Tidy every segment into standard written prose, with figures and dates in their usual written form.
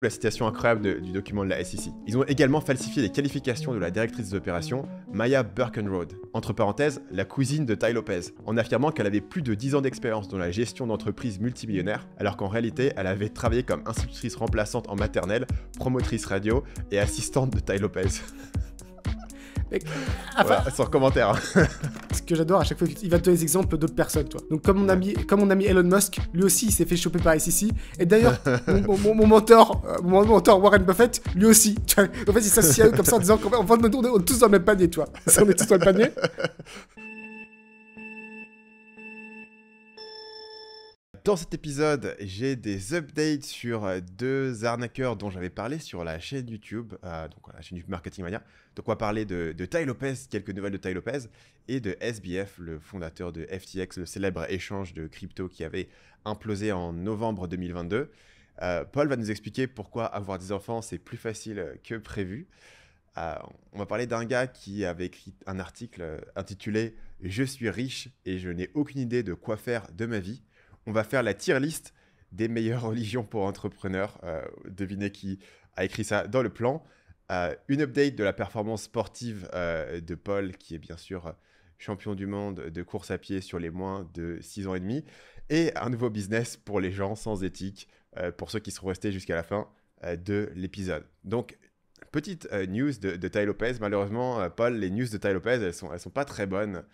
La citation incroyable du document de la SEC. Ils ont également falsifié les qualifications de la directrice des opérations, Maya Birkenrode, entre parenthèses, la cousine de Tai Lopez, en affirmant qu'elle avait plus de 10 ans d'expérience dans la gestion d'entreprises multimillionnaires, alors qu'en réalité, elle avait travaillé comme institutrice remplaçante en maternelle, promotrice radio et assistante de Tai Lopez. Mais, voilà, sans commentaire. Ce que j'adore à chaque fois, il va te donner des exemples d'autres personnes, toi. Donc comme mon ami Elon Musk, lui aussi il s'est fait choper par SEC. Et d'ailleurs, mon mentor Warren Buffett, lui aussi. Tu vois, en fait, il s'associe à eux comme ça en disant qu'on on est tous dans le même panier, tu vois. On est tous dans le panier. Dans cet épisode, j'ai des updates sur deux arnaqueurs dont j'avais parlé sur la chaîne YouTube, donc la chaîne YouTube Marketing Mania. Donc on va parler de Tai Lopez, quelques nouvelles de Tai Lopez, et de SBF, le fondateur de FTX, le célèbre échange de crypto qui avait implosé en novembre 2022. Paul va nous expliquer pourquoi avoir des enfants, c'est plus facile que prévu. On va parler d'un gars qui avait écrit un article intitulé « Je suis riche et je n'ai aucune idée de quoi faire de ma vie ». On va faire la tier list des meilleures religions pour entrepreneurs. Devinez qui a écrit ça dans le plan. Une update de la performance sportive de Paul, qui est bien sûr champion du monde de course à pied sur les moins de 6 ans et demi. Et un nouveau business pour les gens sans éthique, pour ceux qui seront restés jusqu'à la fin de l'épisode. Donc, petite news de Tai Lopez. Malheureusement, Paul, les news de Tai Lopez, elles sont pas très bonnes.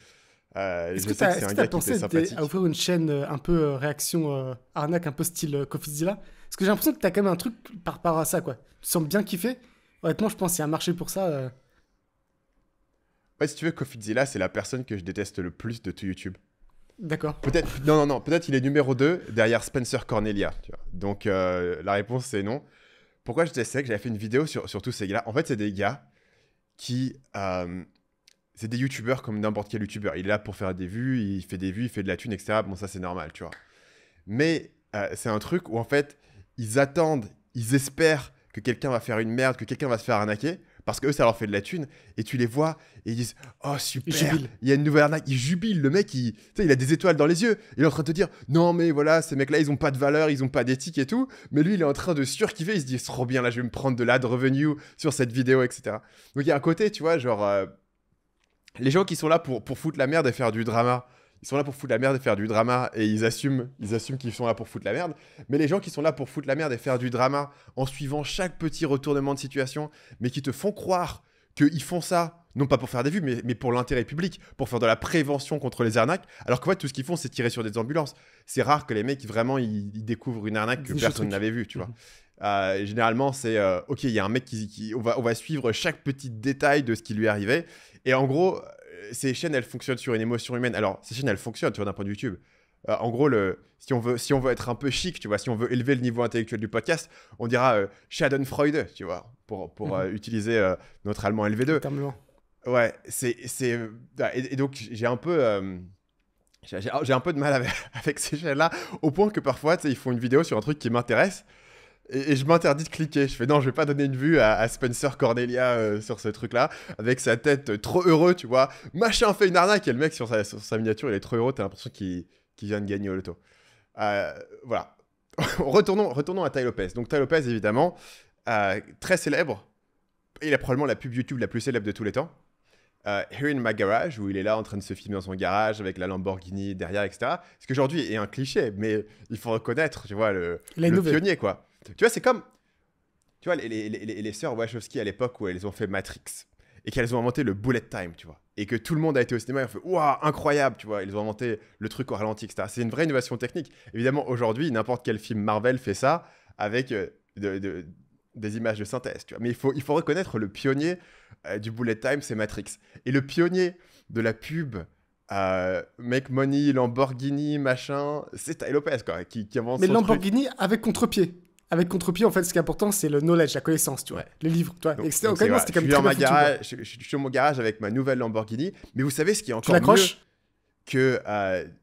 Est-ce que tu as pensé à ouvrir une chaîne un peu réaction arnaque, un peu style CoffeeZilla? Parce que j'ai l'impression que tu as quand même un truc par rapport à ça, quoi. Tu sembles bien kiffer. Honnêtement, je pense qu'il y a un marché pour ça. Ouais, si tu veux, CoffeeZilla, c'est la personne que je déteste le plus de tout YouTube. D'accord. Peut-être, non, peut-être il est numéro 2 derrière Spencer Cornelia. Tu vois. Donc la réponse, c'est non. Pourquoi je détestais que j'avais fait une vidéo sur tous ces gars-là? En fait, c'est des gars qui... c'est des youtubeurs comme n'importe quel youtubeur. Il est là pour faire des vues, il fait de la thune, etc. Bon, ça, c'est normal, tu vois. Mais c'est un truc où, en fait, ils attendent, ils espèrent que quelqu'un va faire une merde, que quelqu'un va se faire arnaquer, parce que eux, ça leur fait de la thune. Et tu les vois et ils disent « Oh, super, il y a une nouvelle arnaque. » Ils jubilent. Le mec, il a des étoiles dans les yeux. Il est en train de te dire « Non, mais voilà, ces mecs-là, ils ont pas de valeur, ils ont pas d'éthique et tout. » Mais lui, il est en train de surkiffer. Il se dit « C'est trop bien, là, je vais me prendre de l'ad revenue sur cette vidéo, etc. » Donc, il y a un côté, tu vois, genre... les gens qui sont là pour foutre la merde et faire du drama, ils sont là pour foutre la merde et faire du drama et ils assument qu'ils sont là pour foutre la merde. Mais les gens qui sont là pour foutre la merde et faire du drama en suivant chaque petit retournement de situation, mais qui te font croire qu'ils font ça, non pas pour faire des vues, mais pour l'intérêt public, pour faire de la prévention contre les arnaques, alors qu'en fait, tout ce qu'ils font, c'est tirer sur des ambulances. C'est rare que les mecs, vraiment, ils découvrent une arnaque que personne n'avait vue, tu vois. Généralement, c'est ok, il y a un mec on va suivre chaque petit détail de ce qui lui est arrivé. Et en gros, ces chaînes, elles fonctionnent sur une émotion humaine. Alors, ces chaînes, elles fonctionnent, tu vois, d'un point de vue YouTube. En gros, si on veut être un peu chic, tu vois, si on veut élever le niveau intellectuel du podcast, on dira Schadenfreude, tu vois, pour utiliser notre allemand LV2. Totalement. Ouais, et donc, j'ai un peu... j'ai un peu de mal avec ces chaînes-là, au point que parfois, tu sais, ils font une vidéo sur un truc qui m'intéresse, et je m'interdis de cliquer. Je fais non, je vais pas donner une vue à Spencer Cornelia sur ce truc-là, avec sa tête trop heureux, tu vois. Machin fait une arnaque, et le mec sur sa miniature, il est trop heureux, t'as l'impression qu'il vient de gagner au loto. Voilà. Retournons à Tai Lopez. Donc Tai Lopez, évidemment, très célèbre. Il a probablement la pub YouTube la plus célèbre de tous les temps. Here in My Garage, où il est là en train de se filmer dans son garage avec la Lamborghini derrière, etc. Ce qu'aujourd'hui est un cliché, mais il faut reconnaître, tu vois, le pionnier, quoi. Tu vois, c'est comme, tu vois, les sœurs Wachowski à l'époque où elles ont fait Matrix et qu'elles ont inventé le bullet time, tu vois, et que tout le monde a été au cinéma et a fait waouh, incroyable, tu vois, ils ont inventé le truc au ralenti, etc. C'est une vraie innovation technique. Évidemment, aujourd'hui, n'importe quel film Marvel fait ça avec des images de synthèse, tu vois. Mais il faut reconnaître le pionnier du bullet time, c'est Matrix. Et le pionnier de la pub Make Money, Lamborghini, machin, c'est Tai Lopez, quoi, qui avance. Mais Lamborghini avec contre-pied. Avec contre-pied, en fait, ce qui est important, c'est le knowledge, la connaissance, tu vois, les livres, tu vois. Donc, c'était comme très bien foutu, je suis sur mon garage avec ma nouvelle Lamborghini, mais vous savez ce qui est encore mieux que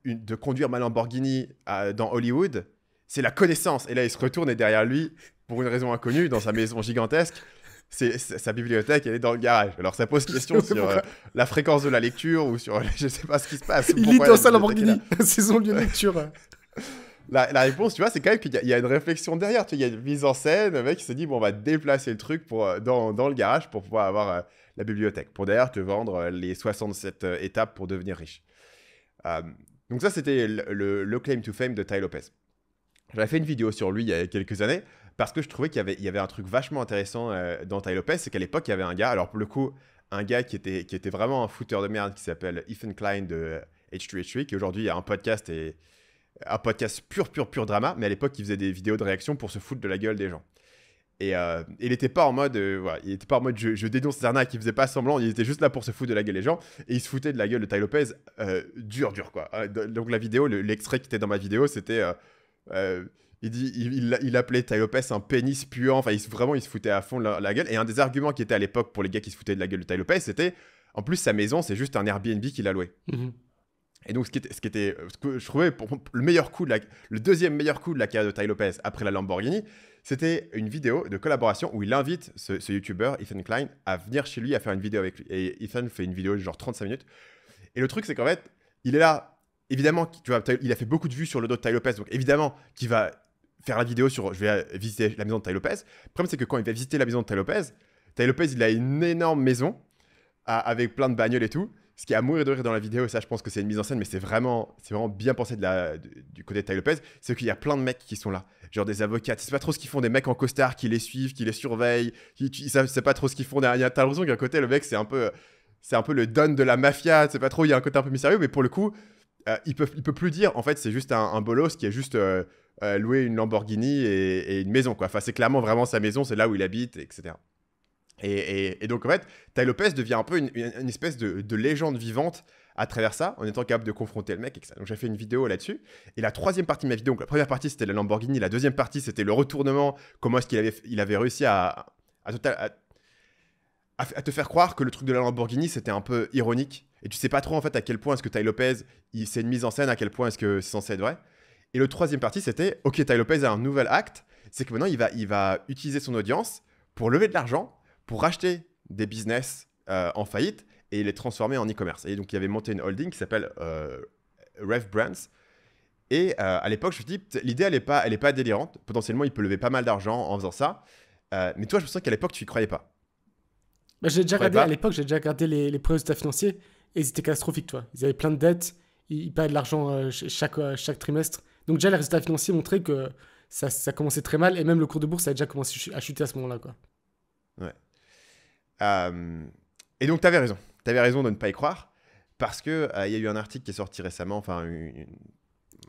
de conduire ma Lamborghini dans Hollywood, c'est la connaissance. Et là, il se retourne et derrière lui, pour une raison inconnue, dans sa maison gigantesque, sa bibliothèque, elle est dans le garage. Alors ça pose question sur la fréquence de la lecture ou sur, je sais pas ce qui se passe. Il lit dans sa Lamborghini, c'est son lieu de lecture. la réponse, tu vois, c'est quand même qu'il y a une réflexion derrière. Tu vois, il y a une mise en scène. Le mec il se dit, bon, on va déplacer le truc dans le garage pour pouvoir avoir la bibliothèque. Pour d'ailleurs te vendre les 67 étapes pour devenir riche. Euh, donc ça, c'était le claim to fame de Tai Lopez. J'avais fait une vidéo sur lui il y a quelques années parce que je trouvais qu'il y avait un truc vachement intéressant dans Tai Lopez. C'est qu'à l'époque, il y avait un gars, alors pour le coup, un gars qui était vraiment un fouteur de merde qui s'appelle Ethan Klein de H3H3, qui aujourd'hui a un podcast pur drama, mais à l'époque, il faisait des vidéos de réaction pour se foutre de la gueule des gens. Et il n'était pas en mode, voilà, il était pas en mode je dénonce ces arnaques, il faisait pas semblant, il était juste là pour se foutre de la gueule des gens, et il se foutait de la gueule de Tai Lopez dur quoi. Donc la vidéo, l'extrait qui était dans ma vidéo, c'était il appelait Tai Lopez un pénis puant, enfin vraiment il se foutait à fond de la gueule. Et un des arguments qui était à l'époque pour les gars qui se foutaient de la gueule de Tai Lopez, c'était en plus sa maison c'est juste un Airbnb qu'il a loué. Et donc ce que je trouvais le deuxième meilleur coup de la carrière de Tai Lopez après la Lamborghini, c'était une vidéo de collaboration où il invite ce youtubeur Ethan Klein à venir chez lui à faire une vidéo avec lui. Et Ethan fait une vidéo de genre 35 minutes. Et le truc c'est qu'en fait il est là, évidemment, tu vois, il a fait beaucoup de vues sur le dos de Tai Lopez, donc évidemment qu'il va faire la vidéo sur je vais visiter la maison de Tai Lopez. Le problème c'est que quand il va visiter la maison de Tai Lopez il a une énorme maison avec plein de bagnoles et tout. Ce qui est à mourir de rire dans la vidéo, et ça je pense que c'est une mise en scène, mais c'est vraiment bien pensé du côté de Tai Lopez, c'est qu'il y a plein de mecs qui sont là, genre des avocats, tu sais pas trop ce qu'ils font, des mecs en costard qui les suivent, qui les surveillent, ils savent pas trop ce qu'ils font derrière. T'as l'impression qu'à côté le mec c'est un peu le don de la mafia, tu sais pas trop, il y a un côté un peu mystérieux, mais pour le coup, il peut plus dire, en fait c'est juste un bolos qui a juste loué une Lamborghini et une maison, quoi. Enfin c'est clairement vraiment sa maison, c'est là où il habite, etc. Et donc, en fait, Tai Lopez devient un peu une espèce de légende vivante à travers ça, en étant capable de confronter le mec. Et ça. Donc, j'ai fait une vidéo là-dessus. Et la troisième partie de ma vidéo, donc la première partie, c'était la Lamborghini. La deuxième partie, c'était le retournement. Comment est-ce qu'il avait réussi à te faire croire que le truc de la Lamborghini, c'était un peu ironique. Et tu sais pas trop, en fait, à quel point est-ce que Tai Lopez, c'est une mise en scène, à quel point est-ce que c'est censé être vrai. Et le troisième partie, c'était, OK, Tai Lopez a un nouvel acte. C'est que maintenant, il va utiliser son audience pour lever de l'argent, pour racheter des business en faillite et les transformer en e-commerce. Et donc, il avait monté une holding qui s'appelle Rev Brands. Et à l'époque, je me suis dit, l'idée, elle est pas délirante. Potentiellement, il peut lever pas mal d'argent en faisant ça. Mais toi, je me sens qu'à l'époque, tu y croyais pas. Bah, à l'époque, j'ai déjà regardé les résultats financiers et ils étaient catastrophiques, toi. Ils avaient plein de dettes, ils perdaient de l'argent chaque trimestre. Donc déjà, les résultats financiers montraient que ça commençait très mal et même le cours de bourse a déjà commencé à chuter à ce moment-là, quoi. Ouais. Et donc, tu avais raison. Tu avais raison de ne pas y croire parce qu'il y a eu un article qui est sorti récemment, enfin,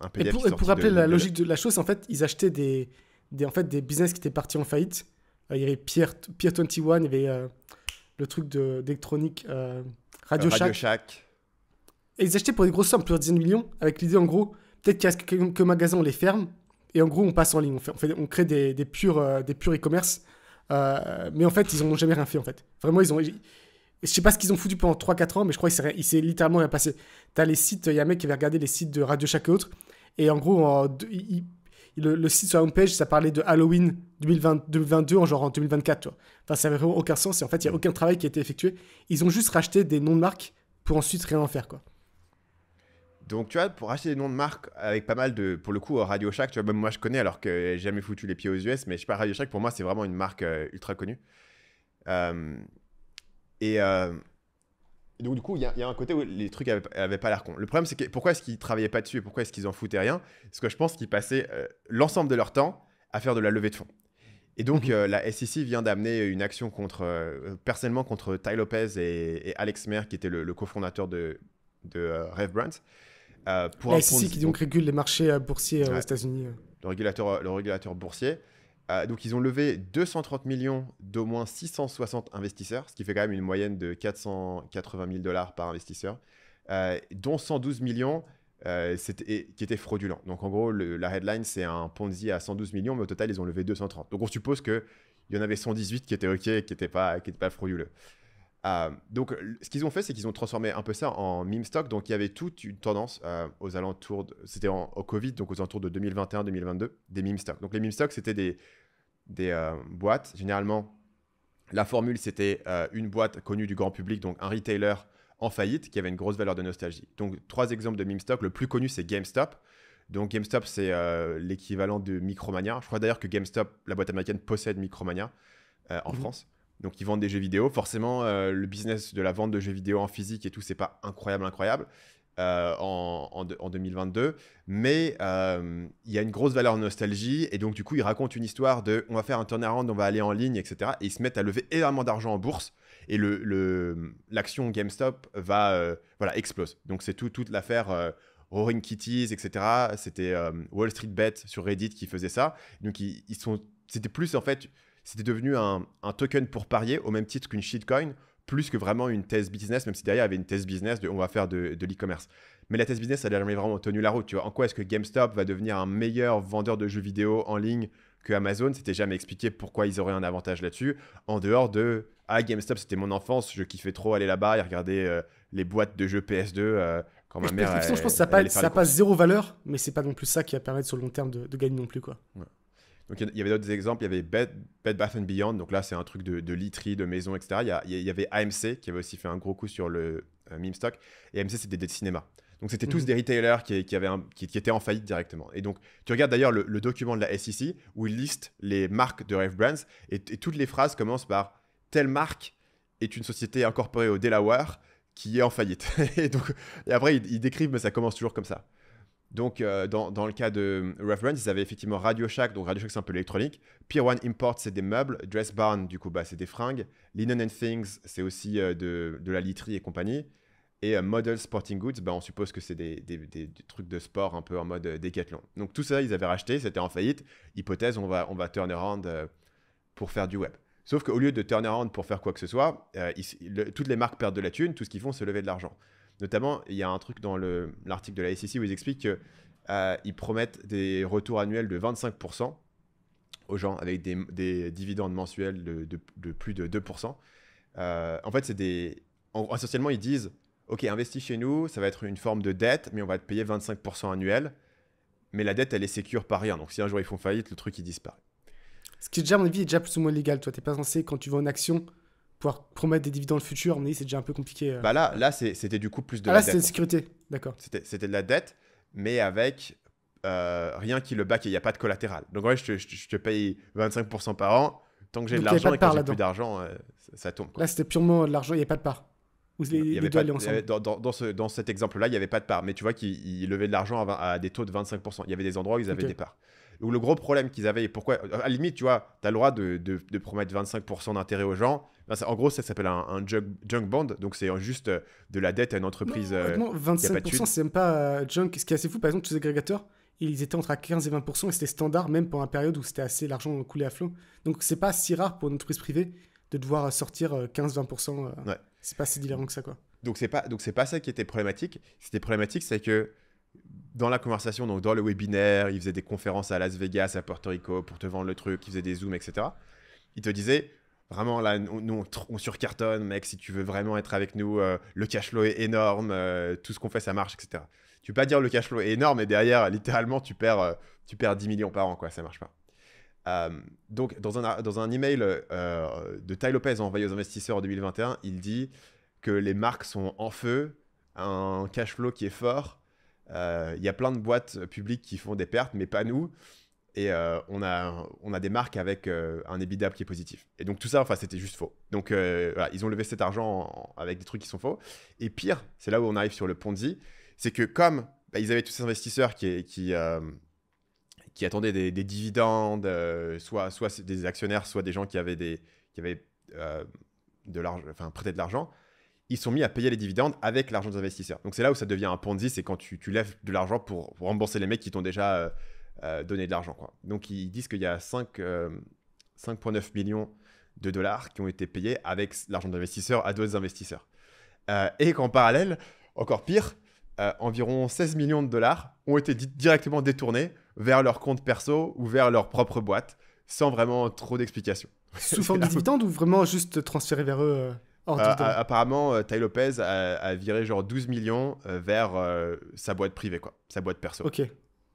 un PDF qui est sorti. Pour rappeler la logique de la chose, en fait, ils achetaient des business qui étaient partis en faillite. Il y avait Pier 21, il y avait le truc d'électronique Radio Shack. Et ils achetaient pour des grosses sommes, plusieurs dizaines de millions, avec l'idée, en gros, peut-être qu'il y a quelques magasins, on les ferme, et en gros, on passe en ligne. On crée des purs e-commerce. Mais en fait, ils n'ont jamais rien fait, en fait. Vraiment, je sais pas ce qu'ils ont foutu pendant 3-4 ans, mais je crois qu'il s'est littéralement rien passé. T'as les sites, il y a un mec qui avait regardé les sites de Radio Shack et autres, et en gros, le site sur la homepage, ça parlait de Halloween 2022 en 2024, tu vois. Enfin, ça avait vraiment aucun sens, et en fait, il n'y a aucun travail qui a été effectué. Ils ont juste racheté des noms de marques pour ensuite rien en faire, quoi. Donc, tu vois, pour acheter des noms de marques avec pas mal de... Pour le coup, Radio Shack, tu vois, même moi, je connais alors que j'ai jamais foutu les pieds aux US, mais je sais pas, Radio Shack, pour moi, c'est vraiment une marque ultra connue. Et donc, du coup, il y a un côté où les trucs avaient pas l'air cons. Le problème, c'est que pourquoi est-ce qu'ils travaillaient pas dessus et pourquoi est-ce qu'ils en foutaient rien? Parce que je pense qu'ils passaient l'ensemble de leur temps à faire de la levée de fonds. Et donc, la SEC vient d'amener une action personnellement contre Tai Lopez et Alex Mayer, qui était le cofondateur de Rev Brands. La SEC qui donc régule les marchés boursiers aux États-Unis. Le régulateur boursier. Donc, ils ont levé 230 millions d'au moins 660 investisseurs, ce qui fait quand même une moyenne de 480 000 $ par investisseur, dont 112 millions qui étaient fraudulents. Donc, en gros, la headline, c'est un Ponzi à 112 millions, mais au total, ils ont levé 230. Donc, on suppose qu'il y en avait 118 qui étaient OK, qui n'étaient pas frauduleux. Donc, ce qu'ils ont fait, c'est qu'ils ont transformé un peu ça en meme stock. Donc, il y avait toute une tendance aux alentours, c'était au Covid, donc aux alentours de 2021-2022, des meme stocks. Donc, les meme stocks, c'était des boîtes. Généralement, la formule, c'était une boîte connue du grand public, donc un retailer en faillite qui avait une grosse valeur de nostalgie. Donc, 3 exemples de meme stock. Le plus connu, c'est GameStop. Donc GameStop, c'est l'équivalent de Micromania. Je crois d'ailleurs que GameStop, la boîte américaine, possède Micromania en France. Donc ils vendent des jeux vidéo. Forcément, le business de la vente de jeux vidéo en physique et tout, c'est pas incroyable en 2022. Mais il y a une grosse valeur nostalgie. Et donc du coup, ils racontent une histoire de on va faire un turnaround, on va aller en ligne, etc. Et ils se mettent à lever énormément d'argent en bourse. Et l'action GameStop explose. Donc c'est toute l'affaire Roaring Kitties, etc. C'était Wall Street Bet sur Reddit qui faisait ça. Donc c'était plus en fait, c'était devenu un token pour parier au même titre qu'une shitcoin, plus que vraiment une thèse business, même si derrière il y avait une thèse business de on va faire de l'e-commerce. Mais la thèse business, elle n'a jamais vraiment tenu la route. Tu vois, en quoi est-ce que GameStop va devenir un meilleur vendeur de jeux vidéo en ligne que Amazon? C'était jamais expliqué pourquoi ils auraient un avantage là-dessus, en dehors de GameStop, c'était mon enfance, je kiffais trop aller là-bas et regarder les boîtes de jeux PS2 quand ma mère. Je pense que ça passe zéro valeur, mais c'est pas non plus ça qui va permettre sur le long terme de gagner non plus, quoi. Ouais. Donc il y avait d'autres exemples, il y avait Bed Bath & Beyond, donc là c'est un truc de literie, de maison, etc. Il y avait AMC qui avait aussi fait un gros coup sur le meme stock, et AMC c'était des cinémas. Donc c'était tous des retailers qui étaient en faillite directement. Et donc tu regardes d'ailleurs le document de la SEC où ils listent les marques de Rave Brands, et toutes les phrases commencent par « telle marque est une société incorporée au Delaware qui est en faillite ». Et après ils décrivent, mais ça commence toujours comme ça. Donc, dans le cas de Rave Brands, ils avaient effectivement Radio Shack. Donc, Radio Shack, c'est un peu l'électronique. Pier 1 Import, c'est des meubles. Dress Barn, du coup, c'est des fringues. Linen & Things, c'est aussi de la literie et compagnie. Et Model Sporting Goods, on suppose que c'est des trucs de sport un peu en mode Decathlon. Donc, tout ça, ils avaient racheté. C'était en faillite. Hypothèse, on va turn around pour faire du web. Sauf qu'au lieu de turn around pour faire quoi que ce soit, toutes les marques perdent de la thune. Tout ce qu'ils font, c'est lever de l'argent. Notamment, il y a un truc dans l'article de la SEC où ils expliquent qu'ils promettent des retours annuels de 25% aux gens avec des dividendes mensuels de plus de 2%. En fait, essentiellement, ils disent « Ok, investis chez nous, ça va être une forme de dette, mais on va te payer 25% annuel. Mais la dette, elle est sécure par rien. Donc, si un jour ils font faillite, le truc, il disparaît. » Ce qui, déjà, à mon avis, est déjà plus ou moins légal. Toi, tu n'es pas censé, quand tu vends une action, pouvoir promettre des dividendes futurs, mais c'est déjà un peu compliqué. Là c'était du coup plus de la la dette. dette. Là, c'était de sécurité, d'accord. C'était de la dette, mais avec rien qui le back et il n'y a pas de collatéral. Donc, ouais, je te paye 25% par an. Tant que j'ai de l'argent et quand j'ai plus d'argent, ça tombe. Là, c'était purement de l'argent, il n'y avait pas de part. Ou les deux allaient ensemble. Dans cet exemple-là, il n'y avait pas de part. Mais tu vois qu'ils levaient de l'argent à des taux de 25%. Il y avait des endroits où ils avaient des parts. Où le gros problème qu'ils avaient, et pourquoi, à la limite, tu vois, tu as le droit de promettre 25% d'intérêt aux gens. En gros, ça s'appelle un junk bond. Donc, c'est juste de la dette à une entreprise. Non, 25%, c'est même pas junk. Ce qui est assez fou, par exemple, tous les agrégateurs, ils étaient entre 15 et 20%, et c'était standard, même pour une période où c'était assez l'argent coulé à flot. Donc, c'est pas si rare pour une entreprise privée de devoir sortir 15-20%. Ouais. C'est pas si délirant que ça, quoi. Donc, c'est pas ça qui était problématique. Ce qui était problématique, c'est que dans la conversation, donc dans le webinaire, ils faisaient des conférences à Las Vegas, à Porto Rico pour te vendre le truc, ils faisaient des zooms, etc. Ils te disaient, vraiment là, nous on surcartonne, mec, si tu veux vraiment être avec nous, le cash flow est énorme, tout ce qu'on fait, ça marche, etc. Tu peux pas dire le cash flow est énorme, mais derrière, littéralement, tu perds 10 millions par an, quoi, ça marche pas. Donc, dans un email de Tai Lopez envoyé aux investisseurs en 2021, il dit que les marques sont en feu, un cash flow qui est fort. Il y a plein de boîtes publiques qui font des pertes, mais pas nous. Et on a des marques avec un EBITDA qui est positif. Et donc tout ça, c'était juste faux. Donc voilà, ils ont levé cet argent avec des trucs qui sont faux. Et pire, c'est là où on arrive sur le Ponzi, c'est que comme ils avaient tous ces investisseurs qui attendaient des dividendes, soit des actionnaires, soit des gens qui avaient de l'argent, prêté de l'argent, ils sont mis à payer les dividendes avec l'argent des investisseurs. Donc c'est là où ça devient un Ponzi, c'est quand tu lèves de l'argent pour rembourser les mecs qui t'ont déjà donné de l'argent, quoi. Donc ils disent qu'il y a 5,9 millions de dollars qui ont été payés avec l'argent d'investisseurs à d'autres investisseurs. Et qu'en parallèle, encore pire, environ 16 millions de dollars ont été directement détournés vers leur compte perso ou vers leur propre boîte, sans vraiment trop d'explications. Sous forme de dividendes ou vraiment juste transférés vers eux apparemment, Tai Lopez a viré genre 12 millions vers sa boîte privée, quoi, sa boîte perso. Ok.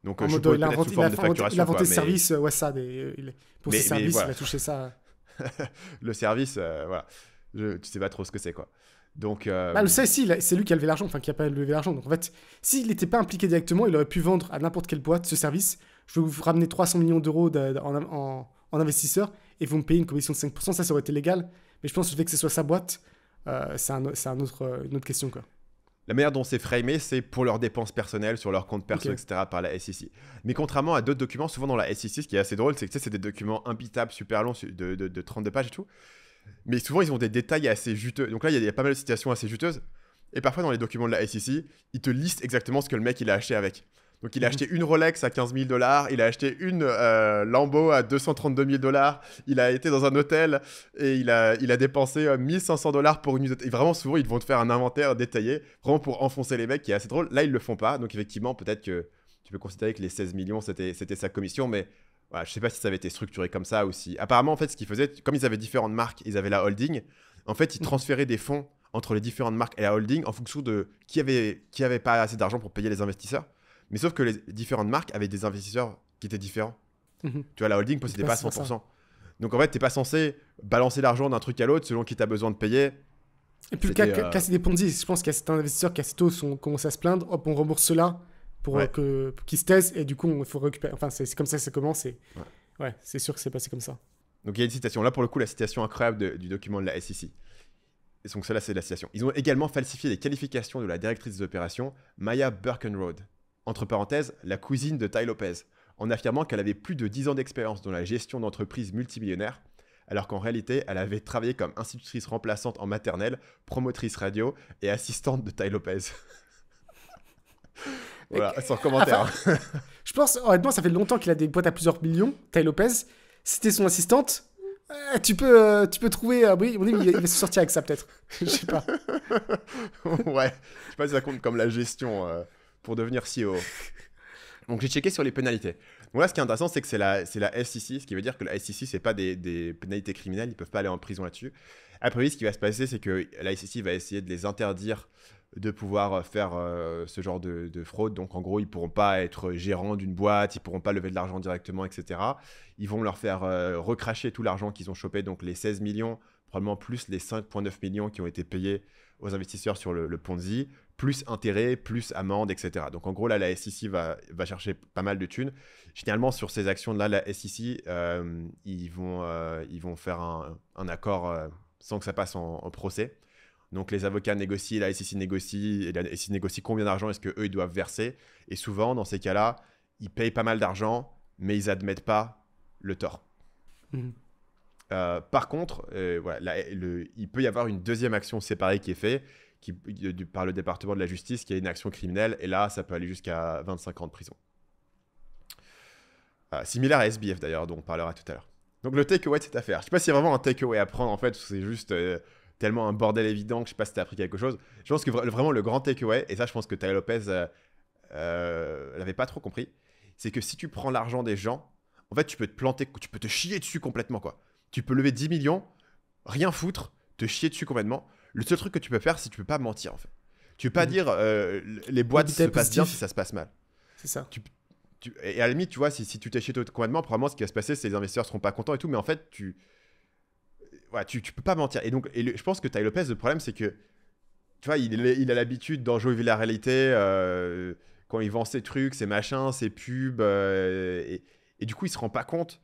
Donc je suppose peut-être sous forme de facturation. Il a inventé quoi, ce service, ça, pour ses services, voilà. Il a touché ça. Le service, voilà. Tu sais pas trop ce que c'est, quoi. Donc, Bah, le CSI, c'est lui qui a levé l'argent, enfin qui a pas levé l'argent. Donc en fait, s'il n'était pas impliqué directement, il aurait pu vendre à n'importe quelle boîte ce service. Je vais vous ramener 300 millions d'euros en investisseurs et vous me payez une commission de 5%. Ça aurait été légal. Mais je pense que le fait que ce soit sa boîte, c'est une autre question, quoi. la manière dont c'est framé, c'est pour leurs dépenses personnelles, sur leur compte perso, Ok. etc. par la SEC. Mais contrairement à d'autres documents, souvent dans la SEC, ce qui est assez drôle, c'est que tu sais, c'est des documents imbitables, super longs, de 32 pages et tout. Mais souvent, ils ont des détails assez juteux. Donc là, il y a pas mal de citations assez juteuses. Et parfois, dans les documents de la SEC, ils te listent exactement ce que le mec il a acheté avec. Donc, il a acheté une Rolex à 15 000 $, il a acheté une Lambo à 232 000 $, il a été dans un hôtel et il a dépensé 1 500 $ pour une nuit d'hôtel. Et vraiment, souvent, ils vont te faire un inventaire détaillé, vraiment pour enfoncer les mecs, qui est assez drôle. Là, ils le font pas. Donc, effectivement, peut-être que tu peux considérer que les 16 millions, c'était sa commission, mais voilà, je sais pas si ça avait été structuré comme ça aussi. Apparemment, en fait, ce qu'ils faisaient, comme ils avaient différentes marques, ils avaient la holding. En fait, ils transféraient des fonds entre les différentes marques et la holding en fonction de qui avait pas assez d'argent pour payer les investisseurs. Mais sauf que les différentes marques avaient des investisseurs qui étaient différents. Mhm. Tu vois, la holding possédait pas c'est 100%. Donc en fait, t'es pas censé balancer l'argent d'un truc à l'autre selon qui t'as besoin de payer. Et puis le cas c'est des Ponzi. Je pense qu'il y a certains investisseurs qui assez tôt ont commencé à se plaindre. Hop, on rembourse cela pour Ouais. pour qu'ils se taisent. Et du coup, il faut récupérer. Enfin, c'est comme ça que ça commence. Et Ouais. ouais, c'est sûr que c'est passé comme ça. Donc il y a une citation. Là, pour le coup, la citation incroyable du document de la SEC. Et donc celle-là, c'est la citation. Ils ont également falsifié les qualifications de la directrice des opérations, Maya Birkenrode, entre parenthèses, la cousine de Tai Lopez, en affirmant qu'elle avait plus de 10 ans d'expérience dans la gestion d'entreprises multimillionnaires, alors qu'en réalité, elle avait travaillé comme institutrice remplaçante en maternelle, promotrice radio et assistante de Tai Lopez. Voilà, sans commentaire. Enfin, je pense, honnêtement, ça fait longtemps qu'il a des boîtes à plusieurs millions. Tai Lopez, c'était son assistante. Tu peux trouver. Oui, il va se sortir avec ça, peut-être. Je sais pas. Ouais, je sais pas si ça compte comme la gestion pour devenir CEO. Donc j'ai checké sur les pénalités. Donc là, ce qui est intéressant, c'est que c'est la SEC, ce qui veut dire que la SEC, c'est pas des pénalités criminelles, ils peuvent pas aller en prison là-dessus. Après, oui, ce qui va se passer, c'est que la SEC va essayer de les interdire de pouvoir faire ce genre de fraude. Donc en gros, ils pourront pas être gérants d'une boîte, ils pourront pas lever de l'argent directement, etc. Ils vont leur faire recracher tout l'argent qu'ils ont chopé, donc les 16 millions, probablement plus les 5,9 millions qui ont été payés aux investisseurs sur le Ponzi, plus intérêts, plus amendes, etc. Donc en gros, là, la SEC va chercher pas mal de thunes. Généralement, sur ces actions-là, la SEC, ils vont faire un accord sans que ça passe en procès. Donc les avocats négocient, la SEC négocie, et la SEC négocie combien d'argent est-ce qu'eux, ils doivent verser. Et souvent, dans ces cas-là, ils payent pas mal d'argent, mais ils admettent pas le tort. Mhm. Par contre, voilà, il peut y avoir une deuxième action séparée qui est faite par le département de la justice, qui est une action criminelle, et là, ça peut aller jusqu'à 25 ans de prison. Similaire à SBF d'ailleurs, dont on parlera tout à l'heure. Donc le takeaway de cette affaire. Je sais pas s'il y a vraiment un takeaway à prendre en fait, c'est juste tellement un bordel évident que je sais pas si t'as appris quelque chose. Je pense que vraiment le grand takeaway, et ça je pense que Tai Lopez l'avait pas trop compris, c'est que si tu prends l'argent des gens, en fait tu peux te planter, tu peux te chier dessus complètement quoi. Tu peux lever 10 millions, rien foutre, te chier dessus complètement. Le seul truc que tu peux faire, c'est que tu peux pas mentir en fait. Tu peux pas dire les boîtes se passent bien si ça se passe mal. C'est ça. Et à la limite, tu vois, si tu t'es chié complètement, probablement ce qui va se passer, c'est que les investisseurs seront pas contents et tout, mais en fait, tu peux pas mentir. Et donc, je pense que Tai Lopez, le problème, c'est que, tu vois, il a l'habitude d'enjoliver la réalité quand il vend ses trucs, ses machins, ses pubs, et du coup, il se rend pas compte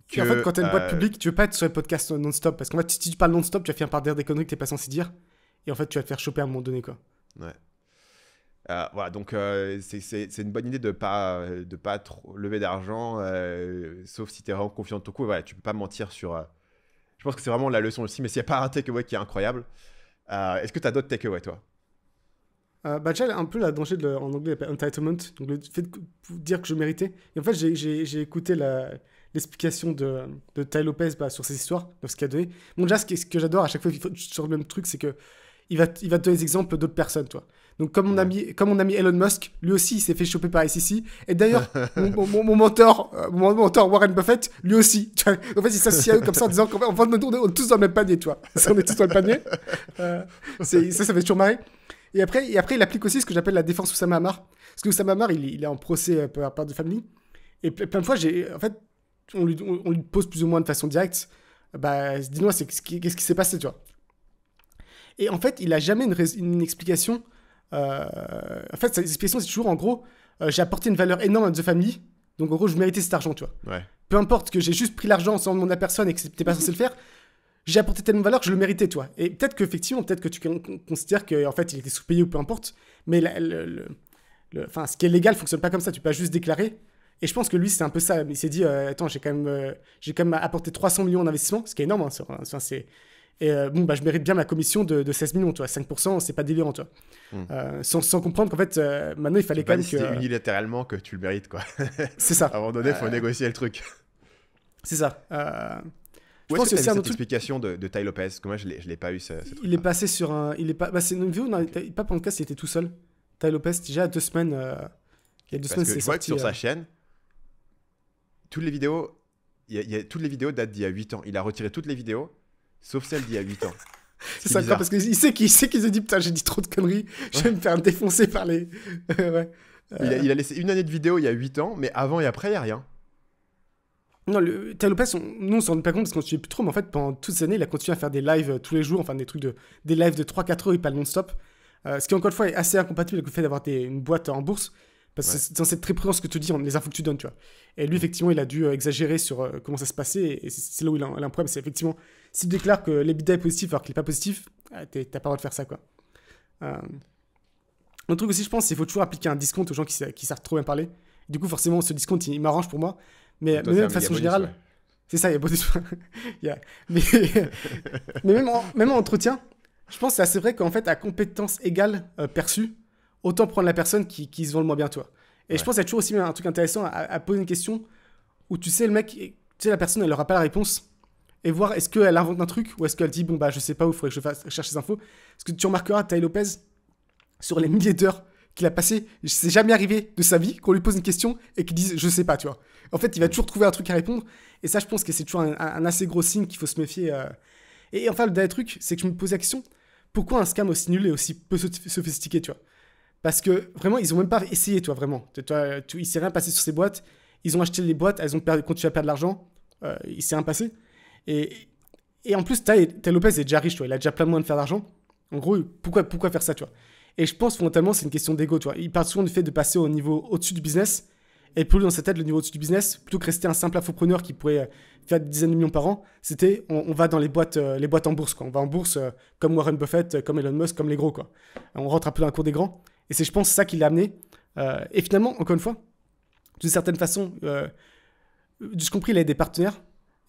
que... Et en fait, quand t'as une boîte publique, tu veux pas être sur les podcasts non-stop, parce qu'en fait, si tu parles non-stop, tu vas finir par dire des conneries que t'es pas censé dire, et en fait, tu vas te faire choper à un moment donné, quoi. Ouais. Voilà, donc c'est une bonne idée de pas trop lever d'argent, sauf si tu es vraiment confiant de ton coup. Voilà, tu peux pas mentir sur. Je pense que c'est vraiment la leçon aussi, mais s'il n'y a pas un takeaway qui est incroyable, est-ce que tu as d'autres takeaways, toi? Déjà, un peu la danger en anglais, appelle entitlement, donc le fait de dire que je méritais. Et en fait, j'ai écouté l'explication de Tai Lopez sur ces histoires, de ce qu'il a donné. Bon, déjà, ce que j'adore à chaque fois qu'il faut sur le même truc, c'est que il va te donner des exemples d'autres personnes, toi. Donc, comme mon ami Elon Musk, lui aussi, il s'est fait choper par SEC. Et d'ailleurs, mon mentor Warren Buffett, lui aussi. Tu vois, en fait, il s'associe à eux comme ça en disant qu'on est tous dans le même panier, tu vois. On est tous dans le panier. Ça fait toujours marrer. Et après, il applique aussi ce que j'appelle la défense Oussama Hamar. Parce que Oussama Hamar, il est en procès par part de famille. Et plein de fois, en fait, on lui pose plus ou moins de façon directe. Dis-moi, qu'est-ce qui s'est passé, tu vois. Et en fait, il a jamais une explication. En fait, sa explication, c'est toujours en gros, j'ai apporté une valeur énorme à notre famille, donc en gros, je méritais cet argent, tu vois. Ouais. Peu importe que j'ai juste pris l'argent sans demander à personne et que t'es pas censé le faire, j'ai apporté tellement de valeur que je le méritais, tu vois. Et peut-être qu'effectivement, peut-être que tu considères qu'en fait, il était sous-payé ou peu importe, mais enfin, ce qui est légal fonctionne pas comme ça, tu peux pas juste déclarer. Et je pense que lui, c'est un peu ça. Il s'est dit, attends, j'ai quand même apporté 300 millions en investissement, ce qui est énorme. Hein, et je mérite bien ma commission de 16 millions, tu vois. 5%, c'est pas délirant, tu vois. Sans comprendre qu'en fait, maintenant, il fallait quand même que... C'est unilatéralement que tu le mérites, quoi. C'est ça. À un moment donné, il faut négocier le truc. C'est ça. Où est-ce que tu as vu cette explication de Tai Lopez? Parce que moi, je l'ai pas eu. Il est passé sur un... c'est une vidéo, pas pendant le cas, il était tout seul. Tai Lopez, déjà 2 semaines... il y a 2 semaines, c'est sorti. Je vois que sur sa chaîne, toutes les vidéos datent d'il y a 8 ans. Il a retiré toutes les vidéos, sauf celles d'il y a 8 ans. C'est ça, parce qu'il sait qu'il s'est dit, putain, j'ai dit trop de conneries, je vais me faire défoncer par les... ouais. Il a laissé une année de vidéo il y a 8 ans, mais avant et après, il n'y a rien. Non, Tai Lopez, nous on s'en rend pas compte parce qu'on ne suit plus trop, mais en fait, pendant toutes ces années, il a continué à faire des lives tous les jours, enfin des lives de 3-4 heures, il parle non-stop. Ce qui, encore une fois, est assez incompatible avec le fait d'avoir une boîte en bourse, parce que c'est censé être très prudent ce que tu dis, les infos que tu donnes, tu vois. Et lui, effectivement, il a dû exagérer sur comment ça se passait, et c'est là où il a un problème, c'est effectivement, s'il déclare que l'EBITDA est positif alors qu'il n'est pas positif, t'as pas le droit de faire ça, quoi. Un truc aussi, je pense, c'est qu'il faut toujours appliquer un discount aux gens qui savent trop bien parler. Du coup, forcément, ce discount, il m'arrange pour moi. Mais même de façon générale, ouais. C'est ça, il y a bonus. Mais même en entretien, je pense que c'est assez vrai qu'en fait, à compétence égale perçue, autant prendre la personne qui se vend le moins bien, toi. Et je pense qu'il y a toujours aussi un truc intéressant à poser une question où tu sais, le mec, tu sais, la personne, elle n'aura pas la réponse. Et voir est-ce qu'elle invente un truc ou est-ce qu'elle dit, bon, bah, je sais pas où il faudrait que je cherche ces infos. Parce que tu remarqueras, Tai Lopez, sur les milliers d'heures qu'il a passé, c'est jamais arrivé de sa vie qu'on lui pose une question et qu'il dise je sais pas, tu vois. En fait, il va toujours trouver un truc à répondre et ça, je pense que c'est toujours un assez gros signe qu'il faut se méfier. Et enfin, le dernier truc, c'est que je me pose la question, pourquoi un scam aussi nul et aussi peu sophistiqué, tu vois? Parce que vraiment, ils ont même pas essayé, toi, vraiment. Il s'est rien passé sur ces boîtes, ils ont acheté les boîtes, elles ont continué à perdre de l'argent, il s'est rien passé. Et en plus, Tai Lopez est déjà riche, tu vois, il a déjà plein de moyens de faire d'argent. En gros, pourquoi faire ça, tu vois? Et je pense fondamentalement, c'est une question d'ego, tu vois. Il parle souvent du fait de passer au niveau au-dessus du business. Et pour lui, dans sa tête, le niveau au-dessus du business, plutôt que rester un simple infopreneur qui pourrait faire des dizaines de millions par an, c'était on va dans les boîtes en bourse, quoi. On va en bourse comme Warren Buffett, comme Elon Musk, comme les gros, quoi. On rentre un peu dans la cour des grands. Et c'est, je pense, ça qui l'a amené. Et finalement, encore une fois, d'une certaine façon, de ce compris, il a des partenaires.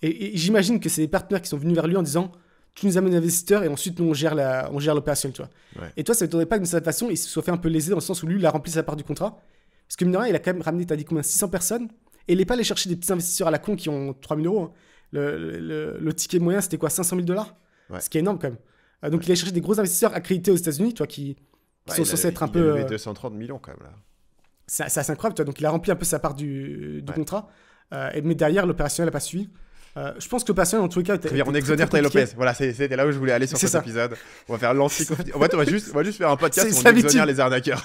Et j'imagine que c'est des partenaires qui sont venus vers lui en disant tu nous amènes des investisseurs et ensuite nous on gère l'opération, tu vois. Ouais. Et toi, ça ne t'aurait pas que de cette façon, il se soit fait un peu lésé dans le sens où lui, il a rempli sa part du contrat. Parce que mine de rien, il a quand même ramené, t'as dit combien, 600 personnes. Et il n'est pas allé chercher des petits investisseurs à la con qui ont 3 000 euros. Hein. Le ticket moyen, c'était quoi, 500 000 $, ouais. Ce qui est énorme quand même. Donc il a cherché des gros investisseurs accrédités aux États-Unis, tu vois, qui sont censés être un peu. Il a levé 230 millions quand même là. C'est assez incroyable, tu vois. Donc il a rempli un peu sa part du contrat. Mais derrière, l'opérationnel n'a pas suivi. Je pense que l'opérationnel, en tous les cas, on exonère Tai Lopez. Voilà, c'était là où je voulais aller sur cet épisode. On va faire l'encyclopédie. En fait, on va juste faire un podcast où on exonère les arnaqueurs.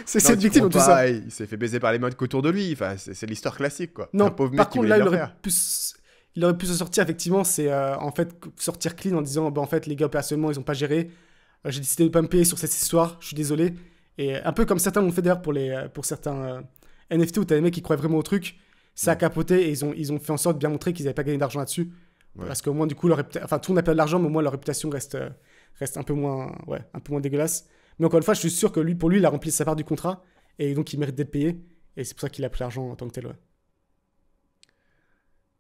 C'est cette victime, tout ça. Il s'est fait baiser par les mecs autour de lui. Enfin, c'est l'histoire classique, quoi. Non, par contre, là, il aurait pu se sortir, effectivement, c'est en fait sortir clean en disant, en fait, les gars, opérationnellement, ils n'ont pas géré. J'ai décidé de ne pas me payer sur cette histoire. Je suis désolé. Et un peu comme certains l'ont fait d'ailleurs pour certains NFT où tu as des mecs qui croient vraiment au truc. Ça a capoté et ils ont fait en sorte de bien montrer qu'ils n'avaient pas gagné d'argent là-dessus. Ouais. Parce qu'au moins, du coup, tout le monde a perdu de l'argent, mais au moins, leur réputation reste un peu moins dégueulasse. Mais encore une fois, je suis sûr que pour lui, il a rempli sa part du contrat et donc il mérite d'être payé. Et c'est pour ça qu'il a pris l'argent en tant que tel. Ouais.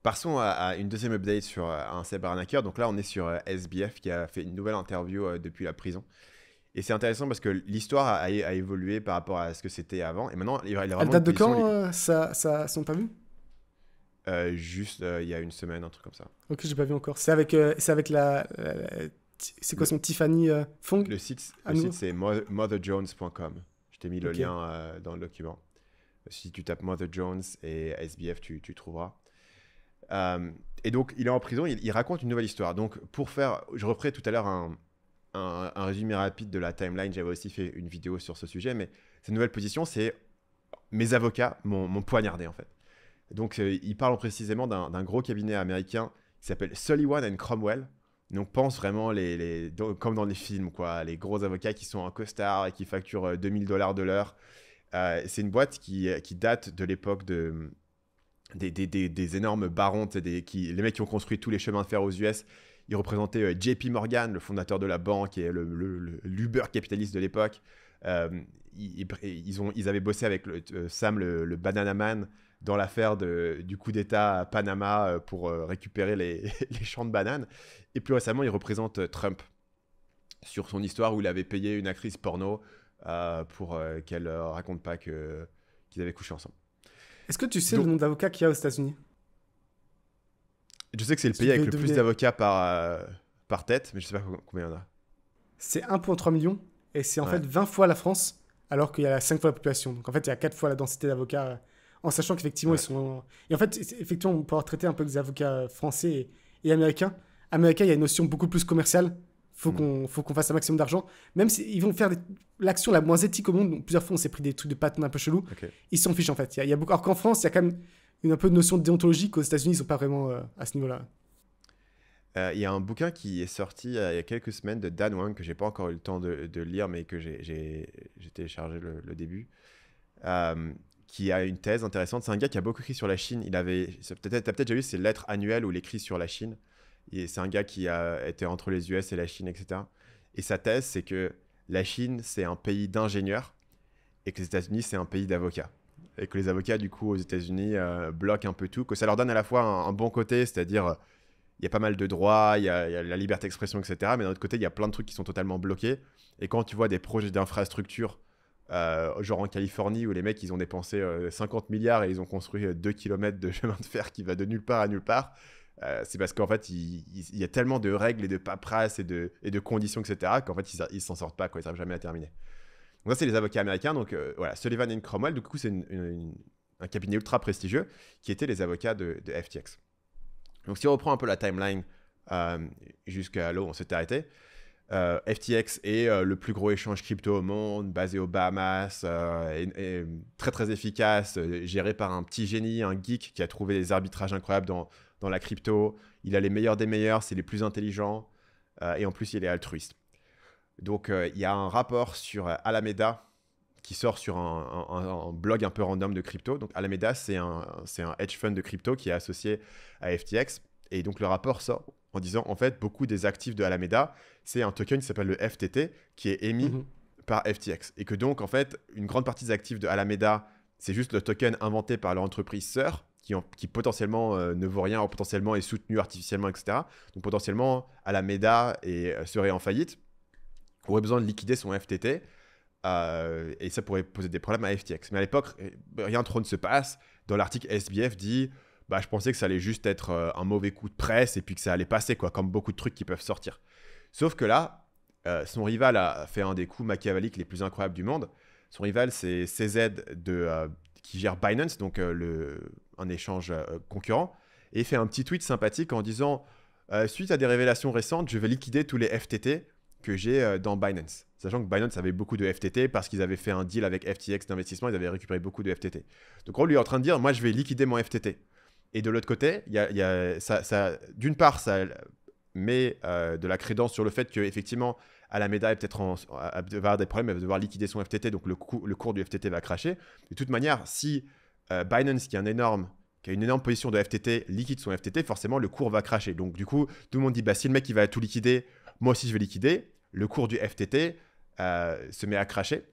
Passons à une deuxième update sur un cyberarnaqueur. Donc là, on est sur SBF qui a fait une nouvelle interview depuis la prison. Et c'est intéressant parce que l'histoire a évolué par rapport à ce que c'était avant. Et maintenant, il a vraiment. Elle date de quand ça sont pas vus? Juste il y a une semaine, un truc comme ça. Ok, j'ai pas vu encore. C'est avec la c'est quoi son Tiffany Fong? Le site c'est motherjones.com. Je t'ai mis le lien dans le document. Si tu tapes Mother Jones et SBF, tu trouveras. Et donc, il est en prison, il raconte une nouvelle histoire. Donc, je referai tout à l'heure un résumé rapide de la timeline. J'avais aussi fait une vidéo sur ce sujet, mais cette nouvelle position, c'est mes avocats m'ont poignardé, en fait. Donc, il parle précisément d'un gros cabinet américain qui s'appelle Sullivan & Cromwell. Donc pense vraiment comme dans les films, quoi, les gros avocats qui sont en costard et qui facturent $2000 de l'heure. C'est une boîte qui date de l'époque des énormes barons, les mecs qui ont construit tous les chemins de fer aux US. Ils représentaient JP Morgan, le fondateur de la banque et l'Uber capitaliste de l'époque. Ils avaient bossé avec Sam, le Banana Man, dans l'affaire du coup d'État à Panama pour récupérer les champs de bananes. Et plus récemment, ils représentent Trump sur son histoire où il avait payé une actrice porno pour qu'elle raconte pas qu'ils avaient couché ensemble. Est-ce que tu sais Donc, le nombre d'avocats qu'il y a aux États-Unis? je sais que c'est le pays avec le plus d'avocats par tête, mais je sais pas combien il y en a. C'est 1,3 million et c'est en Ouais. fait 20 fois la France, alors qu'il y a 5 fois la population. Donc en fait, il y a 4 fois la densité d'avocats, en sachant qu'effectivement, Ouais. ils sont. Et en fait, effectivement, on peut traiter un peu des avocats français et américains. Américains, il y a une notion beaucoup plus commerciale. Faut qu'on fasse un maximum d'argent. Même s'ils vont faire l'action la moins éthique au monde, donc plusieurs fois on s'est pris des trucs de patents un peu chelous, Ok. ils s'en fichent en fait. Il y a beaucoup... Alors qu'en France, il y a quand même un peu de notion de déontologie qu'aux États-Unis, ils sont pas vraiment à ce niveau-là. Il y a un bouquin qui est sorti il y a quelques semaines de Dan Wang que j'ai pas encore eu le temps de lire, mais que j'ai téléchargé le début, qui a une thèse intéressante. C'est un gars qui a beaucoup écrit sur la Chine. T'as peut-être déjà vu ses lettres annuelles où il écrit sur la Chine. Et c'est un gars qui a été entre les US et la Chine, etc. Et sa thèse, c'est que la Chine, c'est un pays d'ingénieurs et que les États-Unis, c'est un pays d'avocats. Et que les avocats, du coup, aux États-Unis, bloquent un peu tout. Que ça leur donne à la fois un bon côté, c'est-à-dire il y a pas mal de droits, il y a la liberté d'expression, etc. Mais d'un autre côté, il y a plein de trucs qui sont totalement bloqués. Et quand tu vois des projets d'infrastructure, genre en Californie, où les mecs, ils ont dépensé 50 milliards et ils ont construit 2 km de chemin de fer qui va de nulle part à nulle part, c'est parce qu'en fait, il y a tellement de règles et de paperasse et de conditions, etc., qu'en fait, ils s'en sortent pas, quoi, ils n'arrivent jamais à terminer. Donc ça, c'est les avocats américains. Donc voilà, Sullivan et Cromwell, du coup, c'est un cabinet ultra prestigieux qui étaient les avocats de FTX. Donc si on reprend un peu la timeline jusqu'à là où on s'était arrêté, FTX est le plus gros échange crypto au monde, basé aux Bahamas, et très très efficace, géré par un petit génie, un geek qui a trouvé des arbitrages incroyables dans la crypto. Il a les meilleurs des meilleurs, c'est les plus intelligents, et en plus il est altruiste. Donc il y a un rapport sur Alameda qui sort sur un blog un peu random de crypto. Donc Alameda, c'est un hedge fund de crypto qui est associé à FTX. Et donc le rapport sort en disant, en fait, beaucoup des actifs de Alameda, c'est un token qui s'appelle le FTT, qui est émis par FTX. Et que donc, en fait, une grande partie des actifs de Alameda, c'est juste le token inventé par leur entreprise sœur, qui potentiellement ne vaut rien, ou potentiellement est soutenu artificiellement, etc. Donc potentiellement, Alameda serait en faillite, aurait besoin de liquider son FTT. Et ça pourrait poser des problèmes à FTX. Mais à l'époque, rien trop ne se passe. Dans l'article, SBF dit je pensais que ça allait juste être un mauvais coup de presse et puis que ça allait passer, quoi, comme beaucoup de trucs qui peuvent sortir. Sauf que là, son rival a fait un des coups machiavéliques les plus incroyables du monde. Son rival, c'est CZ qui gère Binance, donc un échange concurrent. Et il fait un petit tweet sympathique en disant suite à des révélations récentes, je vais liquider tous les FTT que j'ai dans Binance. Sachant que Binance avait beaucoup de FTT parce qu'ils avaient fait un deal avec FTX d'investissement, ils avaient récupéré beaucoup de FTT. Donc on lui est en train de dire, moi je vais liquider mon FTT. Et de l'autre côté, d'une part, ça met de la crédence sur le fait qu'effectivement, Alameda va avoir des problèmes, elle va devoir liquider son FTT, donc le cours du FTT va cracher. De toute manière, si Binance, qui a une énorme position de FTT, liquide son FTT, forcément le cours va cracher. Donc du coup, tout le monde dit, si le mec il va tout liquider, moi aussi je vais liquider. Le cours du FTT se met à cracher.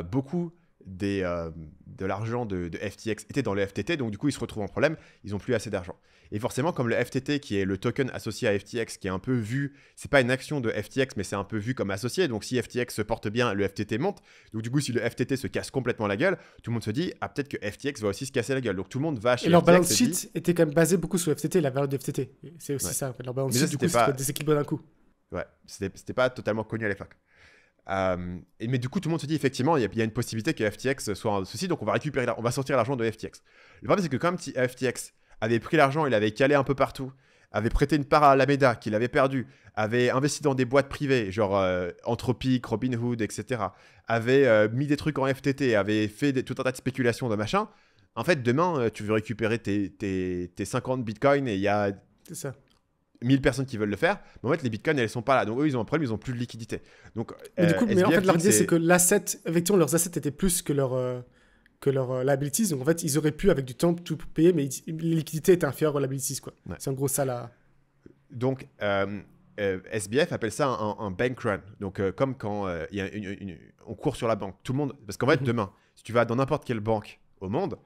Beaucoup de l'argent de FTX était dans le FTT, donc du coup ils se retrouvent en problème, ils n'ont plus assez d'argent. Et forcément, comme le FTT, qui est le token associé à FTX, qui est un peu vu, c'est pas une action de FTX, mais c'est un peu vu comme associé, donc si FTX se porte bien, le FTT monte, donc du coup si le FTT se casse complètement la gueule, tout le monde se dit, peut-être que FTX va aussi se casser la gueule, donc tout le monde va chez FTX. Et leur balance sheet était quand même basé beaucoup sur le FTT, la valeur du FTT. C'est aussi ça, en fait. Leur balance sheet, du coup, c'était déséquilibré d'un coup. Ouais, c'était pas totalement connu à l'époque. Mais du coup, tout le monde se dit effectivement, il y a une possibilité que FTX soit un souci, donc on va sortir l'argent de FTX. Le problème, c'est que comme FTX avait pris l'argent, il avait calé un peu partout, avait prêté une part à Alameda qu'il avait perdu, avait investi dans des boîtes privées, genre Anthropic, Robinhood, etc., avait mis des trucs en FTT, avait fait tout un tas de spéculations de machin. En fait, demain, tu veux récupérer tes 50 bitcoins et il y a. C'est ça. 1000 personnes qui veulent le faire, mais en fait les bitcoins elles sont pas là, donc eux ils ont un problème, ils ont plus de liquidité. Donc Mais du coup, mais en SBF fait, leur dit idée, c'est que l'asset, effectivement, leurs assets étaient plus que leurs liabilities. Donc en fait, ils auraient pu, avec du temps, tout payer, mais les liquidités étaient inférieures aux liabilities, quoi. Ouais. C'est en gros ça, là. Donc SBF appelle ça un bank run. Donc comme quand il y a on court sur la banque, tout le monde, parce qu'en fait demain, si tu vas dans n'importe quelle banque au monde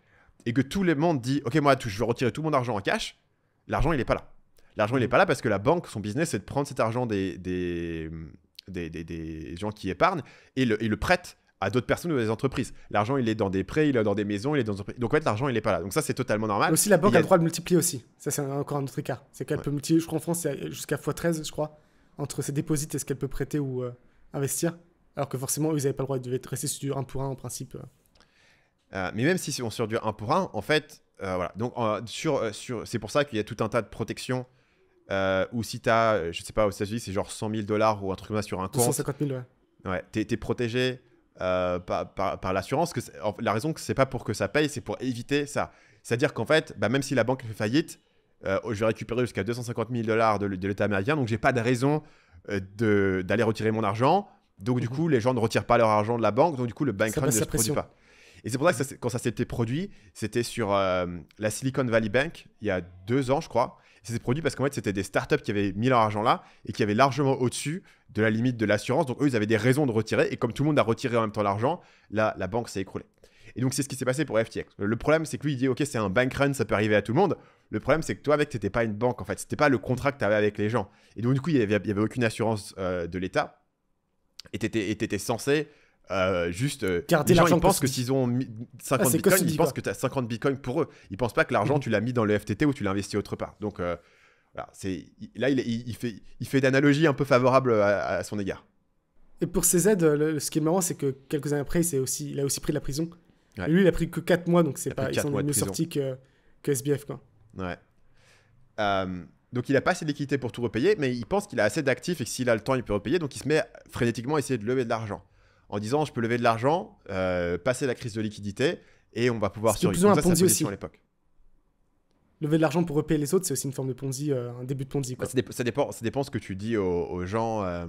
et que tout le monde dit ok moi je veux retirer tout mon argent en cash, l'argent il est pas là. L'argent il est pas là parce que la banque, son business c'est de prendre cet argent des gens qui épargnent et le prête à d'autres personnes ou à des entreprises. L'argent il est dans des prêts, il est dans des maisons, il est dans des entreprises. Donc en fait l'argent il est pas là. Donc ça c'est totalement normal. Et aussi la banque a le droit de multiplier aussi. Ça c'est encore un autre écart. C'est qu'elle peut multiplier, je crois en France c'est jusqu'à x13 je crois, entre ses dépôts et ce qu'elle peut prêter ou investir. Alors que forcément eux ils n'avaient pas le droit, ils devaient rester sur du 1 pour 1 en principe. Mais même si on sur du 1 pour 1, en fait, voilà. Donc c'est pour ça qu'il y a tout un tas de protections où si tu as, je sais pas, aux États-Unis c'est genre $100,000 ou un truc comme ça sur un compte. 250 000 ouais. Ouais, t'es protégé par l'assurance. La raison que c'est pas pour que ça paye, c'est pour éviter ça. C'est-à-dire qu'en fait, même si la banque fait faillite, je vais récupérer jusqu'à $250,000 de l'État américain, donc j'ai pas de raison d'aller retirer mon argent. Donc du coup, les gens ne retirent pas leur argent de la banque, donc du coup, le bank run ne se produit pas. Et c'est pour ça que quand ça s'était produit, c'était sur la Silicon Valley Bank, il y a 2 ans, je crois. Ça s'est produit parce qu'en fait, c'était des startups qui avaient mis leur argent là et qui avaient largement au-dessus de la limite de l'assurance. Donc, eux, ils avaient des raisons de retirer. Et comme tout le monde a retiré en même temps l'argent, la banque s'est écroulée. Et donc, c'est ce qui s'est passé pour FTX. Le problème, c'est que lui, il dit, OK, c'est un bank run, ça peut arriver à tout le monde. Le problème, c'est que toi, mec, tu n'étais pas une banque, en fait. Ce n'était pas le contrat que tu avais avec les gens. Et donc, du coup, il n'y avait aucune assurance de l'État. Et tu étais censé... juste garder les gens l'argent. Ils pensent que s'ils ont 50 bitcoins, ils pensent que tu as 50 bitcoins pour eux. Ils pensent pas que l'argent tu l'as mis dans le FTT ou tu l'as investi autre part. Donc voilà, là il fait d'analogies un peu favorables à son égard. Et pour ces aides, ce qui est marrant, c'est que quelques années après, il a aussi pris de la prison. Ouais. Et lui, il a pris que 4 mois, donc ils sont mieux sortis que SBF, quoi. Ouais. Donc il a pas assez de liquidité pour tout repayer, mais il pense qu'il a assez d'actifs et que s'il a le temps, il peut repayer. Donc il se met frénétiquement à essayer de lever de l'argent. En disant je peux lever de l'argent, passer la crise de liquidité et on va pouvoir survivre. C'est plus un Ponzi aussi. À l'époque. Lever de l'argent pour repayer les autres, c'est aussi une forme de Ponzi, un début de Ponzi. Quoi. Ça dépend ce que tu dis aux gens.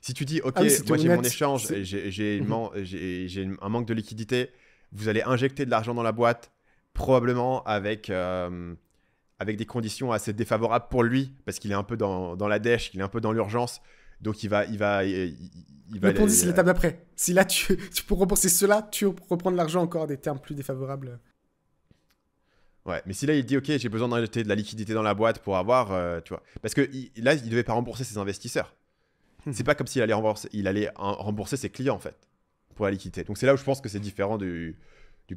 Si tu dis ok, oui, moi j'ai mon échange, j'ai un manque de liquidité, vous allez injecter de l'argent dans la boîte, probablement avec des conditions assez défavorables pour lui, parce qu'il est un peu dans la dèche, il est un peu dans l'urgence. Donc il va le Ponzi, c'est l'étape d'après. Si là, tu peux rembourser cela, tu reprends de l'argent encore à des termes plus défavorables. Ouais, mais si là, il dit, OK, j'ai besoin d'injecter de la liquidité dans la boîte pour avoir, tu vois. Parce que là, il ne devait pas rembourser ses investisseurs. C'est pas comme s'il allait rembourser ses clients, en fait, pour la liquidité. Donc c'est là où je pense que c'est différent du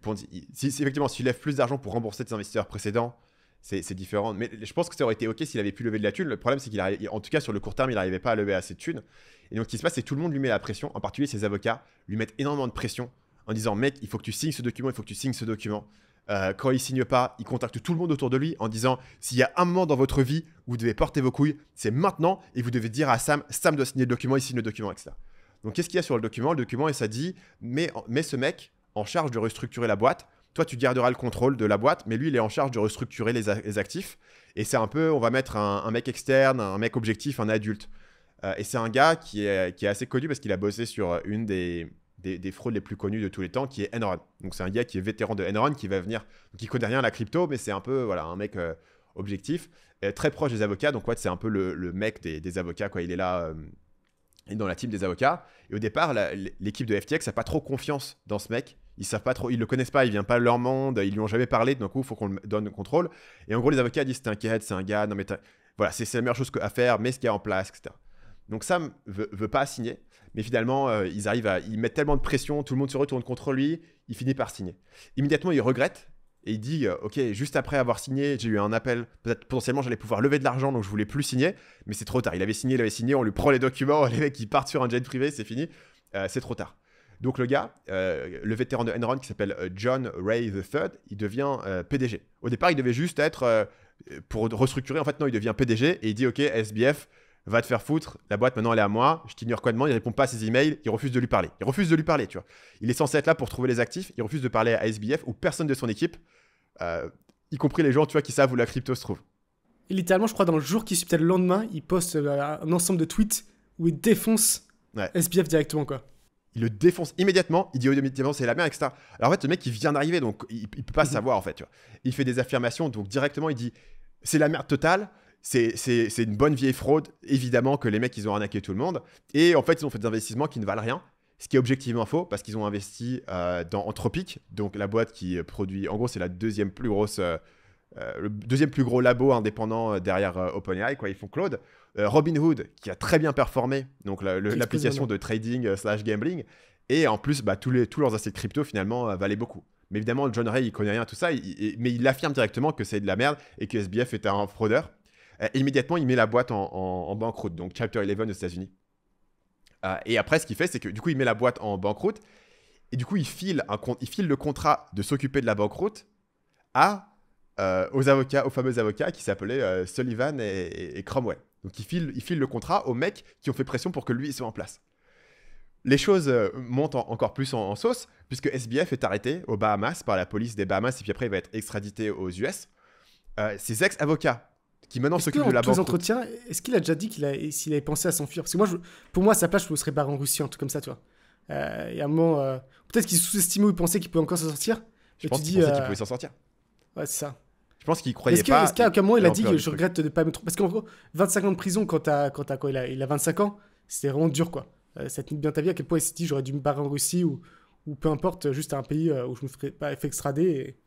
Ponzi. Effectivement, s'il lève plus d'argent pour rembourser tes investisseurs précédents, c'est différent. Mais je pense que ça aurait été OK s'il avait pu lever de la thune. Le problème, c'est en tout cas, sur le court terme, il n'arrivait pas à lever assez de thunes. Et donc, ce qui se passe, c'est que tout le monde lui met la pression, en particulier ses avocats, lui mettent énormément de pression en disant mec, il faut que tu signes ce document, il faut que tu signes ce document. Quand il signe pas, il contacte tout le monde autour de lui en disant s'il y a un moment dans votre vie où vous devez porter vos couilles, c'est maintenant et vous devez dire à Sam doit signer le document, il signe le document, etc. Donc, qu'est-ce qu'il y a sur le document ? Le document, et ça dit mets ce mec en charge de restructurer la boîte. Toi, tu garderas le contrôle de la boîte, mais lui, il est en charge de restructurer les actifs. Et c'est un peu, on va mettre un mec externe, un mec objectif, un adulte. Et c'est un gars qui est assez connu parce qu'il a bossé sur une des fraudes les plus connues de tous les temps, qui est Enron. Donc c'est un gars qui est vétéran de Enron, qui va venir, qui connaît rien à la crypto, mais c'est un peu voilà, un mec objectif, très proche des avocats. Donc ouais, c'est un peu le mec des avocats, quoi. Il est là, il est dans la team des avocats. Et au départ, l'équipe de FTX n'a pas trop confiance dans ce mec. Ils savent pas trop, ils le connaissent pas, il vient pas de leur monde, ils lui ont jamais parlé. D'un coup, il faut qu'on le donne le contrôle. Et en gros, les avocats disent t'inquiète, c'est un gars, non mais voilà, c'est la meilleure chose à faire, mets ce qu'il y a en place, etc. Donc Sam veut pas signer, mais finalement ils mettent tellement de pression, tout le monde se retourne contre lui, il finit par signer. Immédiatement il regrette et il dit ok, juste après avoir signé, j'ai eu un appel, peut-être potentiellement j'allais pouvoir lever de l'argent donc je voulais plus signer, mais c'est trop tard. Il avait signé, on lui prend les documents, les mecs ils partent sur un jet privé, c'est fini, c'est trop tard. Donc le gars, le vétéran de Enron qui s'appelle John Ray III, il devient PDG. Au départ il devait juste être pour restructurer, en fait non, il devient PDG et il dit ok, SBF, va te faire foutre, la boîte maintenant elle est à moi, je t'ignore quoi de moi, il répond pas à ses emails, il refuse de lui parler. Tu vois. Il est censé être là pour trouver les actifs, il refuse de parler à SBF ou personne de son équipe, y compris les gens tu vois, qui savent où la crypto se trouve. Et littéralement, je crois, dans le jour qui suit, peut-être le lendemain, il poste un ensemble de tweets où il défonce SBF directement, quoi. Il le défonce immédiatement, il dit immédiatement c'est la merde, etc. Alors en fait, le mec, il vient d'arriver, donc il peut pas savoir, en fait. Tu vois. Il fait des affirmations, donc directement, il dit c'est la merde totale, c'est une bonne vieille fraude, évidemment que les mecs, ils ont arnaqué tout le monde. Et en fait, ils ont fait des investissements qui ne valent rien, ce qui est objectivement faux, parce qu'ils ont investi dans Anthropic, donc la boîte qui produit, en gros, c'est la deuxième plus grosse... le deuxième plus gros labo indépendant derrière OpenAI, quoi. Ils font Claude. Robinhood, qui a très bien performé, donc l'application de trading / gambling. Et en plus, tous leurs assets crypto, finalement, valaient beaucoup. Mais évidemment, John Ray, il connaît rien à tout ça, mais il affirme directement que c'est de la merde et que SBF est un fraudeur. Immédiatement, il met la boîte en banqueroute, donc Chapter 11 aux États-Unis. Et après, ce qu'il fait, c'est que du coup, il met la boîte en banqueroute et du coup, il file le contrat de s'occuper de la banqueroute aux fameux avocats qui s'appelaient Sullivan et Cromwell. Donc il file le contrat aux mecs qui ont fait pression pour que lui soit en place. Les choses montent encore plus en sauce, puisque SBF est arrêté aux Bahamas par la police des Bahamas, et puis après il va être extradité aux US. Ses ex-avocats, qui maintenant s'occupent de la banque... entretiens, est-ce qu'il a déjà dit s'il avait pensé à s'enfuir? Parce que moi, pour moi, à sa place, je me serais barré en Russie, un truc comme ça, tu vois. Il y a un moment... peut-être qu'il sous-estimait ou il pensait qu'il pouvait encore s'en sortir. Je pense qu'il pensait qu'il pouvait s'en sortir. Ouais, c'est ça. Je pense qu'il croyait pas. Est-ce qu'à aucun moment il a dit je regrette de ne pas me tromper? Parce qu'en gros, 25 ans de prison quand t'as quoi, il a 25 ans, c'était vraiment dur, quoi. Ça te nique bien ta vie. À quel point il s'est dit j'aurais dû me barrer en Russie ou peu importe, juste à un pays où je me ferais pas fait extrader.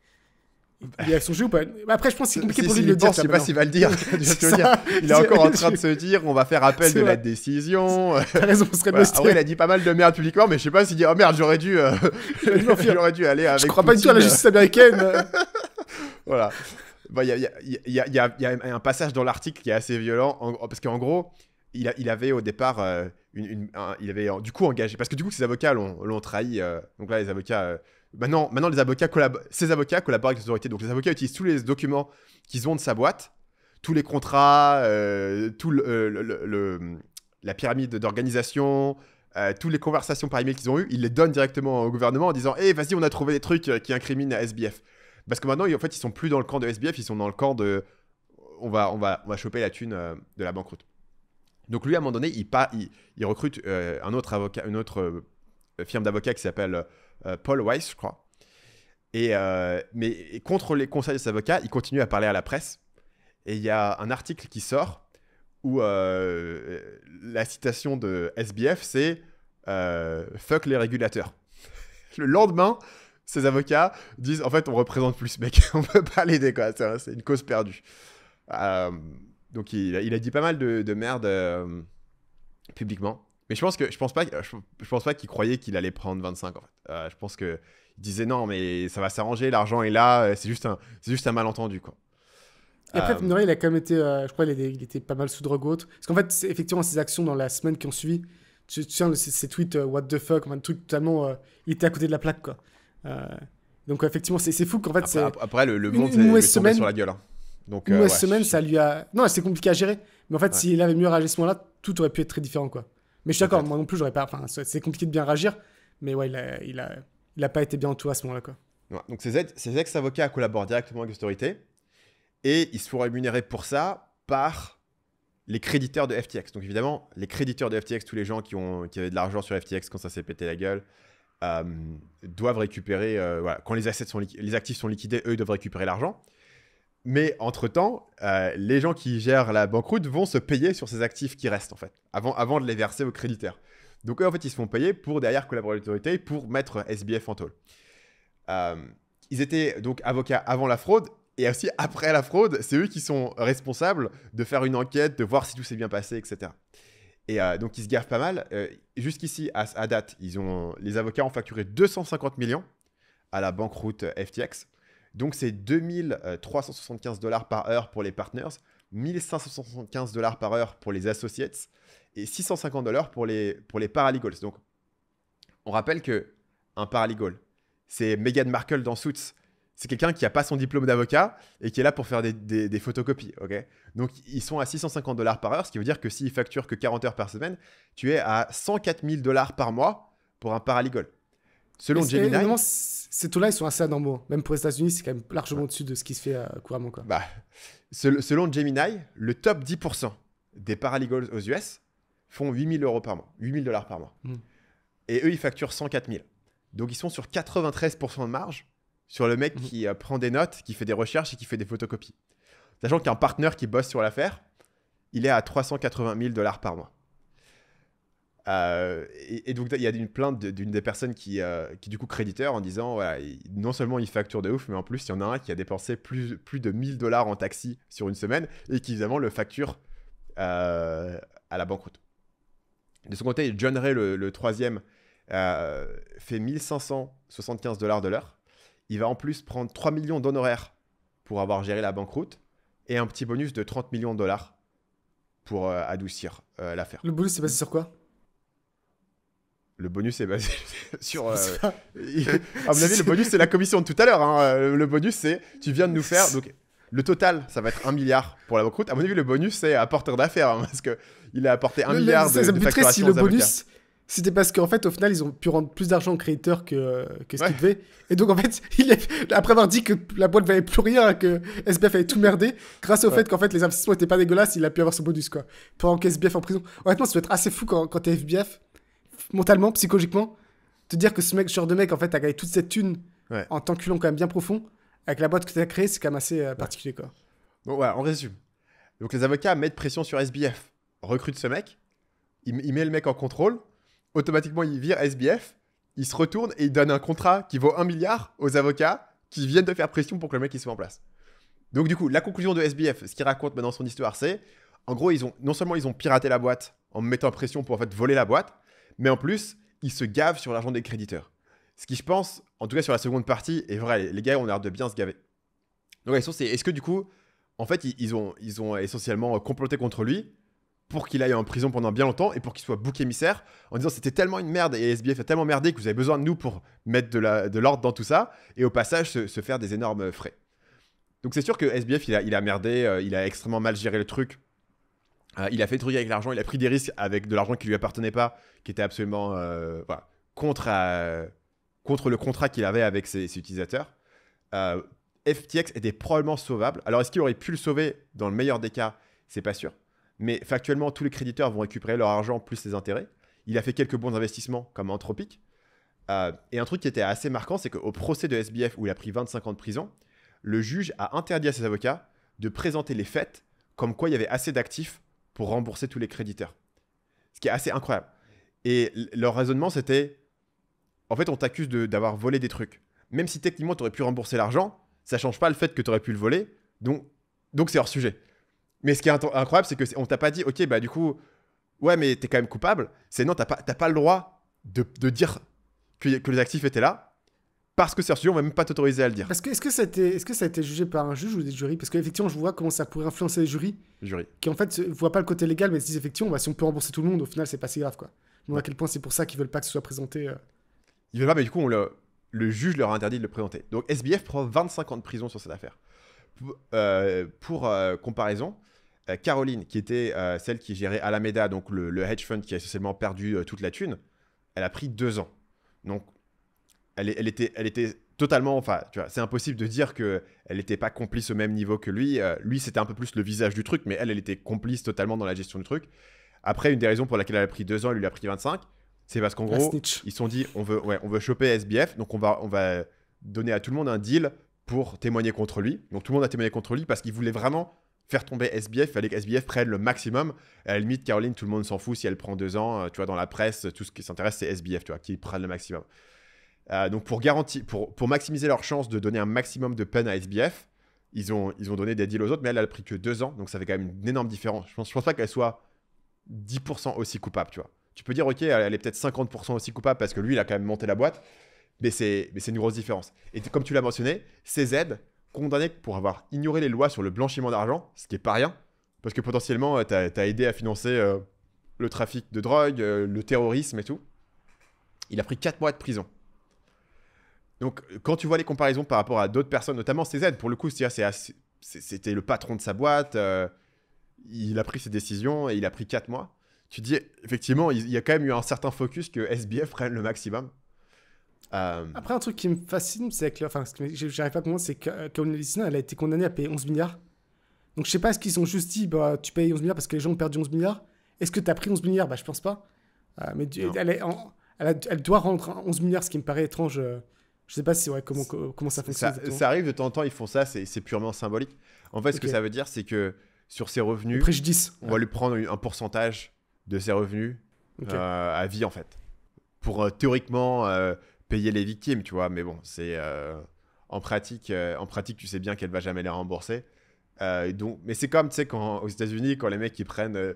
Il a son jeu ou pas? Après, je pense que c'est compliqué pour lui de le dire. Je sais pas s'il va le dire. Il est encore en train de se dire on va faire appel de la décision. T'as raison, on serait busté. Après, il a dit pas mal de merde publiquement, mais je sais pas s'il dit oh merde, j'aurais dû aller avec. Je crois pas du tout à la justice américaine. Voilà. Il y a un passage dans l'article qui est assez violent, parce qu'en gros, il avait au départ, il avait du coup engagé, parce que du coup, ses avocats l'ont trahi. Donc là, les avocats, maintenant ses avocats collaborent avec les autorités. Donc les avocats utilisent tous les documents qu'ils ont de sa boîte, tous les contrats, tout la pyramide d'organisation, toutes les conversations par email qu'ils ont eues, ils les donnent directement au gouvernement en disant hey, vas-y, on a trouvé des trucs qui incriminent la SBF. Parce que maintenant, en fait, ils sont plus dans le camp de SBF, ils sont dans le camp de on va choper la thune de la banqueroute. Donc lui, à un moment donné, il recrute une autre firme d'avocats qui s'appelle Paul Weiss, je crois. Mais contre les conseils de ses avocats, il continue à parler à la presse. Et il y a un article qui sort où la citation de SBF, c'est fuck les régulateurs. Le lendemain, ces avocats disent en fait on représente plus ce mec, on peut pas l'aider, quoi, c'est une cause perdue. Donc il a dit pas mal de merde publiquement, mais je pense pas qu'il croyait qu'il allait prendre 25 en fait. Je pense que il disait non mais ça va s'arranger, l'argent est là, c'est juste un malentendu, quoi. Et après, il a quand même été, je crois, il était pas mal sous drogue ou autre. Parce qu'en fait, effectivement, ses actions dans la semaine qui ont suivi, tu sais, ses tweets, what the fuck, un truc totalement, il était à côté de la plaque, quoi. Donc effectivement c'est fou qu'en fait après le monde s'est tombé sur la gueule, hein. Donc une mauvaise semaine ça lui a c'est compliqué à gérer, mais en fait s'il avait mieux réagi à ce moment-là, tout aurait pu être très différent, quoi. Mais je suis d'accord, moi non plus j'aurais pas, enfin c'est compliqué de bien réagir, mais ouais il a pas été bien entouré à ce moment-là, quoi. Ouais, donc ses ex-avocats collaborent directement avec les autorités et ils se font rémunérer pour ça par les créditeurs de FTX. Donc évidemment les créditeurs de FTX, tous les gens qui avaient de l'argent sur FTX quand ça s'est pété la gueule, doivent récupérer, quand les actifs sont liquidés, eux ils doivent récupérer l'argent. Mais entre-temps, les gens qui gèrent la banqueroute vont se payer sur ces actifs qui restent, en fait, avant de les verser aux créditeurs. Donc eux, en fait, ils se font payer pour derrière collaborer avec l'autorité pour mettre SBF en tôle. Ils étaient donc avocats avant la fraude, et aussi après la fraude, c'est eux qui sont responsables de faire une enquête, de voir si tout s'est bien passé, etc. Et donc, ils se gaffent pas mal. Jusqu'ici, à date, les avocats ont facturé 250 millions à la banqueroute FTX. Donc, c'est $2,375 par heure pour les partners, $1,575 par heure pour les associates et $650 pour les paralegals. Donc, on rappelle qu'un paralegal, c'est Meghan Markle dans Suits. C'est quelqu'un qui n'a pas son diplôme d'avocat et qui est là pour faire des photocopies. Okay, donc, ils sont à $650 par heure, ce qui veut dire que s'ils facturent que 40 heures par semaine, tu es à $104 000 par mois pour un paralegal. Selon Gemini... Évidemment, ces taux-là, ils sont assez anormaux. Même pour les États-Unis, c'est quand même largement au-dessus de ce qui se fait couramment, quoi. Bah, selon Gemini, le top 10% des paralegals aux US font 8 000 € par mois, 8 000 $ par mois. Et eux, ils facturent 104 000. Donc, ils sont sur 93% de marge sur le mec qui prend des notes, qui fait des recherches et qui fait des photocopies. Sachant qu'un partenaire qui bosse sur l'affaire, il est à 380 000 $ par mois. Et donc, il y a une plainte d'une des personnes qui du coup, créditeur en disant voilà, non seulement il facture de ouf, mais en plus, il y en a un qui a dépensé plus de 1 000 $ en taxi sur une semaine et qui, évidemment, le facture à la banqueroute. De son côté, John Ray, le troisième, fait 1 575 $ de l'heure. Il va en plus prendre 3 millions d'honoraires pour avoir géré la banqueroute et un petit bonus de 30 millions $ pour adoucir l'affaire. Le bonus, c'est basé sur quoi? Le bonus est basé sur... à mon avis, le bonus, c'est la commission de tout à l'heure. Hein. Le bonus, c'est tu viens de nous faire... Donc, le total, ça va être 1 milliard pour la banqueroute. À mon avis, le bonus, c'est apporteur d'affaires. Hein, parce qu'il a apporté 1 milliard de facturation si aux le avocats. Bonus, c'était parce qu'en fait, au final, ils ont pu rendre plus d'argent aux créditeurs que ce qu'ils devaient. Et donc, en fait, après avoir dit que la boîte valait plus rien, que SBF avait tout merdé, grâce au fait qu'en fait, les investissements étaient pas dégueulasses, il a pu avoir ce bonus, quoi. Pendant qu'SBF en prison. Honnêtement, ça doit être assez fou quand t'es FBF, mentalement, psychologiquement, te dire que ce genre de mec, en fait, a gagné toute cette thune en t'enculant quand même bien profond. Avec la boîte que tu as créée, c'est quand même assez particulier, quoi. Donc voilà, on résume. Donc les avocats mettent pression sur SBF, recrutent ce mec, il met le mec en contrôle, automatiquement il vire SBF, il se retourne et il donne un contrat qui vaut 1 milliard aux avocats qui viennent de faire pression pour que le mec il soit en place. Donc du coup, la conclusion de SBF, ce qu'il raconte dans son histoire, c'est en gros, non seulement ils ont piraté la boîte en mettant pression pour en fait voler la boîte, mais en plus, ils se gavent sur l'argent des créditeurs. Ce qui, je pense, en tout cas sur la seconde partie, est vrai. Les gars ont l'air de bien se gaver. Donc la question, c'est est-ce que du coup, en fait, ils ont essentiellement comploté contre lui pour qu'il aille en prison pendant bien longtemps et pour qu'il soit bouc émissaire en disant c'était tellement une merde et SBF a tellement merdé que vous avez besoin de nous pour mettre de l'ordre dans tout ça et au passage se faire des énormes frais. Donc c'est sûr que SBF, il a merdé, il a extrêmement mal géré le truc. Il a fait truc avec l'argent, il a pris des risques avec de l'argent qui lui appartenait pas, qui était absolument voilà, contre le contrat qu'il avait avec ses utilisateurs. FTX était probablement sauvable. Alors, est-ce qu'il aurait pu le sauver dans le meilleur des cas? C'est pas sûr. Mais factuellement, tous les créditeurs vont récupérer leur argent plus les intérêts. Il a fait quelques bons investissements comme Anthropic. Et un truc qui était assez marquant, c'est qu'au procès de SBF, où il a pris 25 ans de prison, le juge a interdit à ses avocats de présenter les faits comme quoi il y avait assez d'actifs pour rembourser tous les créditeurs. Ce qui est assez incroyable. Et leur raisonnement, c'était... En fait, on t'accuse d'avoir volé des trucs. Même si techniquement, tu aurais pu rembourser l'argent, ça ne change pas le fait que tu aurais pu le voler. Donc c'est hors sujet. Mais ce qui est incroyable, c'est qu'on t'a pas dit, ok, bah du coup, ouais, mais tu es quand même coupable. C'est non, t'as pas le droit de dire que les actifs étaient là. Parce que c'est hors sujet, on va même pas t'autoriser à le dire. Est-ce que ça a été jugé par un juge ou des jurys? Parce qu'effectivement, je vois comment ça pourrait influencer les jurys. Qui en fait ne voient pas le côté légal, mais se disent effectivement, bah, si on peut rembourser tout le monde, au final, c'est pas si grave, quoi. Donc à quel point c'est pour ça qu'ils veulent pas que ce soit présenté. Ils veulent pas, mais du coup, le juge leur a interdit de le présenter. Donc SBF prend 25 ans de prison sur cette affaire. Pour comparaison, Caroline, qui était celle qui gérait Alameda, donc le hedge fund qui a essentiellement perdu toute la thune, elle a pris 2 ans. Donc elle était totalement... Enfin, tu vois, c'est impossible de dire qu'elle n'était pas complice au même niveau que lui. Lui, c'était un peu plus le visage du truc, mais elle était complice totalement dans la gestion du truc. Après, une des raisons pour laquelle elle a pris 2 ans, elle lui a pris 25, c'est parce qu'en gros, ils se sont dit, on veut choper SBF, donc on va donner à tout le monde un deal pour témoigner contre lui. Donc tout le monde a témoigné contre lui parce qu'il voulait vraiment faire tomber SBF. Il fallait que SBF prenne le maximum. À la limite, Caroline, tout le monde s'en fout si elle prend 2 ans. Tu vois, dans la presse, tout ce qui s'intéresse, c'est SBF, tu vois, qui prenne le maximum. Donc pour maximiser leur chance de donner un maximum de peine à SBF, ils ont donné des deals aux autres, mais elle a pris que 2 ans, donc ça fait quand même une énorme différence. Je pense pas qu'elle soit 10% aussi coupable, tu vois. Tu peux dire, ok, elle est peut-être 50% aussi coupable parce que lui, il a quand même monté la boîte, mais c'est une grosse différence. Et comme tu l'as mentionné, CZ, condamné pour avoir ignoré les lois sur le blanchiment d'argent, ce qui est pas rien, parce que potentiellement, t'as aidé à financer le trafic de drogue, le terrorisme et tout. Il a pris 4 mois de prison. Donc, quand tu vois les comparaisons par rapport à d'autres personnes, notamment CZ, pour le coup, c'était le patron de sa boîte, il a pris ses décisions et il a pris 4 mois. Tu dis, effectivement, il y a quand même eu un certain focus que SBF prenne le maximum. Après, un truc qui me fascine, c'est que, enfin, j'arrive pas à comprendre, c'est que Caroline Ellison, elle a été condamnée à payer 11 milliards. Donc, je sais pas, est-ce qu'ils ont juste dit, bah, tu payes 11 milliards parce que les gens ont perdu 11 milliards. Est-ce que tu as pris 11 milliards? Bah, je pense pas. Mais Non. elle doit rendre 11 milliards, ce qui me paraît étrange. Je sais pas si, ouais, comment ça fonctionne Ça, exactement. ça arrive de temps en temps, ils font ça, c'est purement symbolique. En fait, ce que Ok. ça veut dire, c'est que sur ses Le revenus, préjudice. on Ouais. va lui prendre un pourcentage de ses revenus Ok. à vie, en fait. Pour théoriquement payer les victimes, tu vois. Mais bon, c'est en pratique, tu sais bien qu'elle va jamais les rembourser. Donc, mais c'est comme, tu sais, quand aux États-Unis, quand les mecs ils prennent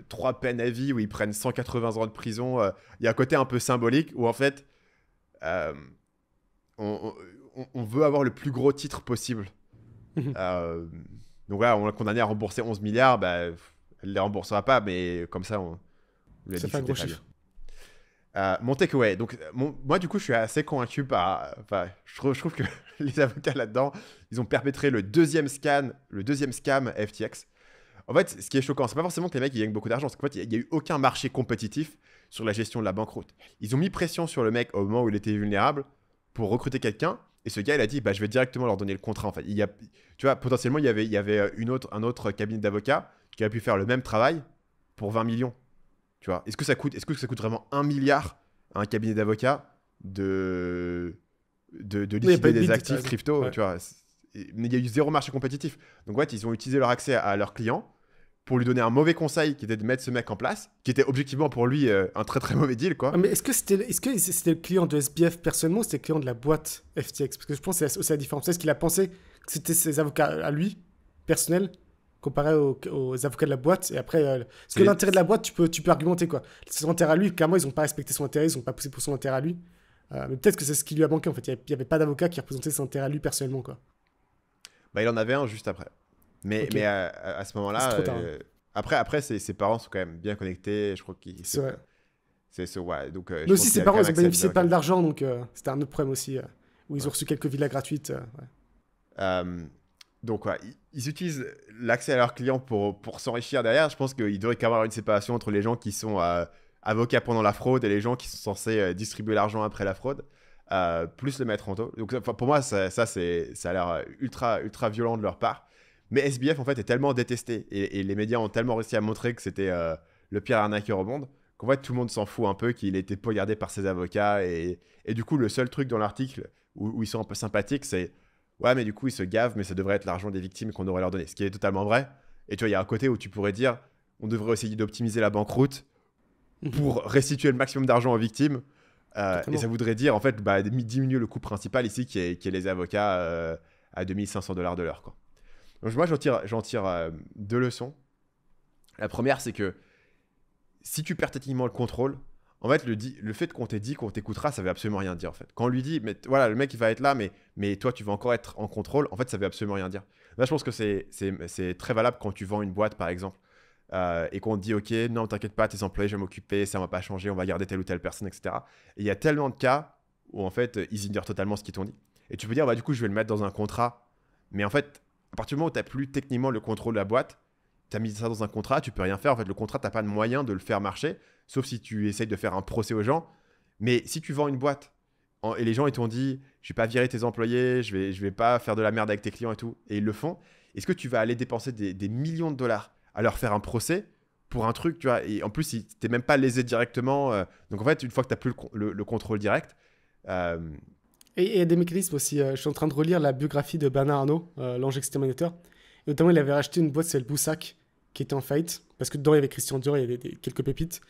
3 peines à vie ou ils prennent 180 ans de prison, il y a un côté un peu symbolique où en fait, euh, on, on veut avoir le plus gros titre possible. Mhm. Euh, donc voilà, on l'a condamné à rembourser 11 milliards, bah, elle ne les remboursera pas, mais comme ça, on lui a Ça dit que fait un c'était gros pas bien. chiffre. Mon takeaway. Donc, moi, du coup, je suis assez convaincu par. Enfin, je trouve que les avocats là-dedans, ils ont perpétré le deuxième scam FTX. En fait, ce qui est choquant, c'est pas forcément que les mecs ils gagnent beaucoup d'argent, c'est qu'en fait, il n'y a eu aucun marché compétitif sur la gestion de la banqueroute. Ils ont mis pression sur le mec au moment où il était vulnérable pour recruter quelqu'un, et ce gars, il a dit, bah, je vais directement leur donner le contrat. En fait, tu vois, potentiellement, il y avait un autre cabinet d'avocats qui a pu faire le même travail pour 20 millions. Tu vois, est-ce que ça coûte vraiment 1 milliard à un cabinet d'avocats de Oui, il n'y a pas liquider eu de des bid, t'as actifs raison. crypto, Ouais. tu vois. Mais il y a eu zéro marché compétitif. Donc, ouais, ils ont utilisé leur accès à leurs clients pour lui donner un mauvais conseil qui était de mettre ce mec en place, qui était objectivement pour lui un très très mauvais deal, Ah, quoi. mais est-ce que c'était le client de SBF personnellement ou c'était le client de la boîte FTX? Parce que je pense que c'est aussi la différence. Est-ce qu'il a pensé que c'était ses avocats à lui, personnels, comparé aux avocats de la boîte? Et après, parce que C'est l'intérêt de la boîte, tu peux argumenter quoi. C'est son intérêt à lui. Clairement, ils n'ont pas respecté son intérêt, ils n'ont pas poussé pour son intérêt à lui. Mais peut-être que c'est ce qui lui a manqué en fait. Il n'y avait pas d'avocat qui représentait son intérêt à lui personnellement quoi. Bah, il en avait un juste après. Mais, Ok. mais à ce C'est moment-là, trop tard, hein. après ses parents sont quand même bien connectés. Je crois qu'ils. C'est vrai. Ouais, donc Mais je aussi, pense qu'il ses a parents, quand même ils ont accès à des bénéficié de pas mal avocats. d'argent, donc c'était un autre problème aussi, où ils ont Ouais. reçu quelques villas gratuites. Ouais. Euh, donc, ouais, ils utilisent l'accès à leurs clients pour s'enrichir derrière. Je pense qu'il devrait y avoir une séparation entre les gens qui sont avocats pendant la fraude et les gens qui sont censés distribuer l'argent après la fraude, plus le mettre en taux. Donc, enfin, pour moi, ça a l'air ultra, ultra violent de leur part. Mais SBF, en fait, est tellement détesté et les médias ont tellement réussi à montrer que c'était le pire arnaqueur au monde qu'en fait, tout le monde s'en fout un peu qu'il ait été poignardé par ses avocats. Et du coup, le seul truc dans l'article où ils sont un peu sympathiques, c'est ouais, mais du coup, ils se gavent, mais ça devrait être l'argent des victimes qu'on devrait leur donner. Ce qui est totalement vrai. Et tu vois, il y a un côté où tu pourrais dire on devrait essayer d'optimiser la banqueroute pour restituer le maximum d'argent aux victimes. Et ça Totalement. voudrait dire, en fait, bah, diminuer le coût principal ici, qui est les avocats à 2500 $ de l'heure, quoi. Donc, moi, j'en tire 2 leçons. La première, c'est que si tu perds techniquement le contrôle, en fait, le fait qu'on t'ait dit qu'on t'écoutera, ça veut absolument rien dire, en fait. Quand on lui dit, mais voilà, le mec, il va être là, mais toi, tu vas encore être en contrôle, en fait, ça veut absolument rien dire. Là, je pense que c'est très valable quand tu vends une boîte, par exemple, et qu'on te dit, OK, non, t'inquiète pas, tes employés, je vais m'occuper, ça va pas changer, on va garder telle ou telle personne, etc. Et il y a tellement de cas où, en fait, ils ignorent totalement ce qu'ils t'ont dit. Et tu peux dire, bah, du coup, je vais le mettre dans un contrat. Mais en fait, à partir du moment où tu n'as plus techniquement le contrôle de la boîte, tu as mis ça dans un contrat, tu peux rien faire. En fait, le contrat, tu n'as pas de moyen de le faire marcher, sauf si tu essayes de faire un procès aux gens. Mais si tu vends une boîte et les gens ils t'ont dit, je vais pas virer tes employés, je vais pas faire de la merde avec tes clients et tout, et ils le font, est-ce que tu vas aller dépenser des millions de dollars à leur faire un procès pour un truc, tu vois, et en plus, tu n'es même pas lésé directement. Donc en fait, une fois que tu n'as plus le contrôle direct, euh, Et il y a des mécanismes aussi. Je suis en train de relire la biographie de Bernard Arnault, l'ange exterminateur. Et notamment, il avait racheté une boîte, c'est le Boussac, qui était en faillite. Parce que dedans, il y avait Christian Dior, il y avait quelques pépites.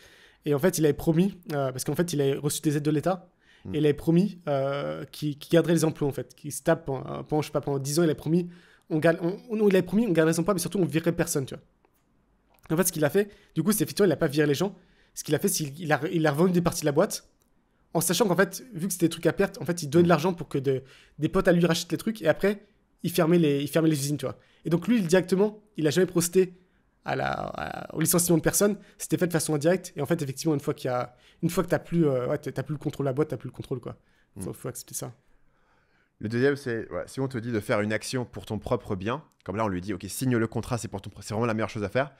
Et en fait, il avait promis, parce qu'en fait, il avait reçu des aides de l'État. Et il avait promis qu'il garderait les emplois, en fait. Qu'il se tape pendant, je sais pas, pendant 10 ans, il avait promis. Non, il avait promis, on garderait les emplois, mais surtout, on virerait personne, tu vois. En fait, ce qu'il a fait, du coup, c'est effectivement, il n'a pas viré les gens. Ce qu'il a fait, c'est qu'il il a revendu des parties de la boîte. En sachant qu'en fait, vu que c'était des trucs à perte, en fait, il donnait de l'argent pour que des potes à lui rachètent les trucs et après, il fermait les usines, tu vois. Et donc, lui, directement, il a jamais procédé au licenciement de personne. C'était fait de façon indirecte. Et en fait, effectivement, une fois que t'as plus, t'as plus le contrôle de la boîte, t'as plus le contrôle, quoi. Faut accepter ça. le deuxième, c'est si on te dit de faire une action pour ton propre bien, comme là on lui dit, ok, signe le contrat, c'est vraiment la meilleure chose à faire.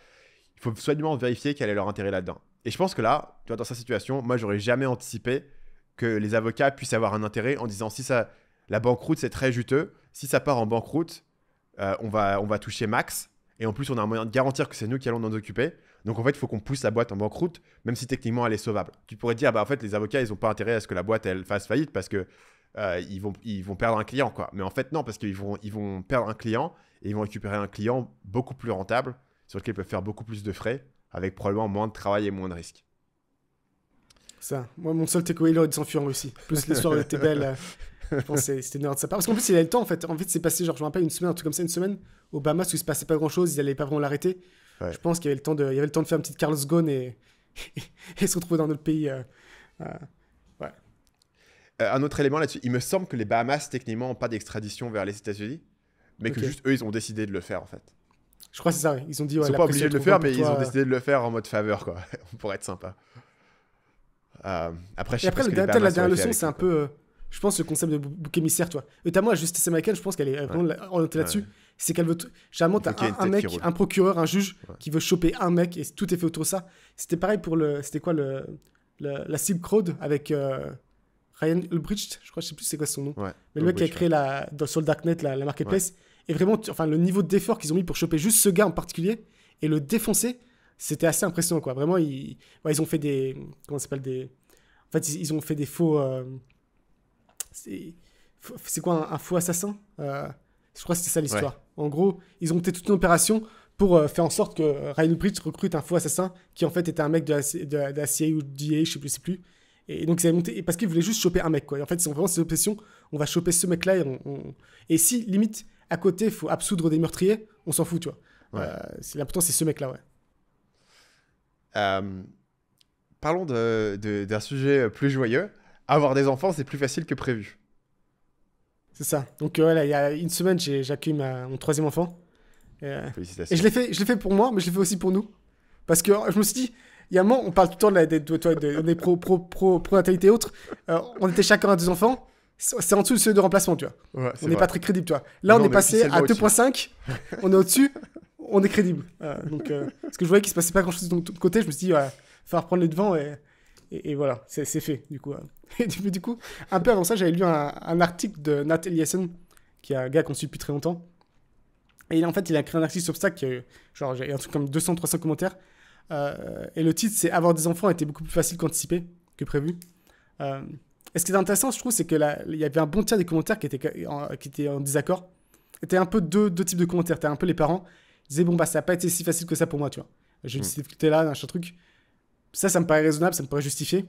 Il faut soigneusement vérifier quel est leur intérêt là-dedans. Et je pense que là, tu vois, dans sa situation, moi, j'aurais jamais anticipé que les avocats puissent avoir un intérêt en disant si ça, la banqueroute, c'est très juteux. Si ça part en banqueroute, on va toucher max. Et en plus, on a un moyen de garantir que c'est nous qui allons nous en occuper. Donc, en fait, il faut qu'on pousse la boîte en banqueroute, même si techniquement, elle est sauvable. Tu pourrais dire, bah, en fait, les avocats, ils n'ont pas intérêt à ce que la boîte, elle fasse faillite parce que ils vont perdre un client, quoi. Mais en fait, non, parce qu'ils vont perdre un client et ils vont récupérer un client beaucoup plus rentable, sur lequel ils peuvent faire beaucoup plus de frais, avec probablement moins de travail et moins de risques. Ça. Moi, mon seul takeaway, il aurait dû s'enfuir en Russie. Plus l'histoire était belle. Je pense que c'était une erreur de sa part. Parce qu'en plus, il avait le temps, en fait. En fait, c'est passé, genre, je me rappelle, une semaine, un truc comme ça, une semaine, au Bahamas, où il se passait pas grand-chose, ils allaient pas vraiment l'arrêter. Ouais. Je pense qu'il y avait le temps de faire une petite Carlos Ghosn et se retrouver dans notre pays. Ouais. Un autre élément là-dessus, il me semble que les Bahamas, techniquement, n'ont pas d'extradition vers les États-Unis, mais que juste eux, ils ont décidé de le faire, en fait. Je crois que c'est ça, ouais. Ils ont dit, ouais, ils sont la pas pression obligés de le est trop faire, grande mais pour ils toi. ont décidé de le faire en mode faveur, quoi. Pour être sympa. Après, je sais Et pas après, ce que les la Bahamas dernière auraient fait leçon, avec c'est eux, un quoi. peu, je pense, le concept de bouc émissaire, toi. Notamment la justice américaine, je pense qu'elle est vraiment orientée là-dessus. Ouais. C'est qu'elle veut. Généralement, Il faut t'as qu'il y ait une un tête qui mec, roule. un procureur, un juge Ouais. qui veut choper un mec et tout est fait autour de ça. C'était pareil pour le. C'était quoi la Silk Road avec Ryan Ulbricht, je crois, je sais plus c'est quoi son nom. Ouais. Mais le mec qui a Ulbricht, créé sur le Darknet la marketplace. Et vraiment, enfin, le niveau d'effort qu'ils ont mis pour choper juste ce gars en particulier et le défoncer, c'était assez impressionnant, quoi. Vraiment, ils ont fait des. Comment ça s'appelle des. En fait, ils ont fait des faux. C'est quoi un faux assassin Je crois que c'était ça l'histoire. En gros, ils ont monté toute une opération pour faire en sorte que Ryan Ulbricht recrute un faux assassin qui en fait était un mec de la CIA ou de DA, je sais plus. Et donc, ils avaient monté parce qu'ils voulaient juste choper un mec, quoi. Et en fait, ils ont vraiment cette obsession. On va choper ce mec-là et si, limite, à côté, il faut absoudre des meurtriers, on s'en fout, tu vois. Ouais. L'important, c'est ce mec-là, ouais. Parlons d'un sujet plus joyeux. Avoir des enfants, c'est plus facile que prévu. C'est ça. Donc, voilà, il y a une semaine, j'ai accueilli mon troisième enfant. Félicitations. Et je l'ai fait pour moi, mais je l'ai fait aussi pour nous. Parce que je me suis dit, il y a un moment, on parle tout le temps des pro-natalité et autres. On était chacun à 2 enfants. C'est en dessous du seuil de remplacement, tu vois. Ouais, On n'est pas très crédible, tu vois. Là, Non, on est mais passé à officiellement 2.5. On est au-dessus. On est crédible. Donc, parce que je voyais qu'il se passait pas grand-chose de ton côté. Je me suis dit, il faut reprendre les devants. Et voilà, c'est fait, du coup. Et du coup, un peu avant ça, j'avais lu un article de Nat Eliason, qui est un gars qu'on suit depuis très longtemps. Et en fait, il a créé un article sur Substack, genre, j'ai un truc comme 200-300 commentaires. Et le titre, c'est « Avoir des enfants était beaucoup plus facile qu'anticipé, que prévu ». Et ce qui est intéressant, je trouve, c'est qu'il y avait un bon tiers des commentaires qui étaient en désaccord. Et t'as un peu deux types de commentaires. T'as un peu les parents qui disaient « Bon, bah, ça n'a pas été si facile que ça pour moi, tu vois. J'ai eu cette difficulté-là, un truc. » Ça me paraît raisonnable, ça me paraît justifié.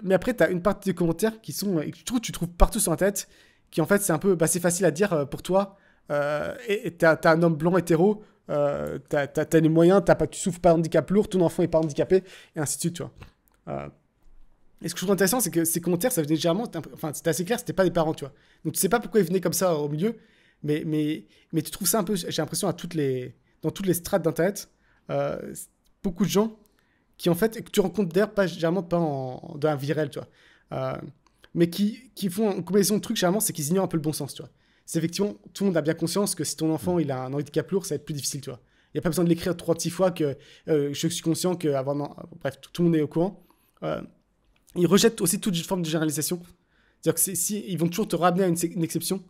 Mais après, t'as une partie des commentaires qui sont, et que tu trouves partout sur Internet, qui en fait, c'est un peu, c'est facile à dire pour toi. Et t'as un homme blanc hétéro, t'as les moyens, tu souffres pas d'handicap lourd, ton enfant est pas handicapé, et ainsi de suite, tu vois. Et ce que je trouve intéressant, c'est que ces commentaires, ça venait généralement, enfin, c'était assez clair, c'était pas des parents, tu vois. Donc tu sais pas pourquoi ils venaient comme ça au milieu, mais tu trouves ça un peu, j'ai l'impression, dans toutes les strates d'Internet, beaucoup de gens qui en fait, que tu rencontres d'ailleurs généralement pas dans un virel, tu vois, mais qui font une combinaison de trucs, généralement, c'est qu'ils ignorent un peu le bon sens, tu vois. C'est effectivement, tout le monde a bien conscience que si ton enfant il a un handicap lourd, ça va être plus difficile, tu vois. Il n'y a pas besoin de l'écrire 3 fois que je suis conscient que bref, tout le monde est au courant. Ils rejettent aussi toute forme de généralisation. C'est-à-dire que ils vont toujours te ramener à une exception,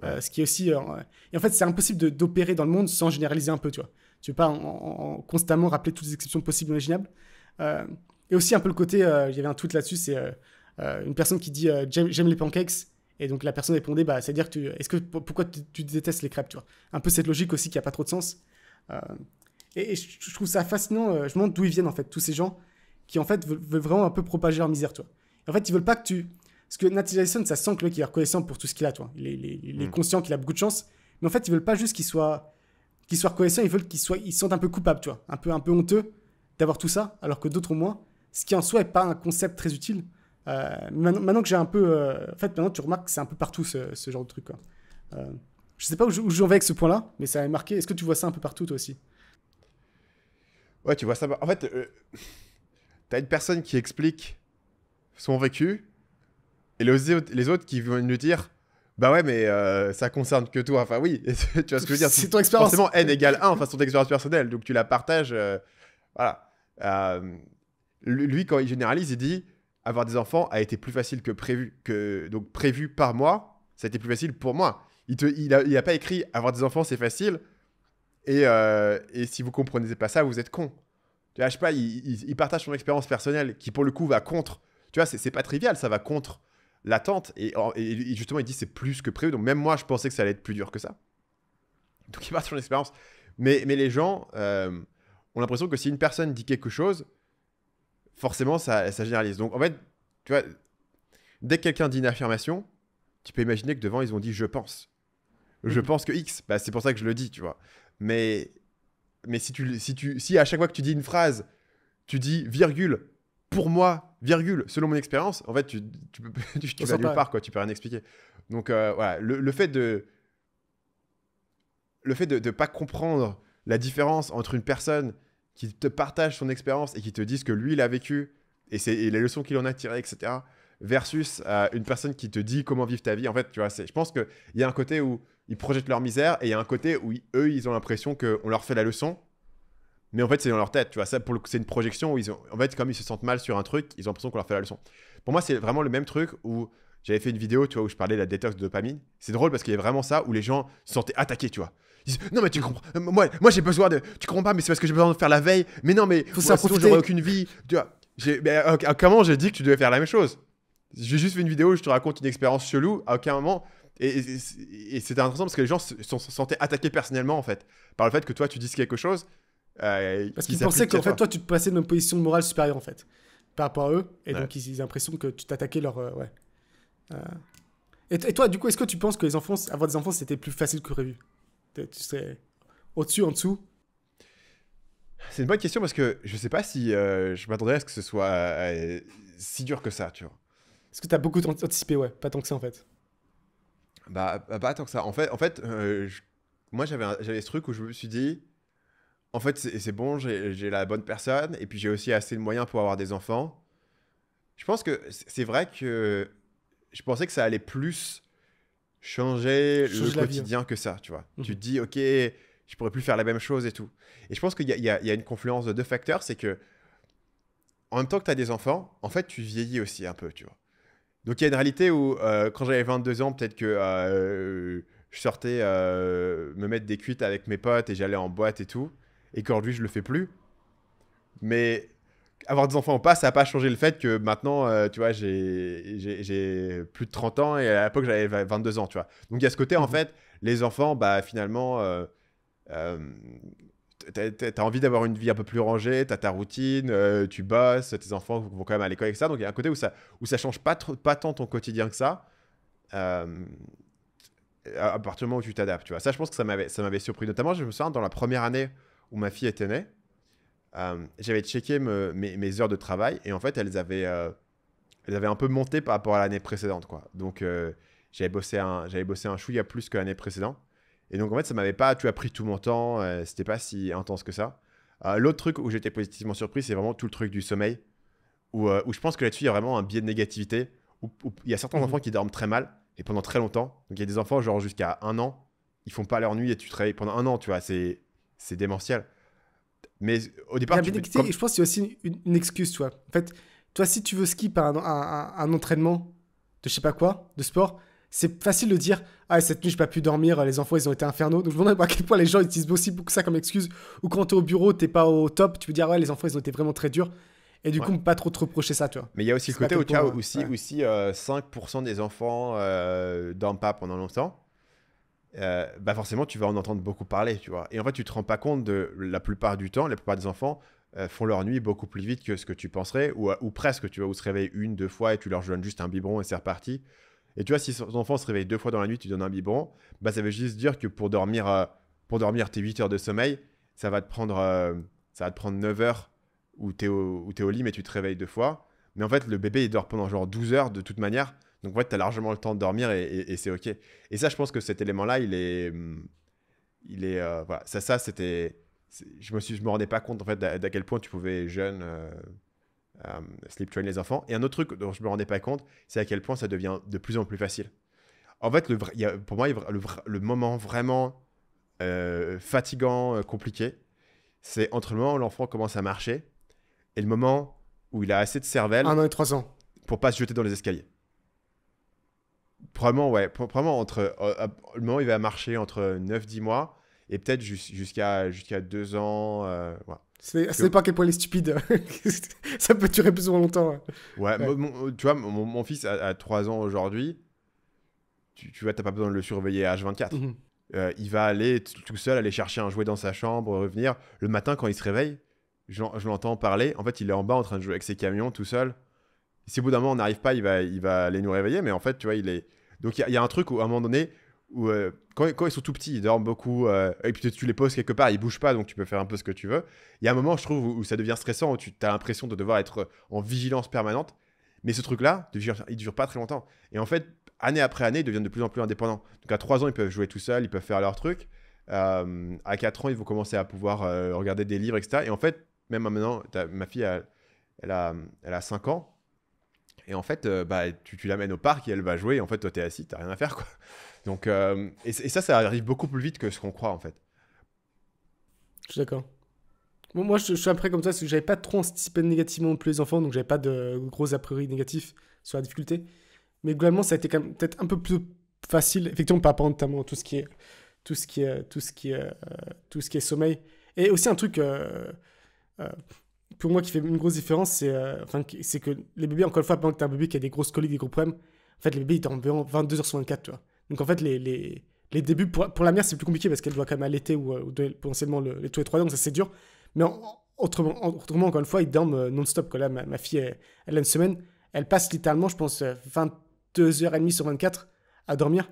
ce qui est aussi... et en fait, c'est impossible d'opérer dans le monde sans généraliser un peu, tu vois. Tu ne peux pas constamment rappeler toutes les exceptions possibles et imaginables. Et aussi un peu le côté... il y avait un tweet là-dessus, c'est une personne qui dit « J'aime les pancakes ». Et donc la personne répondait, c'est-à-dire que pourquoi tu détestes les crêpes, tu vois. Un peu cette logique aussi qui n'a pas trop de sens. Et je trouve ça fascinant. Je me demande d'où ils viennent en fait, tous ces gens qui en fait veulent vraiment un peu propager leur misère, tu vois. Et en fait, ils veulent pas que tu... Parce que Nat Eliason, ça sent que le mec il est reconnaissant pour tout ce qu'il a, tu vois. Il est conscient qu'il a beaucoup de chance. Mais en fait, ils veulent pas juste qu'il soit reconnaissant, ils veulent qu'ils se sentent un peu coupables, tu vois. Un peu honteux d'avoir tout ça, alors que d'autres ont moins. Ce qui en soi est pas un concept très utile. Maintenant que j'ai un peu... en fait, maintenant, tu remarques que c'est un peu partout, ce genre de truc, quoi. Je sais pas où j'en vais avec ce point-là, mais ça m'a marqué. Est-ce que tu vois ça un peu partout, toi aussi? Ouais, tu vois ça. En fait, t'as une personne qui explique son vécu, et les autres qui vont lui dire bah ouais, mais ça concerne que toi. Enfin, oui, tu vois ce que je veux dire. C'est ton expérience. Forcément, n égale 1, enfin, c'est ton expérience personnelle, donc tu la partages. Voilà. Lui, quand il généralise, il dit avoir des enfants a été plus facile que prévu. Donc, prévu par moi, ça a été plus facile pour moi. Il a pas écrit avoir des enfants, c'est facile. Et si vous comprenez pas ça, vous êtes con. Tu vois, je sais pas, il partage son expérience personnelle qui, pour le coup, va contre. Tu vois, c'est pas trivial, ça va contre l'attente. Et justement, il dit c'est plus que prévu. Donc, même moi, je pensais que ça allait être plus dur que ça. Donc, il partage son expérience. Mais les gens ont l'impression que si une personne dit quelque chose, forcément, ça généralise. Donc, en fait, tu vois, dès que quelqu'un dit une affirmation, tu peux imaginer que devant, ils ont dit « je pense ». Je pense que X, bah, c'est pour ça que je le dis, tu vois. Mais si à chaque fois que tu dis une phrase, tu dis virgule, pour moi, virgule, selon mon expérience, en fait, tu vas nulle part, quoi, tu peux rien expliquer. Donc, voilà, le fait de pas comprendre la différence entre une personne qui te partage son expérience et qui te dit ce que lui, il a vécu et les leçons qu'il en a tirées, etc., versus une personne qui te dit comment vivre ta vie. En fait, tu vois, je pense qu'il y a un côté où ils projettent leur misère et il y a un côté où eux, ils ont l'impression qu'on leur fait la leçon, mais en fait, c'est dans leur tête. Tu vois, ça, pour le coup, c'est une projection où en fait, comme ils se sentent mal sur un truc, ils ont l'impression qu'on leur fait la leçon. Pour moi, c'est vraiment le même truc où j'avais fait une vidéo, tu vois, où je parlais de la détox de dopamine. C'est drôle parce qu'il y a vraiment ça où les gens se sentaient attaqués, tu vois. Ils disent, non, mais tu comprends. Moi j'ai besoin de. Tu comprends pas, mais c'est parce que j'ai besoin de faire la veille. Mais non, mais sinon, j'aurais aucune vie. Tu vois. À aucun moment, j'ai dit que tu devais faire la même chose. J'ai juste fait une vidéo où je te raconte une expérience chelou. À aucun moment. Et c'était intéressant parce que les gens se sentaient attaqués personnellement, en fait, par le fait que toi, tu dises quelque chose. Parce qu'ils pensaient qu'en fait, toi, tu te plaçais dans une position de morale supérieure, en fait, par rapport à eux. Et donc, ils ont l'impression que tu t'attaquais leur. Ouais. Et toi, du coup, est-ce que tu penses que avoir des enfants, c'était plus facile que prévu? Tu serais au-dessus, en dessous? C'est une bonne question parce que je sais pas si je m'attendrais à ce que ce soit si dur que ça, tu vois. Est-ce que tu as beaucoup anticipé? Ouais, pas tant que ça, en fait. Bah, pas tant que ça. En fait moi, j'avais ce truc où je me suis dit, en fait, c'est bon, j'ai la bonne personne et puis j'ai aussi assez de moyens pour avoir des enfants. Je pense que c'est vrai que je pensais que ça allait plus changer le quotidien que ça, tu vois. Tu te dis, ok, je pourrais plus faire la même chose et tout. Et je pense qu'il y a une confluence de deux facteurs, c'est que en même temps que tu as des enfants, en fait, tu vieillis aussi un peu, tu vois. Donc il y a une réalité où quand j'avais 22 ans, peut-être que je sortais me mettre des cuites avec mes potes et j'allais en boîte et tout, et qu'aujourd'hui je le fais plus. Mais avoir des enfants ou pas, ça n'a pas changé le fait que maintenant, tu vois, j'ai plus de 30 ans et à l'époque, j'avais 22 ans, tu vois. Donc, il y a ce côté, en fait, les enfants, bah, finalement, t'as envie d'avoir une vie un peu plus rangée, t'as ta routine, tu bosses, tes enfants vont quand même à l'école et ça. Donc, il y a un côté où ça change pas tant ton quotidien que ça. À partir du moment où tu t'adaptes, tu vois. Ça, je pense que ça m'avait surpris. Notamment, je me souviens, dans la première année où ma fille était née, j'avais checké mes heures de travail et en fait elles avaient un peu monté par rapport à l'année précédente, quoi. Donc j'avais bossé un chouïa plus que l'année précédente et donc en fait ça m'avait pas pris tout mon temps, c'était pas si intense que ça. L'autre truc où j'étais positivement surpris, c'est vraiment tout le truc du sommeil où je pense que là-dessus il y a vraiment un biais de négativité où il y a certains enfants qui dorment très mal et pendant très longtemps. Donc il y a des enfants genre jusqu'à 1 an, ils font pas leur nuit et tu travailles pendant 1 an, tu vois, c'est démentiel. Mais au départ, je pense que c'est aussi une excuse, tu vois. En fait, toi, si tu veux skip un entraînement de je sais pas quoi, de sport, c'est facile de dire « Ah, cette nuit, j'ai pas pu dormir, les enfants, ils ont été infernaux. » Donc, je me demande à quel point les gens utilisent aussi beaucoup ça comme excuse. Ou quand t'es au bureau, t'es pas au top, tu peux dire « Ouais, les enfants, ils ont été vraiment très durs. » Et du coup, pas trop te reprocher ça, tu vois. Mais il y a aussi le côté où tu as aussi 5% des enfants dorment pas pendant longtemps. Bah forcément, tu vas en entendre beaucoup parler, tu vois. Et en fait, tu te rends pas compte de la plupart du temps, la plupart des enfants font leur nuit beaucoup plus vite que ce que tu penserais, ou presque, tu vois, ou se réveillent 1-2 fois et tu leur donnes juste un biberon et c'est reparti. Et tu vois, si ton enfant se réveille 2 fois dans la nuit, tu donnes un biberon, bah ça veut juste dire que pour dormir tes 8 heures de sommeil, ça va te prendre 9 heures où tu es au lit, mais tu te réveilles 2 fois. Mais en fait, le bébé, il dort pendant genre 12 heures de toute manière. Donc, en fait, tu as largement le temps de dormir et c'est OK. Et ça, je pense que cet élément-là, il est voilà. Ça c'était... Je me rendais pas compte, en fait, d'à quel point tu pouvais, jeune, sleep train les enfants. Et un autre truc dont je me rendais pas compte, c'est à quel point ça devient de plus en plus facile. En fait, pour moi, le moment vraiment fatigant, compliqué, c'est entre le moment où l'enfant commence à marcher et le moment où il a assez de cervelle. 1 an et 3 ans. pour pas se jeter dans les escaliers. Probablement, ouais. Probablement entre le moment où il va marcher entre 9-10 mois et peut-être jusqu'à 2 ans. Voilà. C'est pas à quel point il est stupide. Ça peut durer plus ou moins longtemps. Ouais, tu vois, mon fils a 3 ans aujourd'hui. Tu vois, t'as pas besoin de le surveiller à H24. Il va aller tout seul, aller chercher un jouet dans sa chambre, revenir. Le matin, quand il se réveille, je l'entends parler. En fait, il est en bas en train de jouer avec ses camions tout seul. Si au bout d'un moment on n'arrive pas, il va aller nous réveiller. Mais en fait, tu vois, il est. Donc il y a un truc où, à un moment donné, où quand ils sont tout petits, ils dorment beaucoup. Et puis tu les poses quelque part, ils bougent pas, donc tu peux faire un peu ce que tu veux. Il y a un moment, je trouve, où ça devient stressant, où tu as l'impression de devoir être en vigilance permanente. Mais ce truc-là, il dure pas très longtemps. Et en fait, année après année, ils deviennent de plus en plus indépendants. Donc à 3 ans, ils peuvent jouer tout seuls, ils peuvent faire leur truc. À 4 ans, ils vont commencer à pouvoir regarder des livres, etc. Et en fait, même maintenant, ma fille, elle a 5 ans. Et en fait, tu l'amènes au parc et elle va jouer. Et en fait, toi, t'es assis, t'as rien à faire, quoi. Donc, et ça arrive beaucoup plus vite que ce qu'on croit, en fait. Je suis d'accord. Bon, moi, je suis après comme ça, parce que j'avais pas trop anticipé négativement plus les enfants, donc j'avais pas de gros a priori négatifs sur la difficulté. Mais globalement, ça a été quand même peut-être un peu plus facile, effectivement, par rapport notamment à tout ce qui est sommeil. Et aussi un truc, pour moi, qui fait une grosse différence, c'est que les bébés, encore une fois, pendant que t'as un bébé qui a des grosses coliques, des gros problèmes, en fait, les bébés, ils dorment environ 22 heures sur 24, tu vois. Donc, en fait, les débuts, pour la mère, c'est plus compliqué parce qu'elle doit quand même allaiter ou potentiellement tous les 3 ans, donc ça, c'est dur. Mais autrement, encore une fois, ils dorment non-stop. Là, ma fille, elle a une semaine, elle passe littéralement, je pense, 22h30 sur 24 à dormir.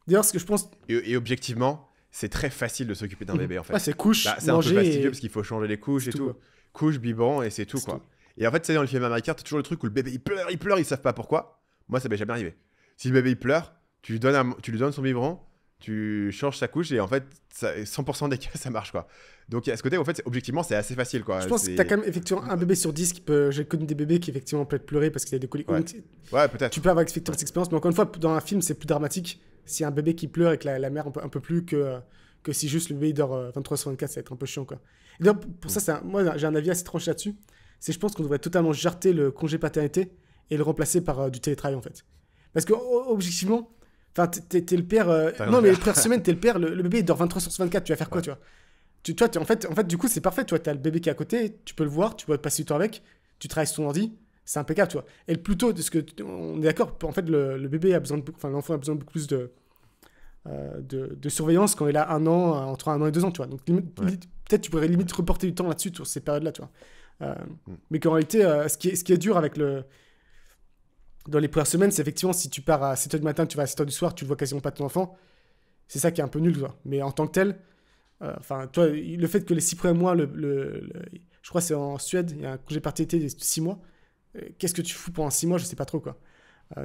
D'ailleurs, ce que je pense... Et objectivement, c'est très facile de s'occuper d'un bébé, en fait. Ouais, c'est couche, c'est manger un peu fastidieux parce qu'il faut changer les couches et tout. Couche, biberon, et c'est tout, quoi. Tout. Et en fait, tu sais, dans le film américain, t'as toujours le truc où le bébé, il pleure, ils savent pas pourquoi. Moi, ça m'est jamais arrivé. Si le bébé, il pleure, tu lui donnes son biberon, tu changes sa couche, et en fait, 100% des cas, ça marche, quoi. Donc, à ce côté, en fait, objectivement, c'est assez facile, quoi. Je pense que t'as quand même effectivement un bébé sur 10 qui peut... J'ai connu des bébés qui, effectivement, peuvent pleurer parce qu'il a des coliques. Ouais, peut-être. Tu peux avoir effectivement cette expérience, mais encore une fois, dans un film, c'est plus dramatique. Si un bébé qui pleure et que la mère un peu plus que si juste le bébé il dort 23 sur 24, ça va être un peu chiant, quoi. Et d'ailleurs, pour ça, moi, j'ai un avis assez tranché là-dessus. Je pense qu'on devrait totalement jarter le congé paternité et le remplacer par du télétravail, en fait. Parce que, objectivement, t'es le père... non, mais les premières semaines, t'es le père, le bébé il dort 23 sur 24, tu vas faire quoi, tu vois? En fait, du coup, c'est parfait, tu vois, t'as le bébé qui est à côté, tu peux le voir, tu peux passer du temps avec, tu travailles sur ton ordi, c'est impeccable, tu vois. Et le plus tôt, on est d'accord, en fait, le bébé a besoin l'enfant a besoin de beaucoup plus de surveillance quand il a 1 an, entre 1 an et 2 ans, tu vois. Donc, peut-être tu pourrais limite reporter du temps là-dessus, sur ces périodes-là, tu vois. Mais qu'en réalité, ce qui est dur avec dans les premières semaines, c'est effectivement si tu pars à 7h du matin, tu vas à 7h du soir, tu ne vois quasiment pas ton enfant, c'est ça qui est un peu nul, tu vois. Mais en tant que tel, toi, le fait que les 6 premiers mois, je crois que c'est en Suède, il y a un congé paternité de 6 mois. Qu'est-ce que tu fous pendant 6 mois? Je sais pas trop, quoi.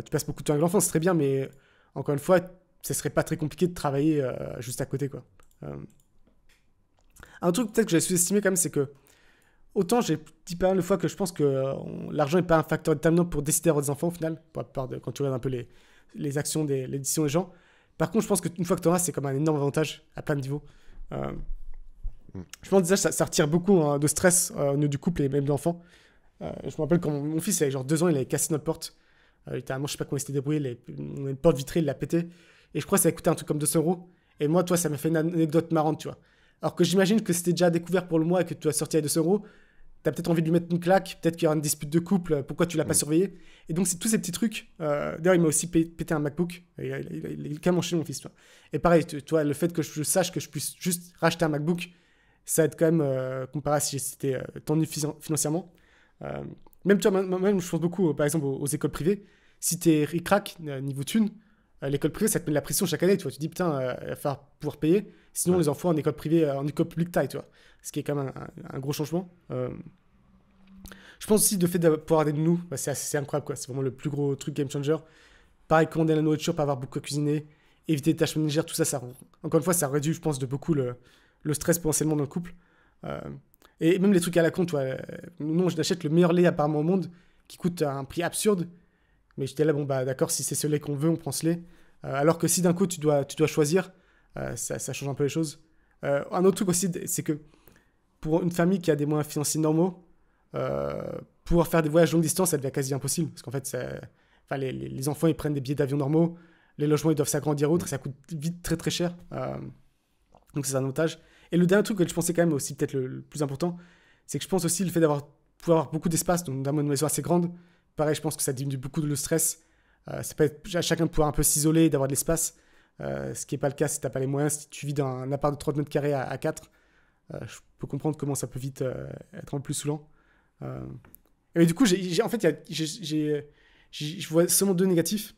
Tu passes beaucoup de temps avec l'enfant, c'est très bien, mais encore une fois, ce serait pas très compliqué de travailler juste à côté, quoi. Un truc peut-être que j'ai sous-estimé quand même, c'est que autant j'ai dit pas mal de fois que je pense que l'argent n'est pas un facteur déterminant pour décider d'avoir des enfants au final, pour la plupart quand tu regardes un peu les actions, les décisions des gens. Par contre, je pense qu'une fois que tu en as, c'est comme un énorme avantage à plein de niveaux. Je pense déjà que ça retire beaucoup de stress au niveau du couple et même de l'enfant. Je me rappelle quand mon fils avait genre 2 ans, il avait cassé notre porte. Littéralement, je sais pas comment il s'était débrouillé, on a une porte vitrée, il l'a pété. Et je crois que ça a coûté un truc comme 200 €. Et moi, toi, ça m'a fait une anecdote marrante, tu vois. Alors que j'imagine que c'était déjà découvert pour le mois et que tu as sorti à 200 €, t'as peut-être envie de lui mettre une claque, peut-être qu'il y aura une dispute de couple, pourquoi tu l'as pas surveillé. Et donc, c'est tous ces petits trucs. D'ailleurs, il m'a aussi pété un MacBook. Il est quand même chez mon fils, tu vois. Et pareil, tu vois, le fait que je sache que je puisse juste racheter un MacBook, ça aide quand même, comparé à si c'était tendu financièrement. Même, tu vois, même, je pense beaucoup, par exemple, aux écoles privées. Si t'es ric-rac, niveau thune, l'école privée, ça te met de la pression chaque année, tu vois. Tu te dis, putain, il va falloir pouvoir payer. Sinon, les enfants en école privée, en école publique, taille, tu vois. Ce qui est quand même un gros changement. Je pense aussi le fait de pouvoir avoir des nounous, c'est incroyable, quoi. C'est vraiment le plus gros truc game changer. Pareil, commander la nourriture, pas avoir beaucoup à cuisiner, éviter les tâches ménagères, tout ça, encore une fois, ça réduit, je pense, de beaucoup le stress potentiellement dans le couple. Et même les trucs à la con, tu vois. Nous, je n'achète le meilleur lait apparemment au monde, qui coûte un prix absurde. Mais j'étais là, bon, bah d'accord, si c'est ce lait qu'on veut, on prend ce lait. Alors que si d'un coup, tu dois choisir, ça change un peu les choses. Un autre truc aussi, c'est que pour une famille qui a des moyens financiers normaux, pouvoir faire des voyages longue distance, ça devient quasi impossible. Parce qu'en fait, les enfants, ils prennent des billets d'avion normaux. Les logements, ils doivent s'agrandir autres. Ça coûte vite très, très cher. Donc, c'est un avantage. Et le dernier truc que je pensais quand même aussi, peut-être le plus important, c'est que je pense aussi le fait pouvoir avoir beaucoup d'espace, donc d'avoir une maison assez grande. Pareil, je pense que ça diminue beaucoup le stress. Ça peut être à chacun de pouvoir un peu s'isoler, d'avoir de l'espace. Ce qui n'est pas le cas si tu n'as pas les moyens. Si tu vis dans un appart de 30 mètres carrés à 4, je peux comprendre comment ça peut vite être un peu plus saoulant. Et du coup, en fait, je vois seulement deux négatifs.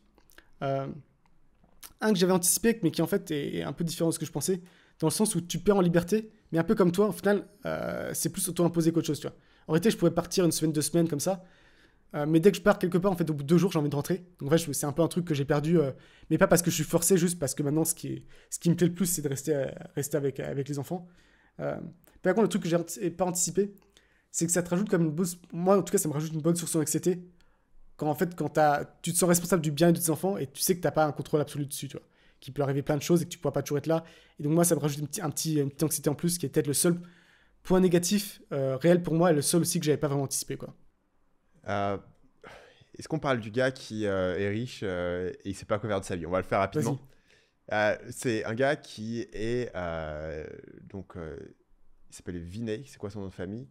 Un que j'avais anticipé, mais qui en fait est un peu différent de ce que je pensais, dans le sens où tu perds en liberté, mais un peu comme toi, au final, c'est plus auto-imposé qu'autre chose, tu vois. En réalité, je pourrais partir une semaine, 2 semaines comme ça, mais dès que je pars quelque part, en fait, au bout de 2 jours, j'ai envie de rentrer. Donc en fait, c'est un peu un truc que j'ai perdu, mais pas parce que je suis forcé, juste parce que maintenant, ce qui me plaît le plus, c'est de rester avec les enfants. Par contre, le truc que j'ai pas anticipé, c'est que ça te rajoute comme une bonne... Moi, en tout cas, ça me rajoute une bonne source d'anxiété. Quand tu te sens responsable du bien de tes enfants et tu sais que tu n'as pas un contrôle absolu dessus, tu vois. Qu'il peut arriver plein de choses et que tu ne pourras pas toujours être là. Et donc moi, ça me rajoute une petite anxiété en plus, qui est peut-être le seul point négatif réel pour moi et le seul aussi que je n'avais pas vraiment anticipé, quoi. Est-ce qu'on parle du gars qui est riche et il ne sait pas quoi faire de sa vie? On va le faire rapidement. C'est un gars qui est... il s'appelle Vinay. C'est quoi son nom de famille?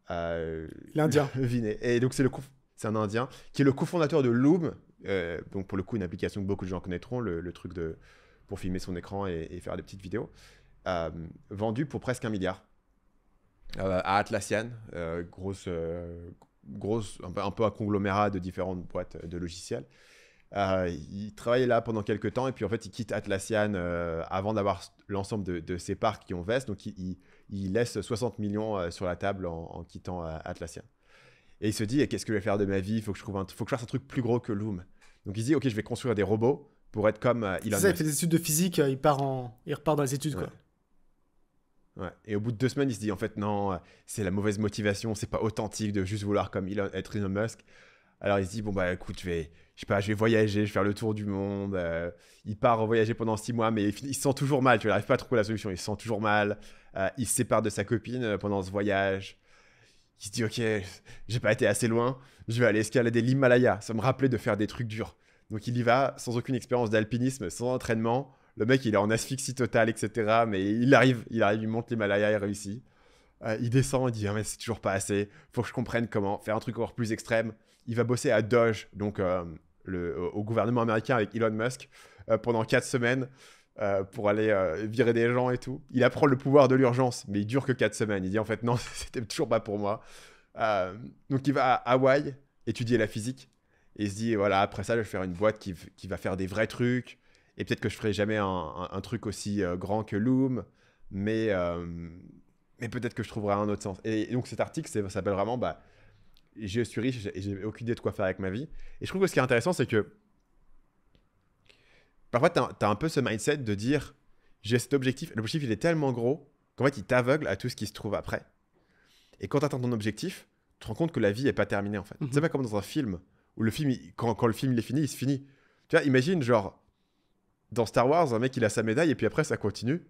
L'Indien. Vinay. Et donc, c'est un Indien qui est le cofondateur de Loom. Donc, pour le coup, une application que beaucoup de gens connaîtront, le truc pour filmer son écran et faire des petites vidéos. Vendu pour presque 1 milliard. À Atlassian, un peu un conglomérat de différentes boîtes de logiciels. Il travaille là pendant quelques temps et puis en fait il quitte Atlassian avant d'avoir l'ensemble de ses parts qui ont veste. Donc il laisse 60 millions sur la table en quittant Atlassian. Et il se dit, qu'est-ce que je vais faire de ma vie? Il faut que je fasse un truc plus gros que Loom. Donc il se dit, ok, je vais construire des robots pour être comme Elon Musk. Il fait des études de physique, il repart dans les études, ouais. Quoi. Ouais. Et au bout de 2 semaines, il se dit, en fait, non, c'est la mauvaise motivation, c'est pas authentique de juste vouloir être Elon Musk. Alors il se dit, bon bah écoute, je vais voyager, je vais faire le tour du monde. Il part voyager pendant 6 mois, mais il se sent toujours mal, tu vois, il n'arrive pas à trouver la solution, il se sent toujours mal. Il se sépare de sa copine pendant ce voyage. Il se dit, ok, j'ai pas été assez loin, je vais aller escalader l'Himalaya. Ça me rappelait de faire des trucs durs. Donc il y va sans aucune expérience d'alpinisme, sans entraînement. Le mec, il est en asphyxie totale, etc. Mais il arrive, il monte l'Himalaya, il réussit. Il descend, il dit, ah, mais c'est toujours pas assez, faut que je comprenne comment faire un truc encore plus extrême. Il va bosser à Doge, donc au gouvernement américain avec Elon Musk, pendant 4 semaines pour aller virer des gens et tout. Il apprend le pouvoir de l'urgence, mais il dure que 4 semaines. Il dit en fait non, c'était toujours pas pour moi. Donc il va à Hawaï étudier la physique et il se dit voilà, après ça je vais faire une boîte qui va faire des vrais trucs et peut-être que je ferai jamais un truc aussi grand que Loom, mais peut-être que je trouverai un autre sens. Et donc cet article s'appelle vraiment je suis riche et j'ai aucune idée de quoi faire avec ma vie. Et je trouve que ce qui est intéressant, c'est que parfois, tu as un peu ce mindset de dire j'ai cet objectif. L'objectif, il est tellement gros qu'en fait, il t'aveugle à tout ce qui se trouve après. Et quand tu atteins ton objectif, tu te rends compte que la vie n'est pas terminée en fait. C'est pas comme dans un film où le film, quand le film il est fini, il se finit. Tu vois, imagine, genre, dans Star Wars, un mec il a sa médaille et puis après, ça continue.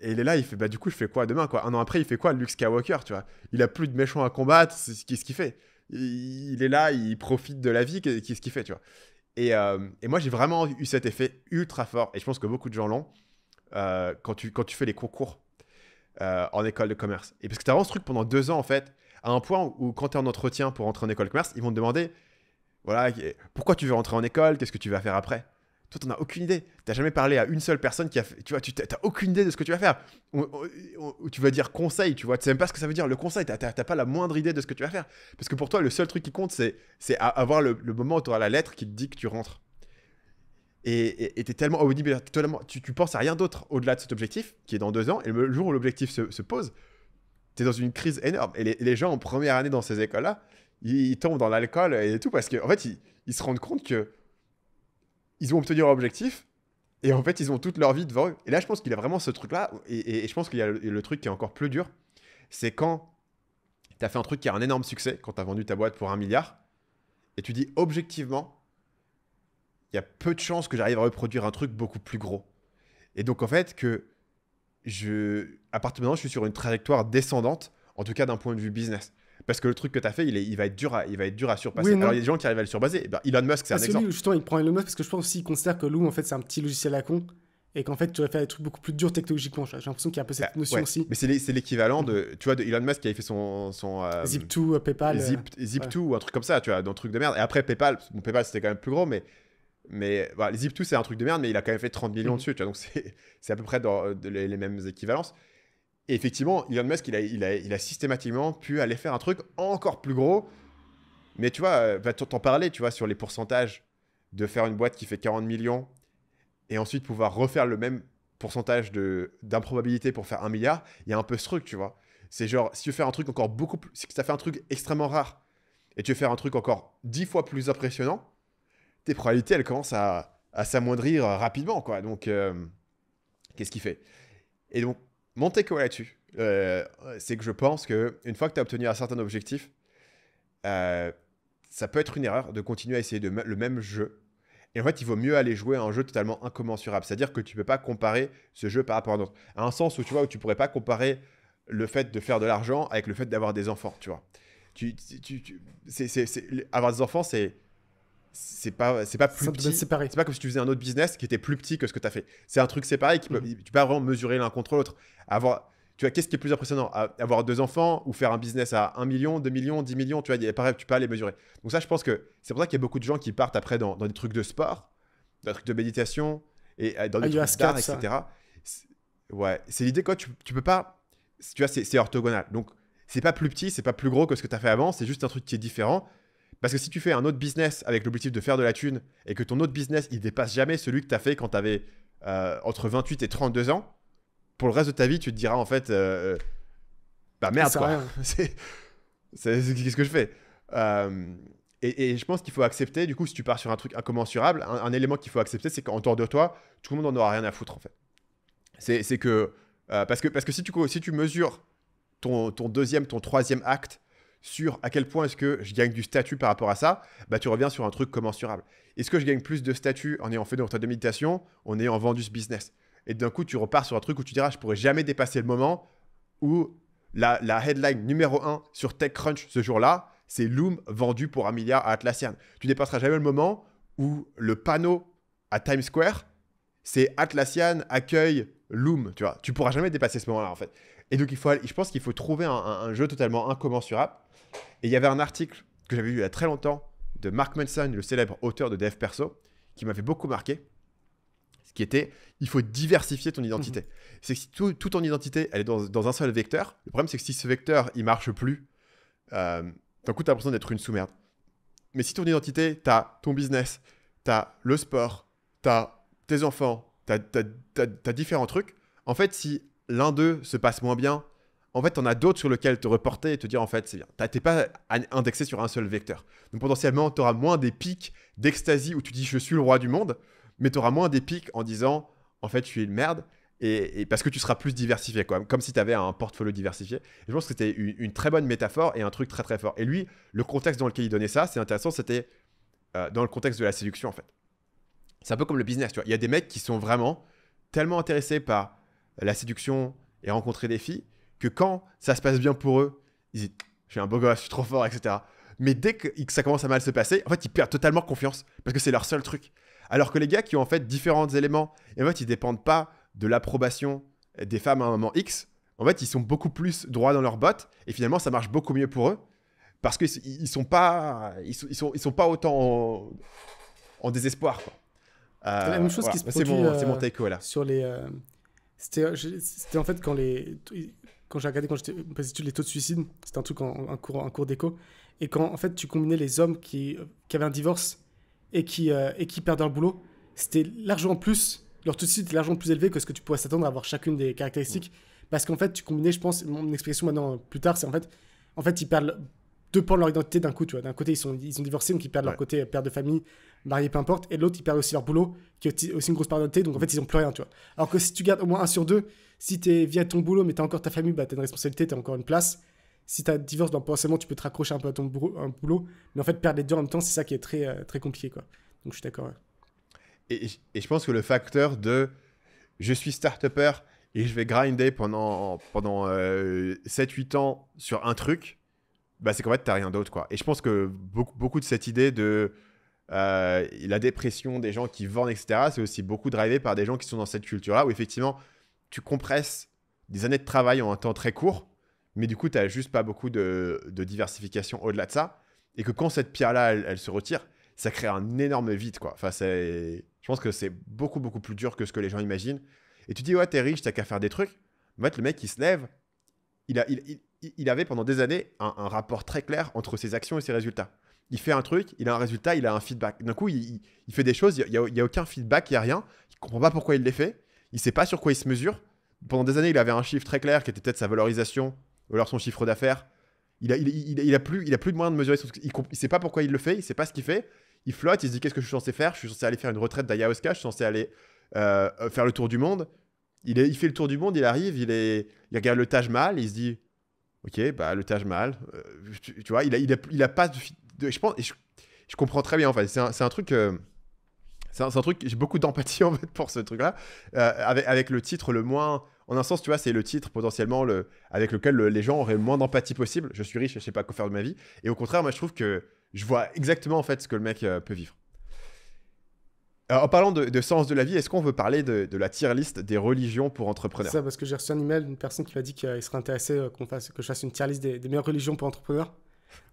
Et il est là, il fait du coup, je fais quoi demain quoi? 1 an après, il fait quoi, Luke Skywalker, tu vois? Il a plus de méchants à combattre, c'est ce qu'il fait. Il est là, il profite de la vie, qu'est-ce qu'il fait, tu vois? Et moi, j'ai vraiment eu cet effet ultra fort. Et je pense que beaucoup de gens l'ont quand tu fais les concours en école de commerce. Et parce que tu as vraiment ce truc pendant 2 ans, en fait, à un point où quand tu es en entretien pour rentrer en école de commerce, ils vont te demander voilà, pourquoi tu veux rentrer en école, qu'est-ce que tu vas faire après? Toi, tu n'as aucune idée. Tu n'as jamais parlé à une seule personne qui a fait. Tu vois, tu n'as aucune idée de ce que tu vas faire. Tu vas dire conseil, tu vois. Tu ne sais même pas ce que ça vetu dire, le conseil. Tu n'as pas la moindre idée de ce que tu vas faire. Parce que pour toi, le seul truc qui compte, c'est avoir le moment où tu auras la lettre qui te dit que tu rentres. Et tu es tellement audible, tu penses à rien d'autre au-delà de cet objectif, qui est dans 2 ans. Et le jour où l'objectif se pose, tu es dans une crise énorme. Et les gens en première année dans ces écoles-là, ils tombent dans l'alcool et tout parce qu'en fait, ils se rendent compte que ils vont obtenir leur objectif et en fait, ils ont toute leur vie devant eux. Et là, je pense qu'il y a vraiment ce truc-là. Et je pense qu'il y a le truc qui est encore plus dur. C'est quand tu as fait un truc qui a un énorme succès, quand tu as vendu ta boîte pour 1 milliard, et tu dis objectivement, il y a peu de chances que j'arrive à reproduire un truc beaucoup plus gros. Et donc, en fait, à partir de maintenant, je suis sur une trajectoire descendante, en tout cas d'un point de vue business. Parce que le truc que tu as fait, il va être dur à surpasser. Oui, non. Alors, il y a des gens qui arrivent à le surpasser. Ben, Elon Musk, c'est un Parce que exemple. lui, justement, il prend Elon Musk parce que je pense aussi qu'il considère que Loom, en fait, c'est un petit logiciel à con et qu'en fait, tu aurais fait des trucs beaucoup plus durs technologiquement. J'ai l'impression qu'il y a un peu cette notion Ouais. aussi. Mais c'est l'équivalent de, tu vois, de Elon Musk qui avait fait son Zip2, PayPal. Zip2 ou un truc comme ça, tu vois, dans un truc de merde. Et après, PayPal, bon, PayPal, c'était quand même plus gros, mais voilà, Zip2, c'est un truc de merde, mais il a quand même fait 30 millions dessus, tu vois, donc c'est à peu près dans les mêmes équivalences. Et effectivement, Elon Musk, il a systématiquement pu aller faire un truc encore plus gros. Mais tu vois, t'en parlais, tu vois, sur les pourcentages de faire une boîte qui fait 40 millions et ensuite pouvoir refaire le même pourcentage d'improbabilité pour faire 1 milliard. Il y a un peu ce truc, tu vois. C'est genre, si tu veux faire un truc encore beaucoup plus... Si tu as fait un truc extrêmement rare et tu veux faire un truc encore 10 fois plus impressionnant, tes probabilités, elles commencent à s'amoindrir rapidement, quoi. Donc, qu'est-ce qu'il fait? Et donc, mon takeaway là-dessus, c'est que je pense qu'une fois que tu as obtenu un certain objectif, ça peut être une erreur de continuer à essayer le même jeu. Et en fait, il vaut mieux aller jouer à un jeu totalement incommensurable. C'est-à-dire que tu ne peux pas comparer ce jeu par rapport à un autre. À un sens où tu vois, où tu ne pourrais pas comparer le fait de faire de l'argent avec le fait d'avoir des enfants, tu vois. Avoir des enfants, c'est pas plus petit. C'est pas comme si tu faisais un autre business qui était plus petit que ce que tu as fait. C'est un truc séparé tu peux pas vraiment mesurer l'un contre l'autre. Tu vois, qu'est-ce qui est plus impressionnant? Avoir 2 enfants ou faire un business à 1 million, 2 millions, 10 millions, tu vois, pareil, tu peux pas les mesurer. Donc ça, je pense que c'est pour ça qu'il y a beaucoup de gens qui partent après dans des trucs de sport, dans des trucs de méditation, et dans des trucs d'art, etc. Ouais, c'est l'idée quoi, tu peux pas... Tu vois, c'est orthogonal. Donc, c'est pas plus petit, c'est pas plus gros que ce que tu as fait avant, c'est juste un truc qui est différent. Parce que si tu fais un autre business avec l'objectif de faire de la thune, et que ton autre business, il dépasse jamais celui que tu as fait quand tu avais entre 28 et 32 ans, pour le reste de ta vie, tu te diras en fait, bah merde quoi. Qu'est-ce que je fais? Et je pense qu'il faut accepter, du coup, si tu pars sur un truc incommensurable, un élément qu'il faut accepter, c'est qu'en dehors de toi, tout le monde n'en aura rien à foutre en fait. C'est que, parce que si tu mesures ton deuxième, ton troisième acte sur à quel point est-ce que je gagne du statut par rapport à ça, bah tu reviens sur un truc commensurable. Est-ce que je gagne plus de statut en ayant fait de de méditation, en ayant vendu ce business? Et d'un coup, tu repars sur un truc où tu diras, je pourrais jamais dépasser le moment où la headline numéro 1 sur TechCrunch ce jour-là, c'est Loom vendu pour 1 milliard à Atlassian. Tu dépasseras jamais le moment où le panneau à Times Square, c'est Atlassian accueille Loom, tu vois. Tu pourras jamais dépasser ce moment-là, en fait. Et donc, je pense qu'il faut trouver un jeu totalement incommensurable. Et il y avait un article que j'avais vu il y a très longtemps de Mark Manson, le célèbre auteur de Dev Perso, qui m'avait beaucoup marqué. Ce qui était, il faut diversifier ton identité. C'est que si toute ton identité, elle est dans un seul vecteur, le problème, c'est que si ce vecteur, il marche plus, d'un coup, tu as l'impression d'être une sous-merde. Mais si ton identité, tu as ton business, tu as le sport, tu as tes enfants, tu as différents trucs, en fait, si l'un d'eux se passe moins bien, en fait, tu en as d'autres sur lesquels te reporter et te dire, en fait, c'est bien. Tu n'es pas indexé sur un seul vecteur. Donc, potentiellement, tu auras moins des pics d'ecstasy où tu dis, je suis le roi du monde, mais tu auras moins des pics en disant, en fait, je suis une merde, et parce que tu seras plus diversifié, quoi. Comme si tu avais un portfolio diversifié. Et je pense que c'était une très bonne métaphore et un truc très, très fort. Et lui, le contexte dans lequel il donnait ça, c'est intéressant, c'était dans le contexte de la séduction, en fait. C'est un peu comme le business, tu vois. Il y a des mecs qui sont vraiment tellement intéressés par la séduction et rencontrer des filles que quand ça se passe bien pour eux, ils disent « je suis un beau gosse, je suis trop fort, etc. » Mais dès que ça commence à mal se passer, en fait, ils perdent totalement confiance parce que c'est leur seul truc. Alors que les gars qui ont en fait différents éléments, et en fait, ils dépendent pas de l'approbation des femmes à un moment X. En fait, ils sont beaucoup plus droits dans leurs bottes et finalement, ça marche beaucoup mieux pour eux parce qu'ils sont pas autant en désespoir, quoi. C'est la même chose qui se produit c'est mon take là. sur les. C'était en fait quand j'ai regardé quand j'étais mes études les taux de suicide, c'était un truc en cours d'éco, et quand en fait tu combinais les hommes qui avaient un divorce et qui perdent leur boulot, c'était largement plus, leur taux de suicide était largement plus élevé que ce que tu pourrais s'attendre à avoir chacune des caractéristiques, parce qu'en fait tu combinais, je pense, mon expression maintenant plus tard, c'est en fait ils perdent 2 pans de leur identité d'un coup, tu vois. D'un côté ils sont divorcés, donc ils perdent leur côté père de famille, marié, peu importe, et de l'autre ils perdent aussi leur boulot qui est aussi une grosse part d'identité, donc en fait ils ont plus rien, tu vois. Alors que si tu gardes au moins 1 sur 2, si t'es via ton boulot mais t'as encore ta famille, bah t'as une responsabilité, t'as encore une place. Si t'as divorce, bah potentiellement tu peux te raccrocher un peu à ton boulot, mais en fait perdre les deux en même temps, c'est ça qui est très, très compliqué, quoi. Donc je suis d'accord. Et je pense que le facteur de je suis start-upper et je vais grinder pendant 7-8 ans sur un truc, bah, c'est qu'en fait, t'as rien d'autre, quoi. Et je pense que beaucoup de cette idée de la dépression des gens qui vendent, etc., c'est aussi beaucoup drivé par des gens qui sont dans cette culture-là où effectivement, tu compresses des années de travail en un temps très court, mais du coup, tu n'as juste pas beaucoup de diversification au-delà de ça. Et que quand cette pierre-là, elle se retire, ça crée un énorme vide, quoi. Enfin, je pense que c'est beaucoup plus dur que ce que les gens imaginent. Et tu dis, ouais, t'es riche, t'as qu'à faire des trucs. En fait, le mec, il se lève, il avait pendant des années un rapport très clair entre ses actions et ses résultats. Il fait un truc, il a un résultat, il a un feedback. D'un coup, il fait des choses, il n'y a aucun feedback, il n'y a rien. Il ne comprend pas pourquoi il les fait. Il ne sait pas sur quoi il se mesure. Pendant des années, il avait un chiffre très clair qui était peut-être sa valorisation ou alors son chiffre d'affaires. Il a plus de moyens de mesurer. Il ne sait pas pourquoi il le fait, il ne sait pas ce qu'il fait. Il flotte, il se dit qu'est-ce que je suis censé faire. Je suis censé aller faire une retraite d'ayahuasca, je suis censé aller faire le tour du monde. Il fait le tour du monde, il arrive, il regarde le Taj Mahal, il se dit ok, bah le Taj Mahal, tu vois, il a pas je pense, je comprends très bien en fait. C'est un truc, c'est un truc. J'ai beaucoup d'empathie en fait pour ce truc-là. Avec le titre le moins, en un sens, tu vois, c'est le titre potentiellement avec lequel les gens auraient le moins d'empathie possible. Je suis riche, je sais pas quoi faire de ma vie. Et au contraire, moi, je trouve que je vois exactement en fait ce que le mec peut vivre. En parlant de sens de la vie, est-ce qu'on veut parler de la tier list des religions pour entrepreneurs? C'est ça, parce que j'ai reçu un email d'une personne qui m'a dit qu'il serait intéressé que je fasse une tier list des meilleures religions pour entrepreneurs.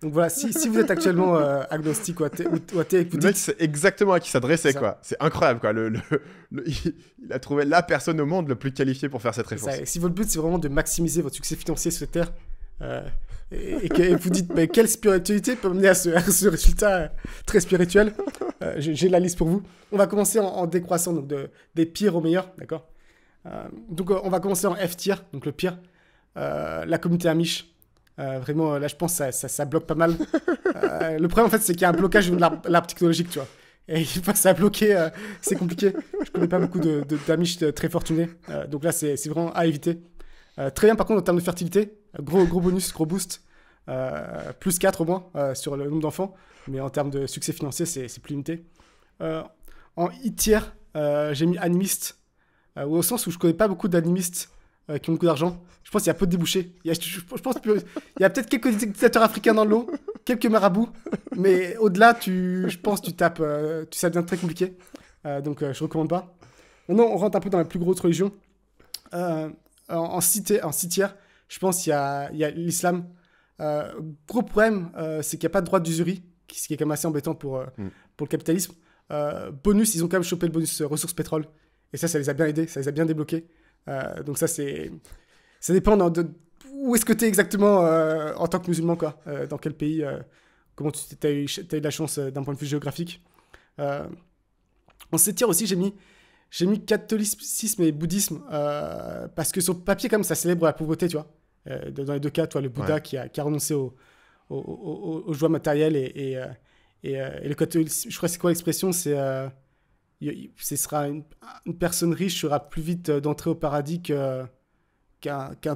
Donc voilà, si vous êtes actuellement agnostique ou athée, et que vous le mec dites... c'est exactement à qui s'adressait, quoi. C'est incroyable, quoi. Il a trouvé la personne au monde le plus qualifiée pour faire cette réponse. Ça, et si votre but c'est vraiment de maximiser votre succès financier sur cette terre, et que vous dites mais quelle spiritualité peut mener à ce résultat très spirituel, j'ai la liste pour vous. On va commencer en décroissant, donc des pires aux meilleurs, d'accord. Donc on va commencer en F tier, donc le pire, la communauté Amish. Vraiment, là je pense que ça bloque pas mal. Le problème en fait c'est qu'il y a un blocage de l'arbre technologique, tu vois. Et une fois que ça a bloqué, c'est compliqué. Je connais pas beaucoup d'Amish très fortunés. Donc là c'est vraiment à éviter. Très bien par contre en termes de fertilité, gros bonus, gros boost. Plus 4 au moins sur le nombre d'enfants. Mais en termes de succès financier, c'est plus limité. En E-tier, j'ai mis animiste. Au sens où je connais pas beaucoup d'animistes qui ont beaucoup d'argent. Je pense qu'il y a peu de débouchés. Je pense qu'il y a peut-être quelques dictateurs africains dans le lot, quelques marabouts. Mais au-delà, je pense que ça devient très compliqué. Donc je recommande pas. Maintenant, on rentre un peu dans les plus grosses religions. En tier, je pense qu'il y a l'islam. Gros problème, c'est qu'il n'y a pas de droit d'usurie, ce qui est quand même assez embêtant pour le capitalisme. Bonus, ils ont quand même chopé le bonus ressources pétrole. Et ça les a bien aidés, ça les a bien débloqués. Donc ça dépend où est-ce que tu es exactement en tant que musulman, quoi. Dans quel pays, comment tu as eu de la chance d'un point de vue géographique. En 7 tiers aussi, j'ai mis catholicisme et bouddhisme parce que sur le papier, comme ça célèbre la pauvreté, tu vois. Dans les deux cas, toi, le Bouddha ouais. qui a renoncé aux joies matérielles et le catholicisme, je crois que c'est quoi l'expression, ce sera une personne riche sera plus vite d'entrer au paradis qu'un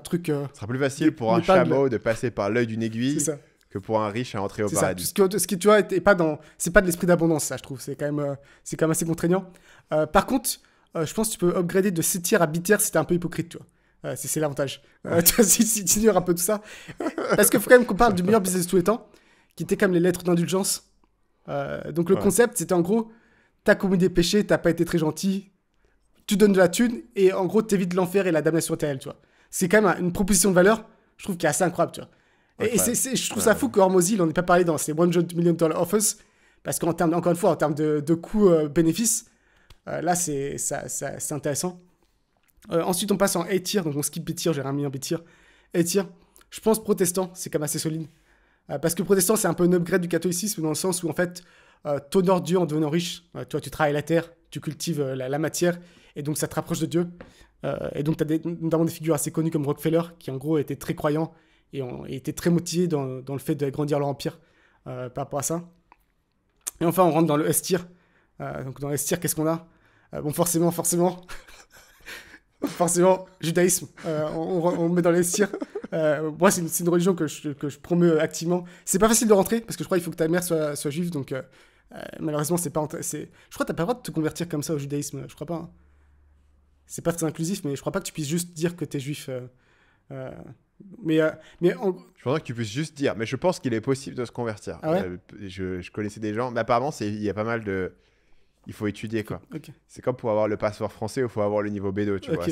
truc. Ce sera plus facile pour un chameau de passer par l'œil d'une aiguille que pour un riche à entrer au paradis. Ce qui tu vois, c'est pas de l'esprit d'abondance, ça, je trouve. C'est quand même assez contraignant. Par contre, je pense que tu peux upgrader de C tier à B tier si t'es un peu hypocrite, tu vois. C'est l'avantage. Si tu ignores un peu tout ça. Parce qu'il faut quand même qu'on parle du meilleur business de tous les temps, qui était quand même les lettres d'indulgence. Donc le concept, c'était en gros, t'as commis des péchés, t'as pas été très gentil, tu donnes de la thune, et en gros, t'évites l'enfer et la damnation éternelle, tu vois. C'est quand même une proposition de valeur, je trouve, qui est assez incroyable, tu vois. Et je trouve ça fou qu'Hormozy, il en ait pas parlé dans ses $100 million offers, parce encore une fois, en termes de coût-bénéfice, là, c'est intéressant. Ensuite, on passe en A-tier, donc on skip B-tier, j'ai rien mis en B-tier. A-tier, je pense protestant, c'est quand même assez solide. Parce que protestant, c'est un peu un upgrade du catholicisme, dans le sens où, en fait, t'honores Dieu en devenant riche. Toi, tu travailles la terre, tu cultives la matière, et donc ça te rapproche de Dieu. Et donc, tu as notamment des figures assez connues comme Rockefeller, qui en gros était très croyant et était très motivé dans le fait d'agrandir leur empire par rapport à ça. Et enfin, on rentre dans le S-tier. Donc, dans le S-tier, qu'est-ce qu'on a? Bon, forcément, judaïsme. On met dans le S-tier. Moi, c'est une religion que je promeux activement. C'est pas facile de rentrer, parce que je crois qu'il faut que ta mère soit juive, donc malheureusement, c'est pas... Je crois que t'as pas le droit de te convertir comme ça au judaïsme, je crois pas. Hein. C'est pas très inclusif, mais je crois pas que tu puisses juste dire que t'es juif. Mais Je pensais que tu puisses juste dire, mais je pense qu'il est possible de se convertir. Ah ouais Je connaissais des gens, mais apparemment, il y a pas mal de... Il faut étudier, quoi. Ok. C'est comme pour avoir le passeport français, il faut avoir le niveau B2, tu vois. Ok.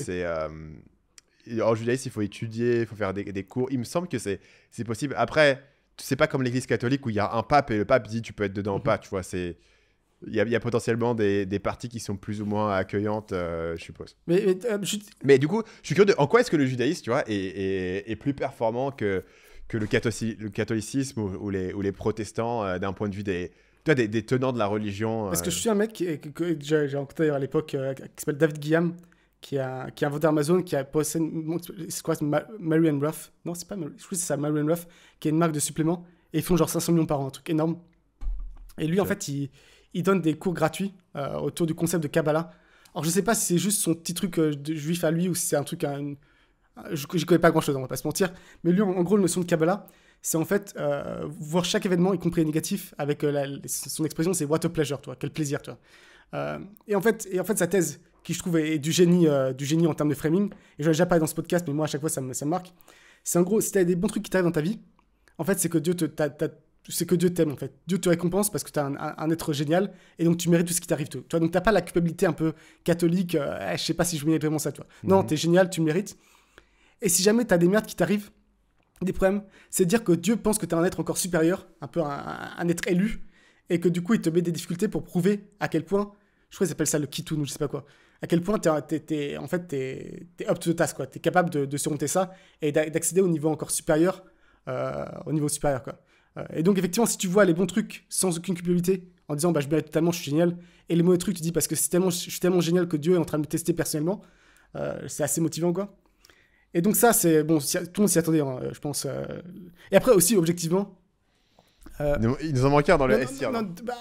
En judaïsme, il faut étudier, il faut faire des cours. Il me semble que c'est possible. Après, c'est pas comme l'église catholique où il y a un pape et le pape dit tu peux être dedans ou pas, tu vois. Il y a potentiellement des parties qui sont plus ou moins accueillantes, je suppose. Mais du coup, je suis curieux en quoi est-ce que le judaïsme, tu vois, est plus performant que le catholicisme ou les protestants d'un point de vue des tenants de la religion. Parce que je suis un mec que j'ai rencontré à l'époque qui s'appelle David Guillaume, qui a inventé Amazon, qui a possède. C'est quoi, Mary and Ruff? Non, c'est pas Mary. Je crois que c'est ça, Mary and Ruff, qui est une marque de suppléments. Et ils font genre 500 millions par an, un truc énorme. Et lui, en fait, il donne des cours gratuits autour du concept de Kabbalah. Alors, je sais pas si c'est juste son petit truc de juif à lui ou si c'est un truc. Je connais pas grand chose, on va pas se mentir. Mais lui, en gros, la notion de Kabbalah, c'est en fait voir chaque événement, y compris négatif, avec son expression, c'est what a pleasure, toi, quel plaisir, toi. Et en fait, sa thèse, qui je trouve est du génie en termes de framing, et j'en ai déjà parlé dans ce podcast, mais moi à chaque fois ça me marque, c'est en gros, si tu as des bons trucs qui t'arrivent dans ta vie, en fait, c'est que Dieu t'aime, en fait. Dieu te récompense parce que tu es un être génial, et donc tu mérites tout ce qui t'arrive, toi. Donc t'as pas la culpabilité un peu catholique, je sais pas si je mérite vraiment ça, toi. Non, t'es génial, tu le mérites. Et si jamais t'as des merdes qui t'arrivent, des problèmes, c'est dire que Dieu pense que tu es un être encore supérieur, un peu un être élu, et que du coup, il te met des difficultés pour prouver à quel point, je crois qu'ils appellent ça le kitoun ou je sais pas quoi, à quel point t'es up to the task, quoi. T'es capable de surmonter ça et d'accéder au niveau encore supérieur, quoi. Et donc, effectivement, si tu vois les bons trucs sans aucune culpabilité, en disant, bah, je mérite totalement, je suis génial, et les mauvais trucs, tu dis, parce que je suis tellement génial que Dieu est en train de me tester personnellement, c'est assez motivant, quoi. Et donc ça, c'est... Bon, tout le monde s'y attendait, hein, je pense. Et après aussi, objectivement... Il nous en manque un dans le S-tier.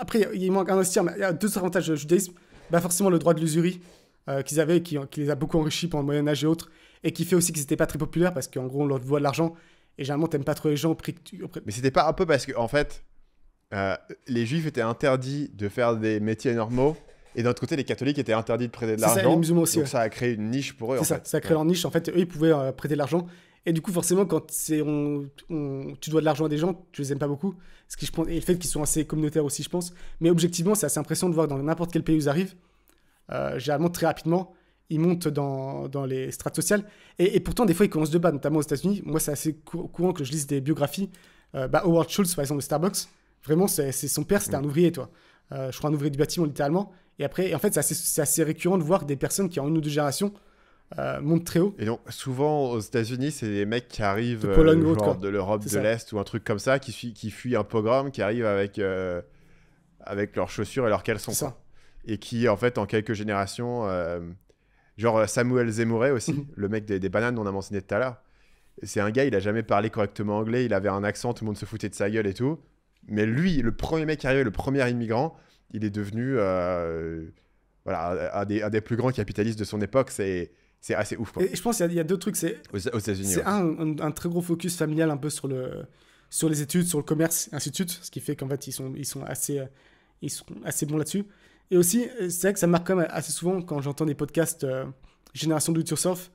Après, il manque un S-tier, mais il y a deux avantages du judaïsme. Bah, forcément, le droit de l'usurie qu'ils avaient, qui les a beaucoup enrichis pendant le Moyen-Âge et autres, et qui fait aussi qu'ils n'étaient pas très populaires, parce qu'en gros, on leur doit de l'argent, et généralement, t'aimes pas trop les gens au prix que tu... Mais c'était pas un peu parce que, en fait, les juifs étaient interdits de faire des métiers normaux, et d'un autre côté, les catholiques étaient interdits de prêter de l'argent. Ça, les musulmans aussi. Donc ça a créé une niche pour eux. Ça a créé leur niche. En fait, eux, ils pouvaient prêter de l'argent. Et du coup, forcément, quand tu dois de l'argent à des gens, tu les aimes pas beaucoup. Et le fait qu'ils sont assez communautaires aussi, je pense. Mais objectivement, c'est assez impressionnant de voir dans n'importe quel pays où ils arrivent. Généralement, très rapidement, ils montent dans les strates sociales. Et pourtant, des fois, ils commencent de bas, notamment aux États-Unis. Moi, c'est assez courant que je lise des biographies. Howard Schultz, par exemple, de Starbucks. Vraiment, c'est son père, c'était un ouvrier, toi. Je crois un ouvrier du bâtiment, littéralement. Et après, en fait, c'est assez récurrent de voir des personnes qui, en une ou deux générations, montent très haut. Et donc, souvent, aux États-Unis, c'est des mecs qui arrivent de Pologne, de l'Europe de l'Est ou un truc comme ça, qui fuient un pogrom, qui arrivent avec leurs chaussures et leurs caleçons. Quoi. Et qui, en fait, en quelques générations... genre Samuel Zemmourey aussi, le mec des bananes dont on a mentionné tout à l'heure. C'est un gars, il a jamais parlé correctement anglais, il avait un accent, tout le monde se foutait de sa gueule et tout. Mais lui, le premier mec qui arrivait, le premier immigrant, il est devenu un des plus grands capitalistes de son époque. C'est assez ouf, quoi. Et je pense qu'il y a deux trucs. Aux États-Unis. C'est un très gros focus familial un peu sur les études, sur le commerce, et ainsi de suite. Ce qui fait qu'en fait, ils sont assez bons là-dessus. Et aussi, c'est vrai que ça marque quand même assez souvent quand j'entends des podcasts Génération Do It Yourself.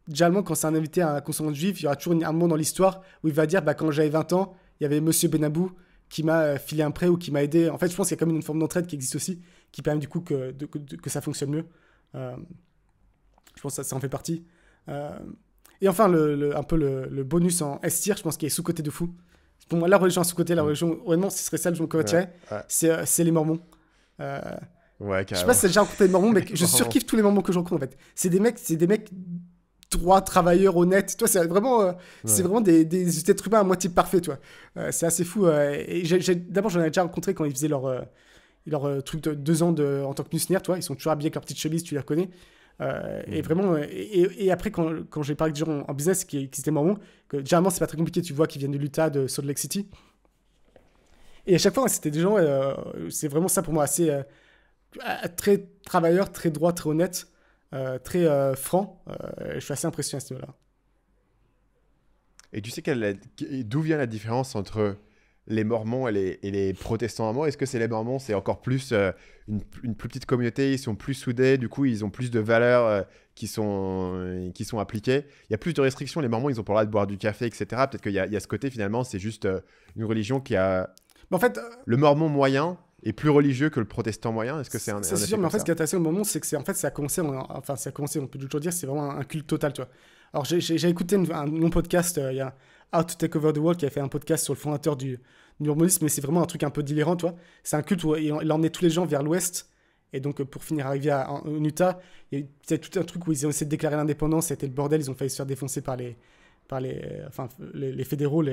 Généralement, quand c'est un invité à un consommateur juif, il y aura toujours un moment dans l'histoire où il va dire quand j'avais 20 ans, il y avait Monsieur Benabou qui m'a filé un prêt ou qui m'a aidé. En fait, je pense qu'il y a quand même une forme d'entraide qui existe aussi, qui permet du coup que ça fonctionne mieux. Je pense que ça en fait partie. Et enfin, un peu le bonus en S-tier, je pense qu'il est sous-côté de fou. Pour moi, la religion sous-côté, la religion, honnêtement, ce serait ça que je me convertirais, c'est les Mormons. Je sais pas si t'as déjà rencontré des Mormons, mais je surkiffe tous les Mormons que je rencontre en fait. C'est des mecs droits, travailleurs, honnêtes. Toi, c'est vraiment des êtres humains à moitié parfaits, toi. C'est assez fou. Et d'abord, j'en ai déjà rencontré quand ils faisaient leur truc de 2 ans en tant que missionnaire, toi. Ils sont toujours habillés avec leur petite chemise, tu les reconnais. Et vraiment, et après, quand j'ai parlé avec des gens en business qui étaient Mormons, que généralement, c'est pas très compliqué, tu vois, qu'ils viennent de l'Utah, de Salt Lake City. Et à chaque fois, c'était des gens, c'est vraiment ça pour moi, assez très travailleur, très droit, très honnête, très franc. Je suis assez impressionné à ce niveau-là. Et tu sais d'où vient la différence entre les Mormons et les protestants à moi. Est-ce que c'est les Mormons, c'est encore plus une plus petite communauté, ils sont plus soudés, du coup ils ont plus de valeurs qui sont appliquées. Il y a plus de restrictions, les Mormons ils ont pas le droit de boire du café, etc. Peut-être qu'il y a ce côté finalement, c'est juste une religion qui a... Mais en fait, Le Mormon moyen est plus religieux que le protestant moyen. Est-ce que c'est un c'est effet sûr, mais en comme fait, ça ce qui est intéressant au moment, c'est que en fait, ça a commencé, on peut toujours dire, c'est vraiment un culte total, tu vois. Alors, j'ai écouté un long podcast, il y a How to Take Over the World qui a fait un podcast sur le fondateur du mormonisme, mais c'est vraiment un truc un peu délirant, tu vois. C'est un culte où il emmenait tous les gens vers l'ouest, et donc pour finir arriver en Utah, il y a eu tout un truc où ils ont essayé de déclarer l'indépendance, c'était le bordel, ils ont failli se faire défoncer par les fédéraux,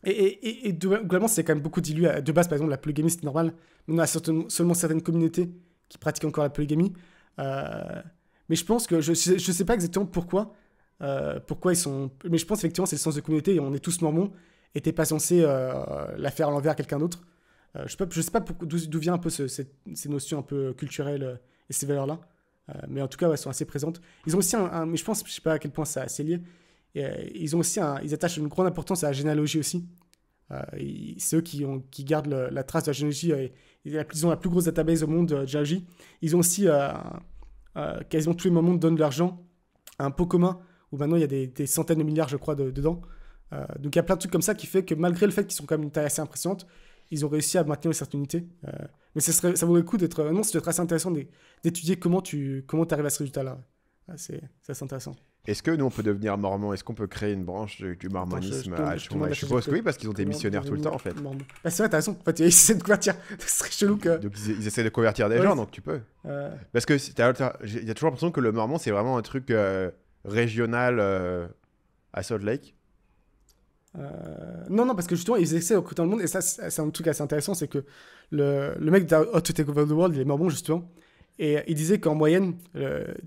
globalement, c'est quand même beaucoup dilué. De base, par exemple, la polygamie, c'est normal. Mais on a seulement certaines communautés qui pratiquent encore la polygamie. Mais je pense que je sais pas exactement pourquoi ils sont. Mais je pense effectivement c'est le sens de communauté et on est tous mormons et t'es pas censé la faire à l'envers à quelqu'un d'autre. Je sais pas d'où vient un peu ces notions un peu culturelles et ces valeurs-là. Mais en tout cas, ouais, elles sont assez présentes. Ils ont aussi mais je sais pas à quel point c'est assez lié. Et, ils attachent une grande importance à la généalogie aussi. C'est eux qui gardent la trace de la généalogie. Ils ont la plus grosse database au monde de généalogie. Ils ont aussi quasiment tous les Mormons donnent de l'argent à un pot commun où maintenant il y a des centaines de milliards, je crois, dedans. Donc il y a plein de trucs comme ça qui fait que malgré le fait qu'ils sont quand même une taille assez impressionnante, ils ont réussi à maintenir une certaine unité. Mais ça vaut le coup d'être. Non, c'est assez intéressant d'étudier comment tu arrives à ce résultat-là. C'est assez intéressant. Est-ce que nous, on peut devenir mormon? Est-ce qu'on peut créer une branche du mormonisme à Choumaï? Je suppose que oui, parce qu'ils ont des missionnaires tout le temps, en fait. Bah, c'est vrai, t'as raison. En fait, ils essaient de convertir. Ce serait chelou que... Donc, ils essaient de convertir des gens, donc tu peux. Parce que il y a toujours l'impression que le mormon, c'est vraiment un truc régional à Salt Lake. Non, parce que justement, ils essaient de recruter dans le monde. Et ça, c'est un truc assez intéressant, c'est que le mec de How to Take Over the World, il est mormon, justement. Et il disait qu'en moyenne,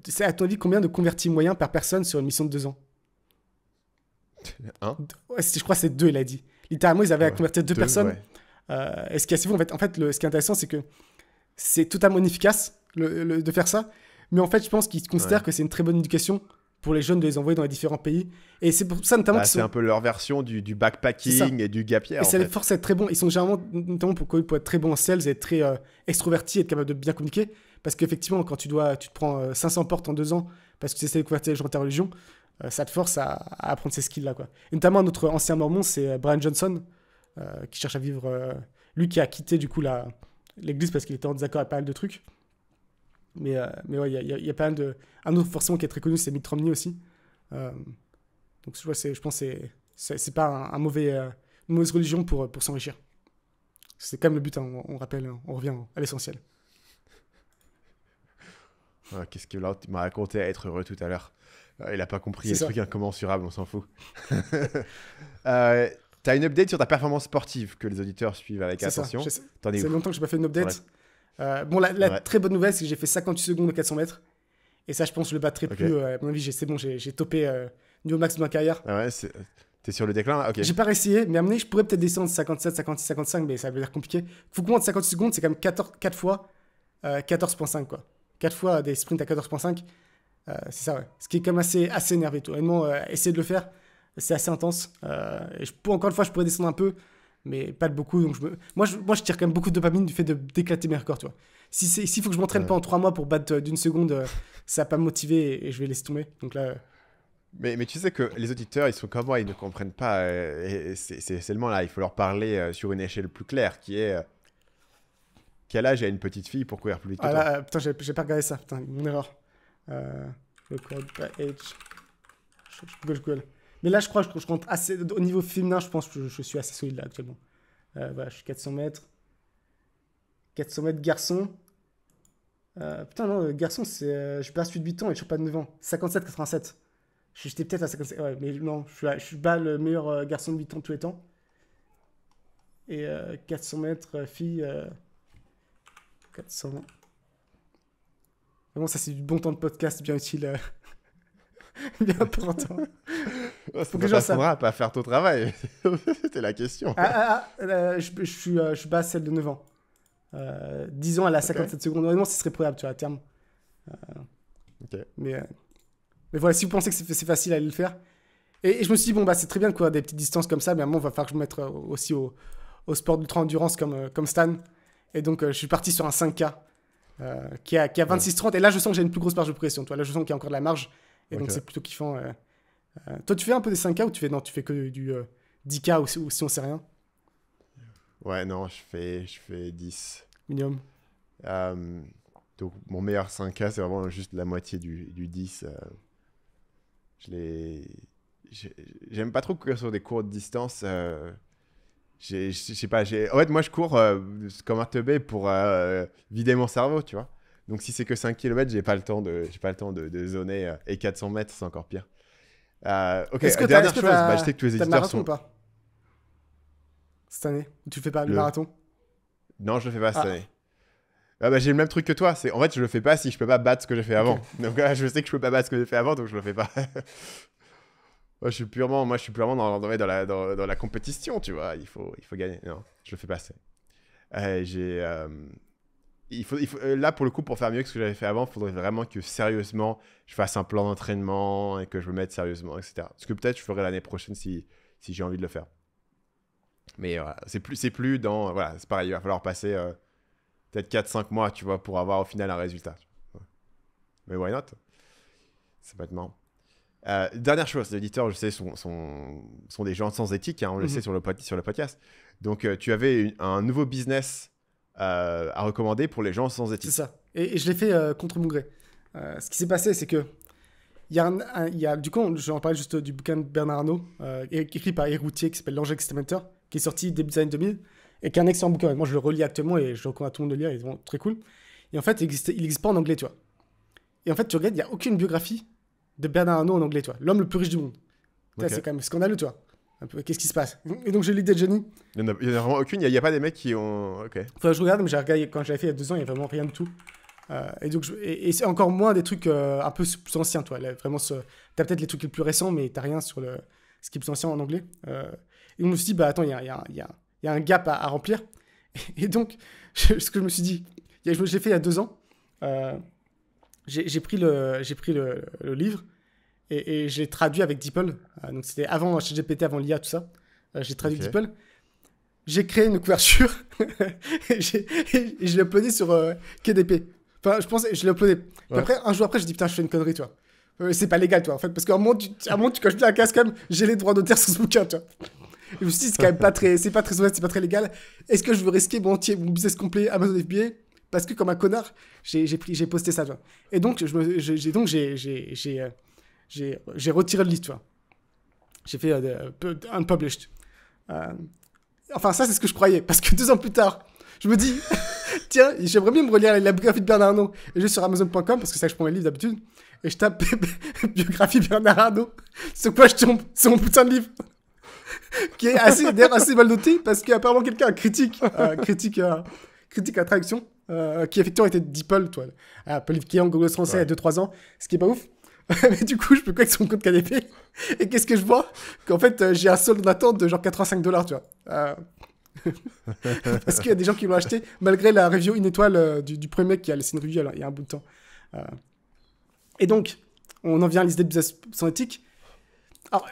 c'est à ton avis combien de convertis moyens par personne sur une mission de 2 ans? Ouais, je crois que c'est 2, il a dit. Littéralement, ils avaient à convertir 2 personnes. Ouais. Et ce qui est assez fou, en fait ce qui est intéressant, c'est que c'est totalement inefficace de faire ça. Mais en fait, je pense qu'ils considèrent que c'est une très bonne éducation pour les jeunes de les envoyer dans les différents pays. Et c'est pour ça notamment c'est un peu leur version du backpacking et du gap year. Et ça les force à être très bons. Ils sont généralement, notamment pour être très bons en sales, être très extrovertis, être capable de bien communiquer. Parce qu'effectivement, quand tu te prends 500 portes en 2 ans parce que tu essaies de convertir les gens de ta religion, ça te force à apprendre ces skills-là, quoi. Et notamment, notre ancien mormon, c'est Brian Johnson, qui cherche à vivre... lui qui a quitté, du coup, l'église parce qu'il était en désaccord avec pas mal de trucs. Mais ouais, il y a pas mal de... Un autre, forcément, qui est très connu, c'est Mitt Romney aussi. Donc, je pense que c'est pas une mauvaise religion pour s'enrichir. C'est quand même le but, hein, on rappelle, on revient à l'essentiel. Qu'est-ce que l'autre m'a raconté à être heureux tout à l'heure. Il a pas compris les trucs incommensurables, on s'en fout. T'as une update sur ta performance sportive que les auditeurs suivent avec attention. C'est longtemps que j'ai pas fait une update. La très bonne nouvelle, c'est que j'ai fait 58 secondes de 400 mètres. Et ça, je pense que je le battrai plus. À mon avis, c'est bon, j'ai topé niveau max de ma carrière. Ah ouais, t'es sur le déclin là? Ok. J'ai pas réessayé, mais à mon avis, je pourrais peut-être descendre 57, 56, 55, mais ça va être compliqué. Faut que moi, de 58 secondes, c'est quand même 4 fois 14,5 quoi. 4 fois des sprints à 14,5, c'est ça, ouais. Ce qui est quand même assez énervé. Honnêtement, essayer de le faire, c'est assez intense. Et encore une fois, je pourrais descendre un peu, mais pas de beaucoup. Donc moi, je tire quand même beaucoup de dopamine du fait d'éclater mes records, tu vois. S'il faut que je m'entraîne pendant 3 mois pour battre d'une seconde, ça va pas me motiver et je vais laisser tomber. Donc là... Mais tu sais que les auditeurs, ils sont comme moi, ils ne comprennent pas. C'est seulement là, il faut leur parler sur une échelle plus claire, qui est... Quel âge a une petite fille pour courir plus vite que toi? Putain, j'ai pas regardé ça. Putain, mon erreur. Record by age. Je Google. Mais là, je crois que je compte assez... Au niveau féminin, je pense que je suis assez solide là actuellement. Voilà, je suis 400 mètres. 400 mètres garçon. Putain, non, garçon, c'est... je passe 8 ans et je suis pas de 9 ans. 57-87. J'étais peut-être à 57. Ouais, mais non, je suis pas le meilleur garçon de 8 ans de tous les temps. Et 400 mètres, fille... 400. Vraiment, ça, c'est du bon temps de podcast bien utile. Bien important. Faut que t'apprendras à pas faire ton travail. C'était la question. Je suis bas à celle de 9 ans. 10 ans, elle a 57 secondes. Honnêtement, ce serait probable, tu vois, à terme. Mais voilà, si vous pensez que c'est facile à aller le faire. Et je me suis dit, bon, bah, c'est très bien de courir des petites distances comme ça, mais à un moment, il va falloir que je me mette aussi au sport d'ultra-endurance comme Stan. Et donc, je suis parti sur un 5K qui a 26-30. Et là, je sens que j'ai une plus grosse marge de progression. Toi, là, je sens qu'il y a encore de la marge. Et donc, c'est plutôt kiffant. Toi, tu fais un peu des 5K ou tu fais que du 10K ou si on sait rien? Ouais, non, je fais 10. Minimum. Donc, mon meilleur 5K, c'est vraiment juste la moitié du 10. J'aime pas trop courir sur des courtes distances. Je sais pas. En fait, moi, je cours comme un teubé pour vider mon cerveau, tu vois. Donc, si c'est que 5 km, j'ai pas le temps de zoner. Et 400 mètres, c'est encore pire. Ok, dernière chose, je sais que tous les éditeurs marathon sont... ou pas cette année? Ou tu le fais pas, le Le- marathon? Non, je le fais pas cette année. J'ai le même truc que toi. En fait, je le fais pas si je peux pas battre ce que j'ai fait avant. Donc là, je sais que je peux pas battre ce que j'ai fait avant, donc je le fais pas. Moi, je suis purement dans la compétition, tu vois. Il faut gagner. Non, je le fais pas. Là, pour le coup, pour faire mieux que ce que j'avais fait avant, il faudrait vraiment que sérieusement, je fasse un plan d'entraînement et que je me mette sérieusement, etc. Ce que peut-être je ferai l'année prochaine si j'ai envie de le faire. Mais voilà, c'est plus dans... Voilà, c'est pareil, il va falloir passer peut-être 4-5 mois, tu vois, pour avoir au final un résultat. Mais why not? C'est pas marrant. Dernière chose, les éditeurs, je sais, sont des gens sans éthique, hein, on le sait sur le podcast. Donc, tu avais un nouveau business à recommander pour les gens sans éthique. C'est ça. Et je l'ai fait contre mon gré. Ce qui s'est passé, c'est que il y a du coup, je vais en parler juste du bouquin de Bernard Arnault, écrit par Eric Routier, qui s'appelle L'Ange Exterminateur, qui est sorti début des années 2000, et qui est un excellent bouquin. Moi, je le relis actuellement et je recommande à tout le monde de le lire, il est vraiment très cool. Et en fait, il existe pas en anglais, tu vois. Et en fait, tu regardes, il n'y a aucune biographie de Bernard Arnault en anglais, tu vois. L'homme le plus riche du monde. Okay. C'est quand même scandaleux, tu vois. Qu'est-ce qui se passe? Et donc, j'ai l'idée de génie. Il n'y en a vraiment aucune, il n'y a pas des mecs qui ont... Ok. Enfin, je regarde, mais j'ai regardé quand j'avais fait il y a 2 ans, il n'y a vraiment rien du tout. Et donc, et c'est encore moins des trucs un peu plus anciens, toi. Là, vraiment, t'as peut-être les trucs les plus récents, mais t'as rien sur ce qui est plus ancien en anglais. Et on me suis dit, bah attends, il y a un gap à remplir. Et donc, ce que je me suis dit, j'ai fait il y a 2 ans, j'ai pris le livre et je l'ai traduit avec DeepL. Donc, c'était avant ChatGPT, avant l'IA, tout ça. J'ai traduit DeepL. J'ai créé une couverture et je l'ai uploadé sur KDP. Enfin, je l'ai uploadé. Ouais. Après, un jour après, je dis putain, je fais une connerie, toi. C'est pas légal, toi, en fait, parce qu'à un moment, tu coches bien un casque, quand même, j'ai les droits d'auteur sur ce bouquin, tu vois. Et je me suis dit, c'est quand même pas très honnête, c'est pas très légal. Est-ce que je veux risquer mon business complet Amazon FBA parce que, comme un connard, j'ai posté ça, tu vois. Et donc, j'ai retiré le livre, tu vois. J'ai fait unpublished. Enfin, ça, c'est ce que je croyais. Parce que 2 ans plus tard, je me dis, tiens, j'aimerais bien me relire la biographie de Bernard Arnault. Et je vais sur Amazon.com, parce que c'est ça que je prends mes livres d'habitude. Et je tape biographie Bernard Arnault. Sur quoi je tombe? C'est mon putain de livre. Qui est assez mal noté, parce qu'apparemment, quelqu'un critique la traduction, qui effectivement était DeepL, toi. Apple qui est en Google français il y a 2-3 ans, ce qui est pas ouf. Mais du coup, je peux connecter son code KDP. Et qu'est-ce que je vois? Qu'en fait, j'ai un solde d'attente de genre $85, tu vois. Parce qu'il y a des gens qui l'ont acheté, malgré la review une étoile du premier mec qui a laissé une review il y a un bout de temps. Et donc, on en vient à l'idée de business sans éthique. Alors,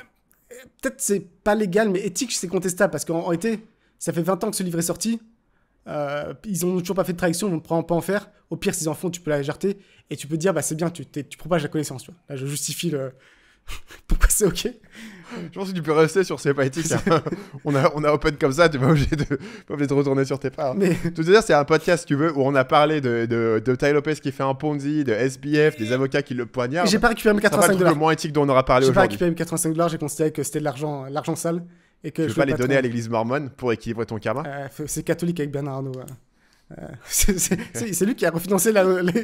peut-être c'est pas légal, mais éthique, c'est contestable. Parce qu'en réalité, ça fait 20 ans que ce livre est sorti. Ils ont toujours pas fait de traduction, ils vont pas en faire. Au pire, s'ils en font, tu peux la légèreté et tu peux dire, bah c'est bien, tu propages la connaissance. Tu vois. Là, je justifie pourquoi c'est ok. Je pense que tu peux rester sur c'est pas éthique. Hein. on a open comme ça, tu n'es pas obligé de retourner sur tes pas. Hein. Mais... Tout à dire, c'est un podcast, si tu veux, où on a parlé de Tai Lopez qui fait un Ponzi, de SBF, des avocats qui le poignardent. J'ai pas récupéré mes $85. C'est pas le moins éthique dont on aura parlé aujourd'hui. J'ai pas récupéré mes $85, j'ai considéré que c'était de l'argent sale. Et que tu veux pas les donner à l'église mormone pour équilibrer ton karma? C'est catholique avec Bernard Arnault. C'est lui qui a refinancé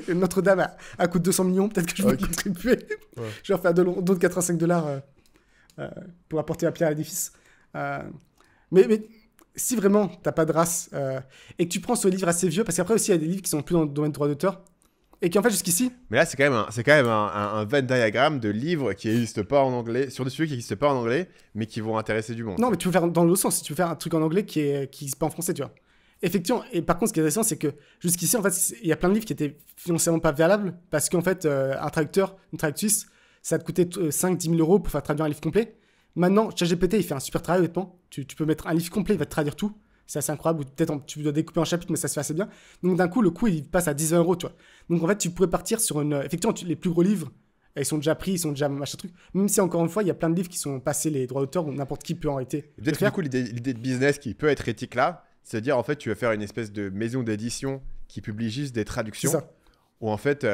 Notre-Dame à coût de 200 millions. Peut-être que je vais contribuer. Ouais. Je vais faire don de $85 pour apporter la pierre à l'édifice. Mais si vraiment t'as pas de race et que tu prends ce livre assez vieux, parce qu'après aussi il y a des livres qui sont plus dans le domaine de droit d'auteur et qui en fait jusqu'ici. Mais là c'est quand même un Venn diagramme de livres qui n'existent pas en anglais, sur des sujets qui n'existent pas en anglais, mais qui vont intéresser du monde. Non, mais tu peux faire dans l'autre sens. Si tu veux faire un truc en anglais qui n'existe pas en français, tu vois. Effectivement, et par contre, ce qui est intéressant, c'est que jusqu'ici, en fait, il y a plein de livres qui étaient financièrement pas valables parce qu'en fait, une traductrice, ça te coûtait 5-10 000 euros pour faire traduire un livre complet. Maintenant, ChatGPT, il fait un super travail, honnêtement. Tu peux mettre un livre complet, il va te traduire tout. C'est assez incroyable. Ou peut-être tu dois découper en chapitres, mais ça se fait assez bien. Donc d'un coup, le coût, il passe à 10 €, tu vois. Donc en fait, tu pourrais partir sur une... Effectivement, les plus gros livres, ils sont déjà pris, ils sont déjà machin truc. Même si, encore une fois, il y a plein de livres qui sont passés les droits d'auteur, où n'importe qui peut en arrêter. Peut-être que du coup, l'idée de business qui peut être éthique là, c'est de dire en fait, tu vas faire une espèce de maison d'édition qui publie juste des traductions. C'est ça. Où en fait,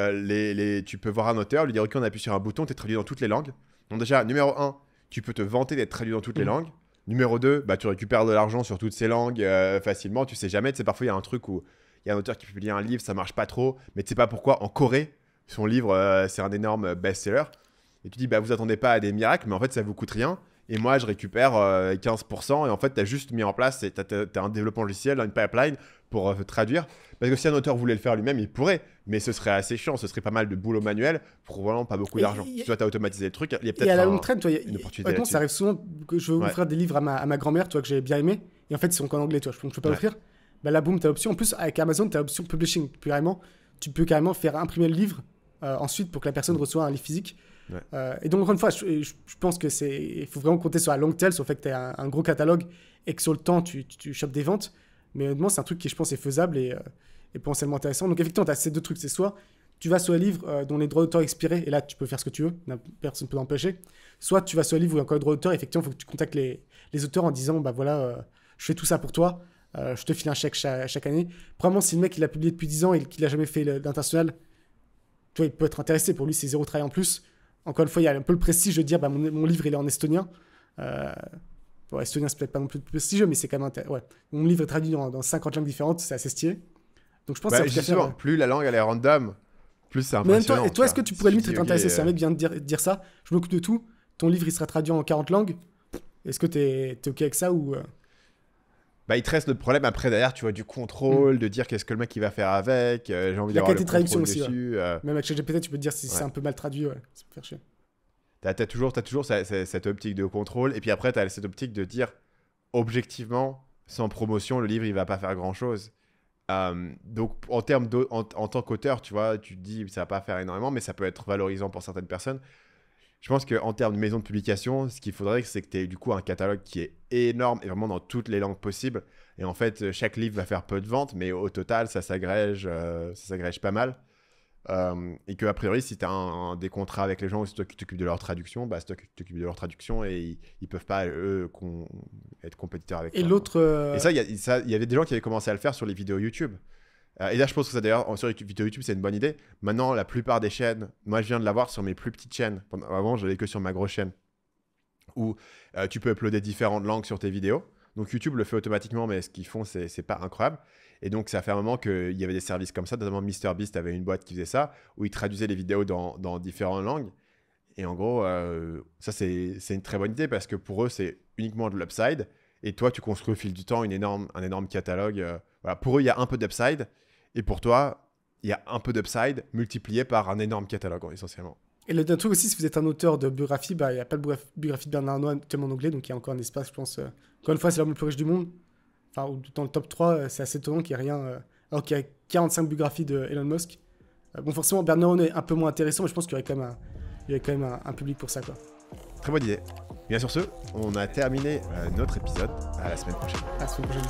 tu peux voir un auteur, lui dire ok, on appuie sur un bouton, tu es traduit dans toutes les langues. Donc déjà, numéro 1, tu peux te vanter d'être traduit dans toutes les langues. Numéro 2, bah, tu récupères de l'argent sur toutes ces langues facilement. Tu sais jamais. Tu sais, parfois, il y a un truc où il y a un auteur qui publie un livre, ça marche pas trop. Mais tu sais pas pourquoi. En Corée, son livre, c'est un énorme best-seller. Et tu dis, bah, vous attendez pas à des miracles, mais en fait, ça vous coûte rien. Et moi, je récupère 15%. Et en fait, tu as juste mis en place, tu as un développement logiciel, une pipeline pour traduire. Parce que si un auteur voulait le faire lui-même, il pourrait. Mais ce serait assez chiant. Ce serait pas mal de boulot manuel pour vraiment pas beaucoup d'argent. Si toi, tu as automatisé le truc, il y a peut-être à la longue traîne, une opportunité. Honnêtement, ça arrive souvent que je veux offrir des livres à ma grand-mère, tu vois, que j'ai bien aimé. Et en fait, ils sont qu'en anglais, tu vois, je peux pas l'offrir. Bah là, boum, tu as l'option. En plus, avec Amazon, tu as l'option publishing. Tu peux carrément faire imprimer le livre ensuite pour que la personne reçoive un livre physique. Et donc, encore une fois, je pense que il faut vraiment compter sur la longue tail, sur le fait que tu as un gros catalogue et que sur le temps, tu chopes des ventes. Mais honnêtement, c'est un truc qui, je pense, est faisable et potentiellement intéressant. Donc, effectivement, tu as ces deux trucs. C'est soit tu vas sur un livre dont les droits d'auteur expirés, et là, tu peux faire ce que tu veux, personne ne peut t'empêcher. Soit tu vas sur un livre où il y a encore les droits d'auteur, effectivement, il faut que tu contactes les auteurs en disant, bah voilà, je fais tout ça pour toi, je te file un chèque chaque année. Probablement, si le mec, il a publié depuis 10 ans et qu'il n'a jamais fait d'international, tu vois, il peut être intéressé. Pour lui, c'est zéro travail en plus. Encore une fois, il y a un peu le prestige de dire, bah, mon livre, il est en estonien. Estonien, c'est peut-être pas non plus prestigieux, mais c'est quand même intéressant. Mon livre est traduit dans 50 langues différentes, c'est assez stylé. Donc je pense que justement, plus la langue elle est random, plus c'est impressionnant. Mais toi, est-ce que tu pourrais limite être intéressé si un mec vient de dire ça, je m'occupe de tout, ton livre il sera traduit en 40 langues, est-ce que t'es ok avec ça ou Bah, il te reste le problème après derrière, tu vois, du contrôle, de dire qu'est-ce que le mec il va faire avec, j'ai envie d'avoir le contrôle dessus. Aussi, Même avec ChatGPT, tu peux te dire si c'est un peu mal traduit, ça peut faire chier. T'as toujours cette optique de contrôle, et puis après t'as cette optique de dire objectivement, sans promotion, le livre il va pas faire grand chose. Donc en tant qu'auteur, tu vois, tu te dis ça va pas faire énormément, mais ça peut être valorisant pour certaines personnes. Je pense qu'en termes de maison de publication, ce qu'il faudrait, c'est que tu aies du coup un catalogue qui est énorme et vraiment dans toutes les langues possibles. Et en fait, chaque livre va faire peu de ventes, mais au total, ça s'agrège pas mal. Et qu'a priori, si tu as des contrats avec les gens ou c'est toi qui t'occupes de leur traduction, bah, c'est toi qui t'occupes de leur traduction et ils peuvent pas, eux, être compétiteurs avec toi. Et l'autre... Et ça, il y avait des gens qui avaient commencé à le faire sur les vidéos YouTube. Et là, je pense que ça, d'ailleurs, sur les vidéos YouTube, c'est une bonne idée. Maintenant, la plupart des chaînes, moi, je viens de l'avoir sur mes plus petites chaînes. Avant, je l'avais que sur ma grosse chaîne, où tu peux uploader différentes langues sur tes vidéos. Donc, YouTube le fait automatiquement, mais ce qu'ils font, c'est pas incroyable. Et donc, ça fait un moment qu'il y avait des services comme ça, notamment MrBeast avait une boîte qui faisait ça, où il traduisait les vidéos dans différentes langues. Et en gros, ça, c'est une très bonne idée parce que pour eux, c'est uniquement de l'upside. Et toi, tu construis au fil du temps un énorme catalogue. Voilà. Pour eux, il y a un peu d'upside. Et pour toi, il y a un peu d'upside multiplié par un énorme catalogue, essentiellement. Et le truc aussi, si vous êtes un auteur de biographie, bah, il n'y a pas de biographie de Bernard Arnault tellement en anglais, donc il y a encore un espace, je pense. Encore une fois, c'est l'homme le plus riche du monde. Enfin, dans le top 3, c'est assez étonnant qu'il n'y ait rien. Alors qu'il y a 45 biographies de Elon Musk. Bon, forcément, Bernard Arnault est un peu moins intéressant, mais je pense qu'il y aurait quand même un public pour ça, quoi. Très bonne idée. Bien sur ce, on a terminé notre épisode. À la semaine prochaine. À la semaine prochaine.